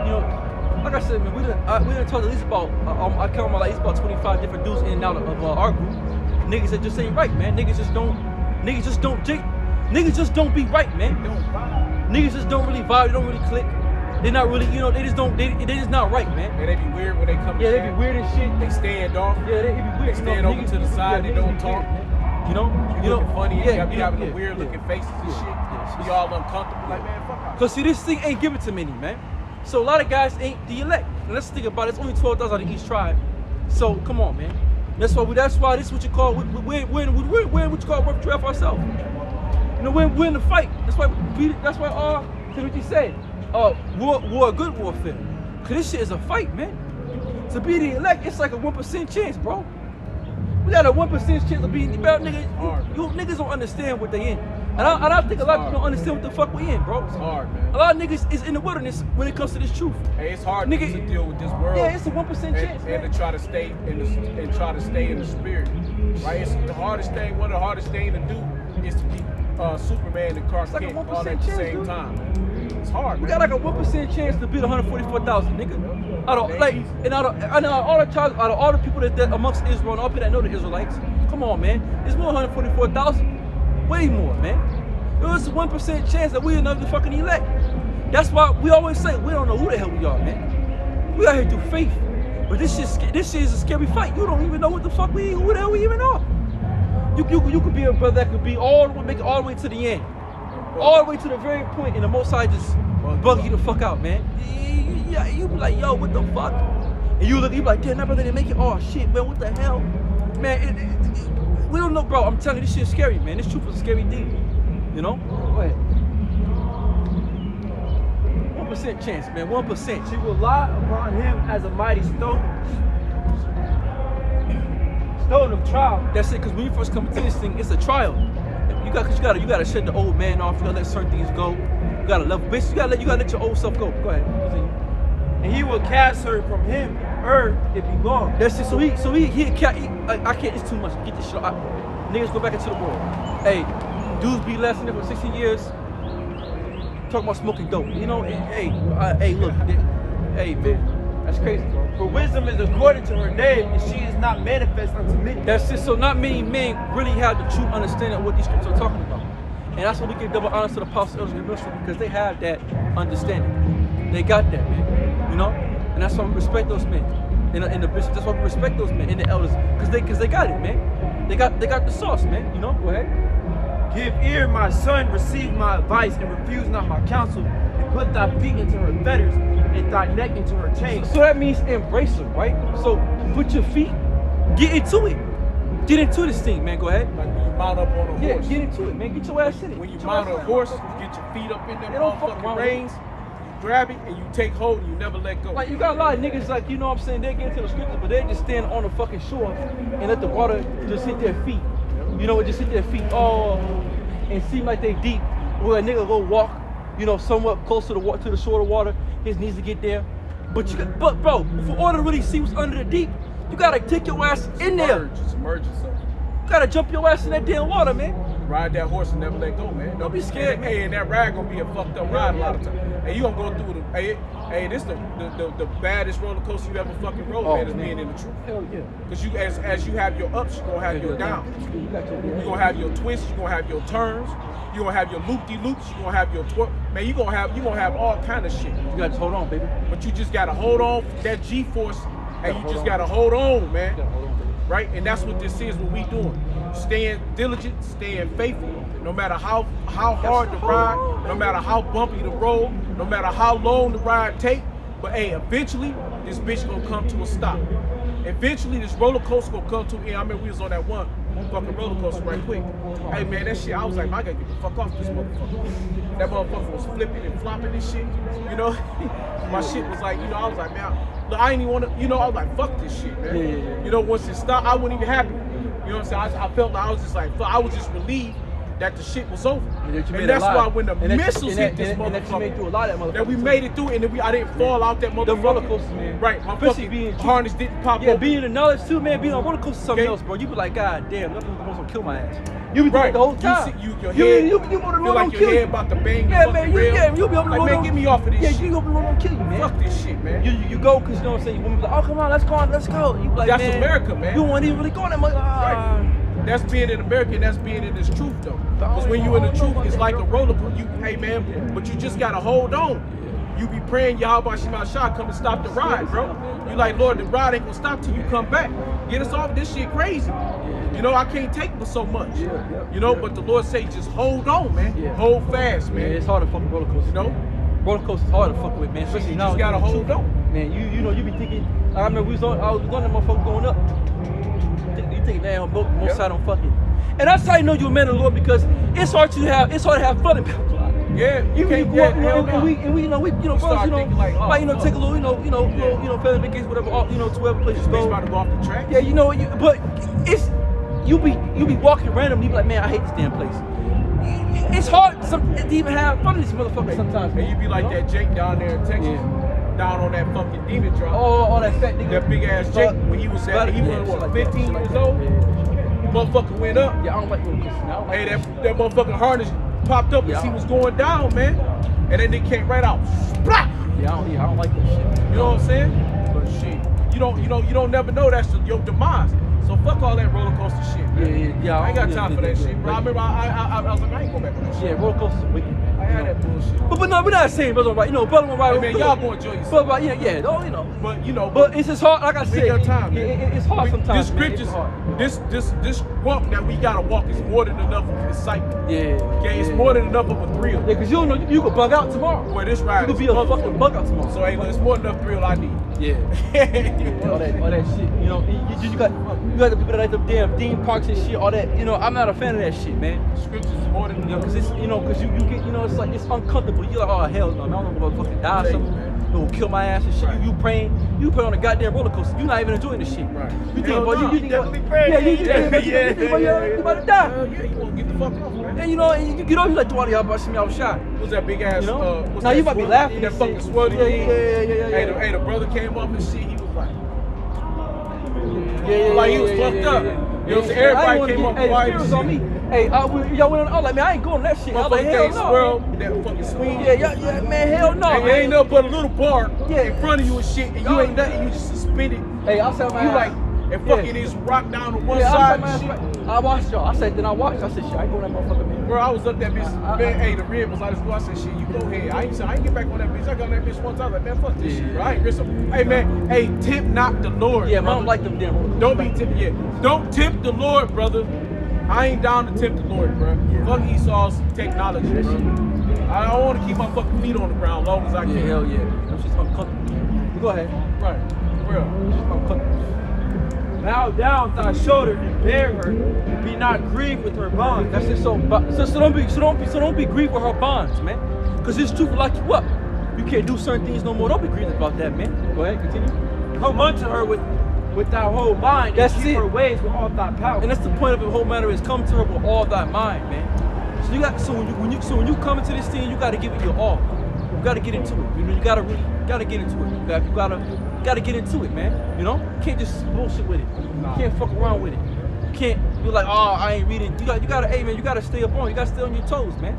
like I said, man, we done talk at least about, I count my like, it's about 25 different dudes in and out of our group. Niggas that just ain't right, man. Niggas just don't be right, man. Niggas just don't really vibe, they don't really click. They're not really, they just not right, man. And they be weird when they come. Yeah, they be weird and shit. They stand off. Yeah, they be weird. They stand over to the side. They don't talk. You know, funny. Yeah, you be having the weird looking faces and shit. Yeah. Be all uncomfortable. Like, man, fuck out. Cause see, this thing ain't given to many, man. So a lot of guys ain't the elect. And let's think about it. It's only 12,000 out of each tribe. So come on, man. That's why this is what you call we're what you call rough draft ourselves. We're in the fight. That's why Timothy said, war good warfare. Cause this shit is a fight, man. To be the elect, it's like a 1% chance, bro. We got a 1% chance of being the bad niggas. You niggas don't understand what they in. And I think a lot of people don't understand what the fuck we in, bro. It's hard, man. A lot of niggas is in the wilderness when it comes to this truth. Hey, it's hard Nigga, to deal with this world. Yeah, it's a 1% chance, man. And to try to stay in the spirit, right? It's the hardest thing. One of the hardest things to do is to be Superman and Clark like Kent a 1% all at the same chance, time. It's hard, We man. got like a 1% chance to beat 144,000, nigga. Out of all the tribes, out of all the people that amongst Israel and all people that know the Israelites, come on, man. It's more than 144,000. Way more, man. There was a 1% chance that we another fucking elect. That's why we always say we don't know who the hell we are, man. We out here through faith. But this shit is a scary fight. You don't even know what the fuck who the hell we even are. You could be a brother that could be make it all the way to the end. All the way to the very point, and the Most High just bug you the fuck out, man. Yeah, you be like, yo, what the fuck? And you be like, damn, that brother didn't make it. Oh shit, man, what the hell? Man, we don't know, bro. I'm telling you, this shit is scary, man. This truth is a scary thing. You know? Go ahead. 1% chance, man. 1%. She will lie upon him as a mighty stone of trial. That's it, because when you first come into this thing, it's a trial. You gotta shed the old man off. You gotta let certain things go. You gotta love. Basically, you gotta let your old self go. Go ahead. Continue. And he will cast her from him, it belongs. That's it. So he I can't. It's too much. Get this shit. Niggas go back into the world. Hey, dudes be lasting there for 16 years. Talking about smoking dope. Hey, look. Hey, man. That's crazy, bro. For wisdom is according to her name, and she is not manifest unto many. That's it. So not many men really have the true understanding of what these scriptures are talking about. And that's why we give double honors to the apostles, elders, and ministers, because they have that understanding. They got that, man. And that's why we respect those men. And the bishops, that's why we respect those men and the elders, because they got it, man. They got the sauce, man. Go ahead. Give ear, my son, receive my advice, and refuse not my counsel, and put thy feet into her fetters, and thy neck into her chains. So that means embrace her, right? So put your feet, get into it. Get into this thing, man. Go ahead. Like when you mount up on a horse. Yeah, get into it, man. Get your ass in it. When you mount a horse, you get your feet up in them don't fuck motherfucking around reins, you grab it, and you take hold, and you never let go. Like, you got a lot of niggas, like, what I'm saying, they get into the scriptures, but they just stand on the fucking shore and let the water just hit their feet. Just hit their feet and seem like they deep. Or a nigga go walk, somewhat close to the shore of the water, his knees to get there. But bro, for order to really see what's under the deep, you gotta take your ass in there. Submerge yourself. You gotta jump your ass in that damn water, man. Ride that horse and never let go, man. Don't be scared, man. Hey, and that ride gonna be a fucked up ride a lot of times. Hey, you gonna go through this the baddest roller coaster you ever fucking rode, man, is being in the truth. Hell yeah. Because you as you have your ups, you're gonna have your downs. You're gonna have your twists, you're gonna have your turns, you're gonna have your loop-de-loops, you're gonna have your twerk. Man, you're gonna have all kind of shit. You gotta just hold on, baby. But you just gotta hold on that G-force, and you just gotta hold on, man. Right? And that's what this is, what we doing. Staying diligent, staying faithful, no matter how hard the ride, no matter how bumpy the road, no matter how long the ride take. But hey, eventually, this bitch gonna come to a stop. Eventually, this roller coaster gonna come to an end. I remember we was on that one fucking roller coaster right quick. Hey man, that shit, I was like, I gotta get the fuck off this motherfucker. That motherfucker was flipping and flopping and shit, My shit was like, I was like, man, I ain't even want to, you know, I was like, fuck this shit, man. Yeah. You know, once it stopped, I wasn't even happy. You know what I'm saying? I felt like I was just like, fuck, I was just relieved that the shit was over. And that's why when the missiles hit this and that you made through a lot of that motherfucker. that we made it through, and then I didn't fall out that motherfucker. The roller coasters, man. Right, my Especially fucking being harness didn't pop Yeah, up. being in knowledge too, man. Being on roller coaster is something Okay. else, bro. You be like, God damn, nothing's gonna kill my ass. You be Right, the whole time. your head, you feel wanna like your head about to bang Yeah, the man. fucking rail. You be able to like, man, get me off of this Yeah, shit. you gonna kill you, man. Fuck this shit, man. You go because you know what I'm saying. You want to be like, oh come on, let's go. You be like, That's man, America, man. You won't even really go on that much. Right. That's being in America, and that's being in this truth, though. Because when you in the truth, it's like a roller coaster. Hey, man, but you just gotta hold on. You be praying, Yahweh Shema Shah, come and stop the ride, bro. You like, Lord, the ride ain't gonna stop till you come back. Get us off this shit crazy. You know, I can't take but so much. You know, but the Lord say, just hold on, man. Yeah. Hold fast, man. Man, it's hard to fucking roller coaster. You know? Roller coaster's hard to fuck with, man. Especially You now. just gotta hold on. Man, you know, you be thinking. I remember I was on that motherfucker going up. You think, man, most side on fucking. And that's how you know you're a man of the Lord, because it's hard to have fun in Baptist. Yeah, You can't go up, hell and no. we brothers, start thinking like, oh, fuck. take a little, family vacation, whatever, to whatever place you Bitch go. about to go off the track. Yeah, but it's you be walking random, you be like, man, I hate this damn place. It's hard to even have fun in these motherfuckers sometimes. And you be like know? that Jake down there in Texas, Yeah. down on that fucking demon drop. Oh, that fat nigga. That big ass Jake, when he was at, he was what, 15 years old? Motherfucker went up. Yeah, I don't like roller coasters. I don't like Hey, that motherfucking harness popped up as he was going down, man. And then they came right out. Splat! Yeah, I don't like that shit. You know what I'm saying? But shit, you don't never know that's your demise. So fuck all that roller coaster shit, man. Yeah. I ain't got time for that shit, bro. I remember I was like, I ain't going back on that shit. Yeah, roller coasters are wicked. I had that bullshit. But no, we're not saying brother right. Brother right. Hey, man, y'all go enjoy yourself. But yeah. But But it's just hard. Like I said, your time, man. it's hard sometimes. This man. scriptures, It's hard. this walk that we gotta walk is more than enough of excitement. Yeah. Okay, it's more than enough of a thrill. Yeah, cause you don't know you could bug out tomorrow. Boy, this ride You could is be a motherfucking- fucking bug out tomorrow. So hey, look, it's more than enough thrill I need. Yeah. all that shit. You got the people that like them damn theme parks and shit. All that. I'm not a fan of that shit, man. Scriptures is more than enough. Cause it's cause you get it's like it's uncomfortable. You're like, oh hell no, man, I don't know about fucking die or something. It'll kill my ass and shit. Right. You praying on a goddamn roller coaster. You're not even enjoying the shit. Right. You think, Hell boy, no, you think, definitely boy, praying. yeah, you think, boy, you about to die. Yeah, you won't get the fuck off, man. And and you get off, you like, y'all about to see me, I was shot. What's that big ass? What's Now that you might be swirl- laughing. That and fucking shit. swirly. Yeah. Hey, the brother came up and shit. He was like, Yeah. Like he was fucked up. You know what I'm saying? Everybody came up Hey, quiet the and was on me. shit. Hey, y'all went on. I was like, man, I ain't going to that shit. I was like, Motherfucker hell can't no. swirl with that fucking swing. Yeah, man, hell no. And man. ain't nothing but a little bar Yeah. in front of you and shit, and you ain't nothing. You just suspended. Hey, I said, You like, and fucking is rock down to one side and shit. I watched y'all. I said, I said, shit, I ain't going to that motherfucker, man. Bro, I was up that bitch. Man, hey, the rib was like, let's go. I said, shit, you go ahead. I ain't get back on that bitch. I got on that bitch one time. Like, man, fuck this shit, bro. I ain't risk them. Hey, man, hey, tempt not the Lord. Yeah, man, I brother. don't like them damn roller Don't be tempt. Yeah, don't tempt the Lord, brother. I ain't down to tempt the Lord, bro. Fuck Esau's technology, bro. I want to keep my fucking feet on the ground as long as I can. Yeah, hell yeah. That's just uncomfortable. Go ahead. Right, bro. Just uncomfortable. Bow down thy shoulder and bear her. Be not grieved with her bond. That's just so don't be grieved with her bonds, man. Cause it's true for lock you up. You can't do certain things no more. Don't be grieved about that, man. Go ahead, continue. Come unto her with thy whole mind, That's and keep it. her ways with all thy power. And that's the point of the whole matter is come to her with all thy mind, man. So when you come into this thing, you gotta give it your all. You gotta get into it. You gotta get into it. You gotta get into it, man. You can't just bullshit with it. You can't fuck around with it. You can't be like, oh, I ain't reading. You gotta, hey man, you gotta stay up on. You gotta stay on your toes, man.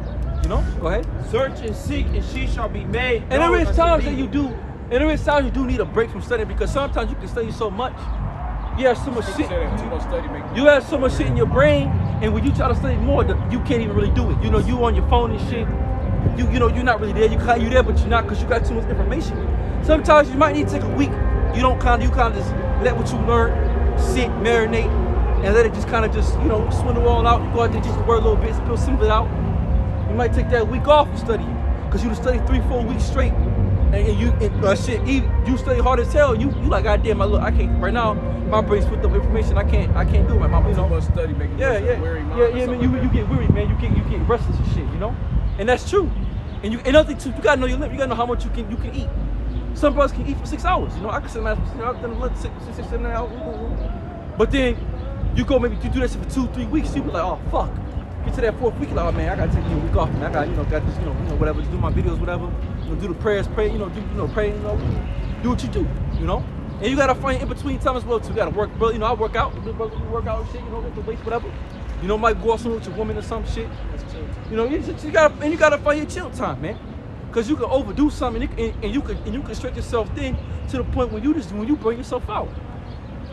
Go ahead. Search and seek, and she shall be made. And there known is unto times thee. that you do. And there is times you do need a break from studying, because sometimes you can study so much. You have so much shit. Too much study make You have so much shit in your brain, and when you try to study more, you can't even really do it. You on your phone and shit. You're not really there. You there, but you're not, because you got too much information. Sometimes you might need to take a week. You kind of just let what you learn sit, marinate, and let it just kind of just swindle all out. You go out there just word a little bit, spill some of it out. You might take that week off and study, because you study 3-4 weeks straight, and you study hard as hell. You like, goddamn, I can't right now. My brain's put up information. I can't do it. My mom, too much study make you weary mind. Yeah, man. You get weary, man. You get restless and shit, and that's true. And another thing too, you gotta know your limit. You gotta know how much you can eat. Some brothers can eat for 6 hours. You know, I can sit down for I've done 6, 7 hours. But then you go maybe you do that shit for 2-3 weeks. You be like, oh fuck. Get to that 4th week, like, oh man, I gotta take a week off, man. I got got this, whatever, do my videos, whatever. Do the prayers, pray, pray, do what you do, And you gotta find in between time as well too. You gotta work, bro. I work out, work out and shit, lift the weights, whatever. Might go out somewhere with your woman or some shit. You gotta find your chill time, man. Cause you can overdo something and you can stretch yourself thin to the point when you burn yourself out.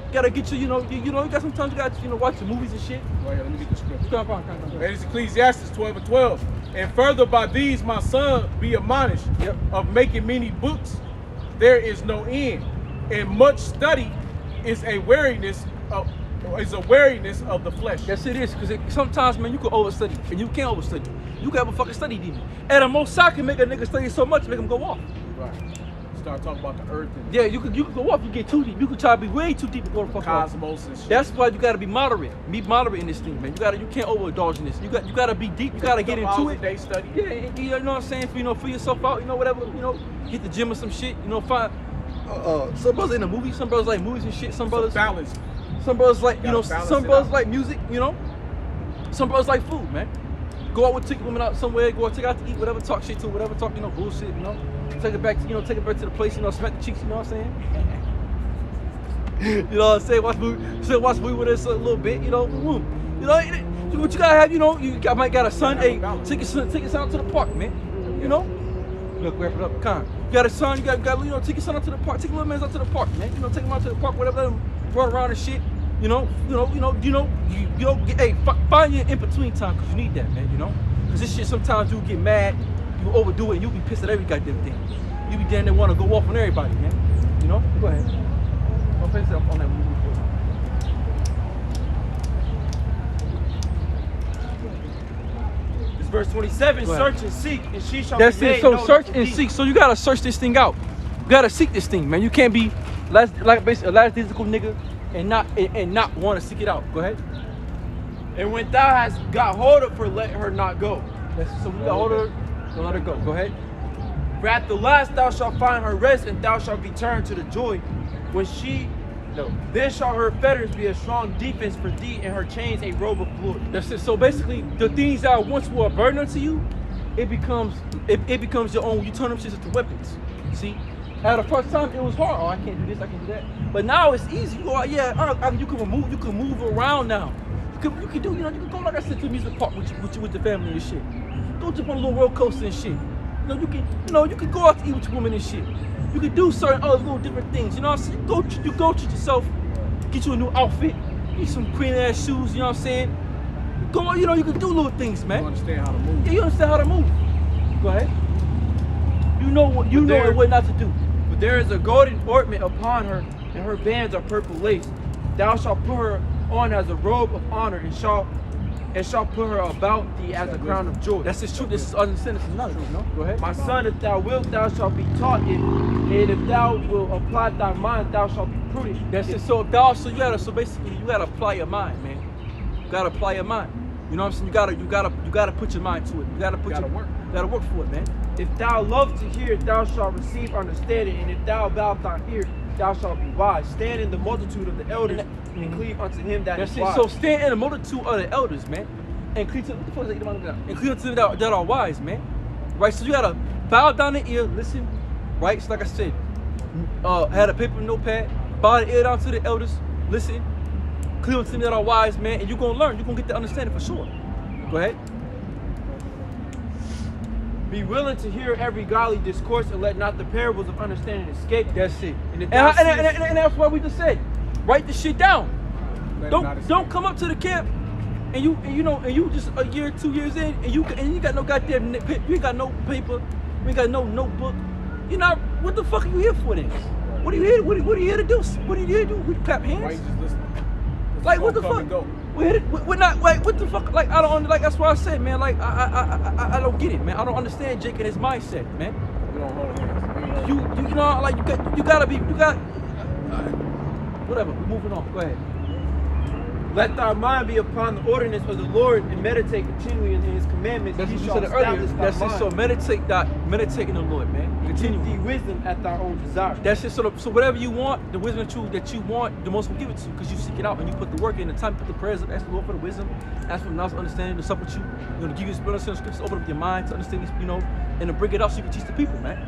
You gotta get you got sometimes you gotta watch the movies and shit. Right here, let me get the scripture. Come on. And it's Ecclesiastes 12:12. And further by these, my son, be admonished of making many books. There is no end, and much study is a weariness of the flesh. Yes, it is. Because sometimes, man, you can overstudy, and you can't overstudy. You can have a fucking study demon. And the most I can make a nigga study so much, make him go off. Right. Start talking about the earth and you can go off. You get too deep. You can try to be way too deep and go the fuck off. cosmos and shit. That's why you gotta be moderate. Be moderate in this thing, man. You can't overindulge in this. You gotta be deep. You gotta get into it. Day study. Yeah, you know what I'm saying? For yourself out, whatever, hit the gym or some shit, find some brothers in the movies, some brothers like movies and shit, some brothers balance. Some brothers like, some brothers out. like music, some brothers like food, man. Go out with take women out somewhere, go out, take out to eat, whatever, talk shit to, whatever, talk, bullshit, take it back to, take it back to the place, smack the cheeks, you know what I'm saying? You know what I'm saying? Watch movie with us a little bit, what you gotta have, you might got a son, hey, take your son out to the park, man, Look, wrap it up, You got a son, you got take your son out to the park, take little man out to the park, man, take him out to the park, whatever, let him run around and shit. Find your in between time because you need that, man. Because this shit sometimes you get mad, you overdo it, and you be pissed at every goddamn thing. You be damn near want to go off on everybody, man. Go ahead. I'll finish up on that movie. It's verse 27. Search and seek, and she shall That's be made it. So known search unto and thee. seek. So you gotta search this thing out. You gotta seek this thing, man. You can't be basically a lackadaisical nigga and not want to seek it out. Go ahead. And when thou hast got hold of her, let her not go. So we got hold of her, don't let her go. Go ahead. For at the last thou shalt find her rest, and thou shalt be turned to the joy. Then shall her fetters be a strong defense for thee, and her chains a robe of glory. That's it. So basically, the things that once were a burden unto you, it becomes your own. You turn them shit into weapons. See, at the first time it was hard. Oh, I can't do this, I can't do that. But now it's easy. You go out, you can move around now. You can do, you can go, like I said, to the music park with your family and shit. Go jump on a little roller coaster and shit. You can go out to eat with your woman and shit. You can do certain other little different things. You know what I'm saying? You go treat yourself, get you a new outfit, get some clean ass shoes. You know what I'm saying? Go, you can do little things, man. You understand how to move. Yeah, you understand how to move. Go ahead. You know what not to do. But there is a golden ornament upon her, and her bands are purple lace. Thou shalt put her on as a robe of honor, and shall put her about thee as a crown of joy. That's just true. This is understanding. This is knowledge. Go ahead. My son, if thou wilt, thou shalt be taught it, and if thou wilt apply thy mind, thou shalt be prudent. That's it. So basically you gotta apply your mind, man. You gotta apply your mind. You know what I'm saying? You gotta put your mind to it. You gotta work. You gotta work for it, man. If thou love to hear, thou shalt receive understanding, and if thou bow thine ear, thou shalt be wise. Stand in the multitude of the elders, and cleave unto him that is wise. So stand in the multitude of the elders, man, and cleave to what the fuck is that? And cleave unto them that are wise, man. Right? So you gotta bow down the ear, listen. Right? So like I said, had a paper and notepad, bow the ear down to the elders, listen. Cleave unto them that are wise, man, and you're gonna learn. You're gonna get the understanding for sure. Go ahead. Be willing to hear every godly discourse, and let not the parables of understanding escape. That's it. And that's why we just said, write the shit down. Don't come up to the camp and you just a year, 2 years in, and you got no goddamn you ain't got no paper, you ain't got no notebook. You're not. What the fuck are you here for then? What are you here? What are you here to do? What are you here to do? We clap hands? Why you just listen? Like what the fuck? We're not like what the fuck? Like I don't like. That's why I said, man. Like I don't get it, man. I don't understand Jake and his mindset, man. We don't hold hands. You gotta be whatever. We're moving on. Go ahead. Let thy mind be upon the ordinance of the Lord and meditate continually in his commandments. That's He what you shall said earlier. establish thy That's it. So mind. meditate in the Lord, man. Give Continue. thee wisdom at thy own desire. That's it. So whatever you want, the wisdom that you want, the most will give it to you because you seek it out and you put the work in, the time, you put the prayers up, ask the Lord for the wisdom, ask for the knowledge, understanding, to sup with you, to give you the spirit, understand the scriptures, open up your mind to understand these, and to bring it out so you can teach the people, man.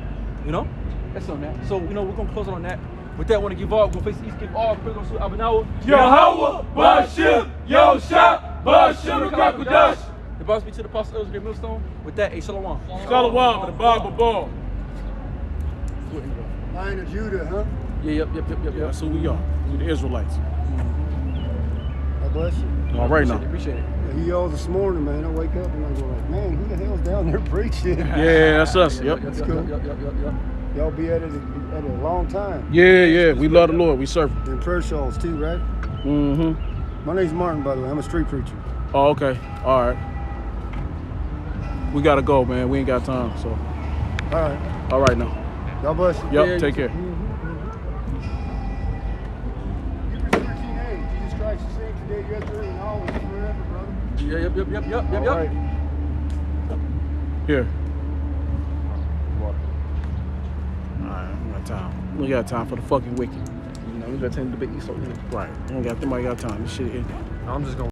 That's on that. So we're gonna close on that. With that, I want to give all, we're gonna face the east, give all praise to Abinawa. Yahweh, Bashim, Yosha, Bashim, Kakudash. The boss be to the apostle elders, great millstone. With that, a shalom. Shalom, the Bible ball. Lion of Judah, huh? Yeah, yep. That's who we are. We the Israelites. God bless you. All right now. Appreciate it. He yelled this morning, man. I wake up and I go like, man, who the hell's down there preaching? Yeah, that's us. Yep. That's cool. Yep. Y'all be at it a long time. Yeah. We love the Lord. We serve him. And prayer shawls too, right? Mm-hmm. My name's Martin, by the way. I'm a street preacher. Oh, okay. All right. We gotta go, man. We ain't got time. So. All right. All right now. God bless you. Yep. Yeah, Take care. Hebrews 13:8. Jesus Christ the same today, yesterday, and always, forever, brother. Yep. All right. Here. Alright, we got time. We got time for the fucking wicked. We got to debate these. Right. Nobody got time. This shit. I'm just gonna.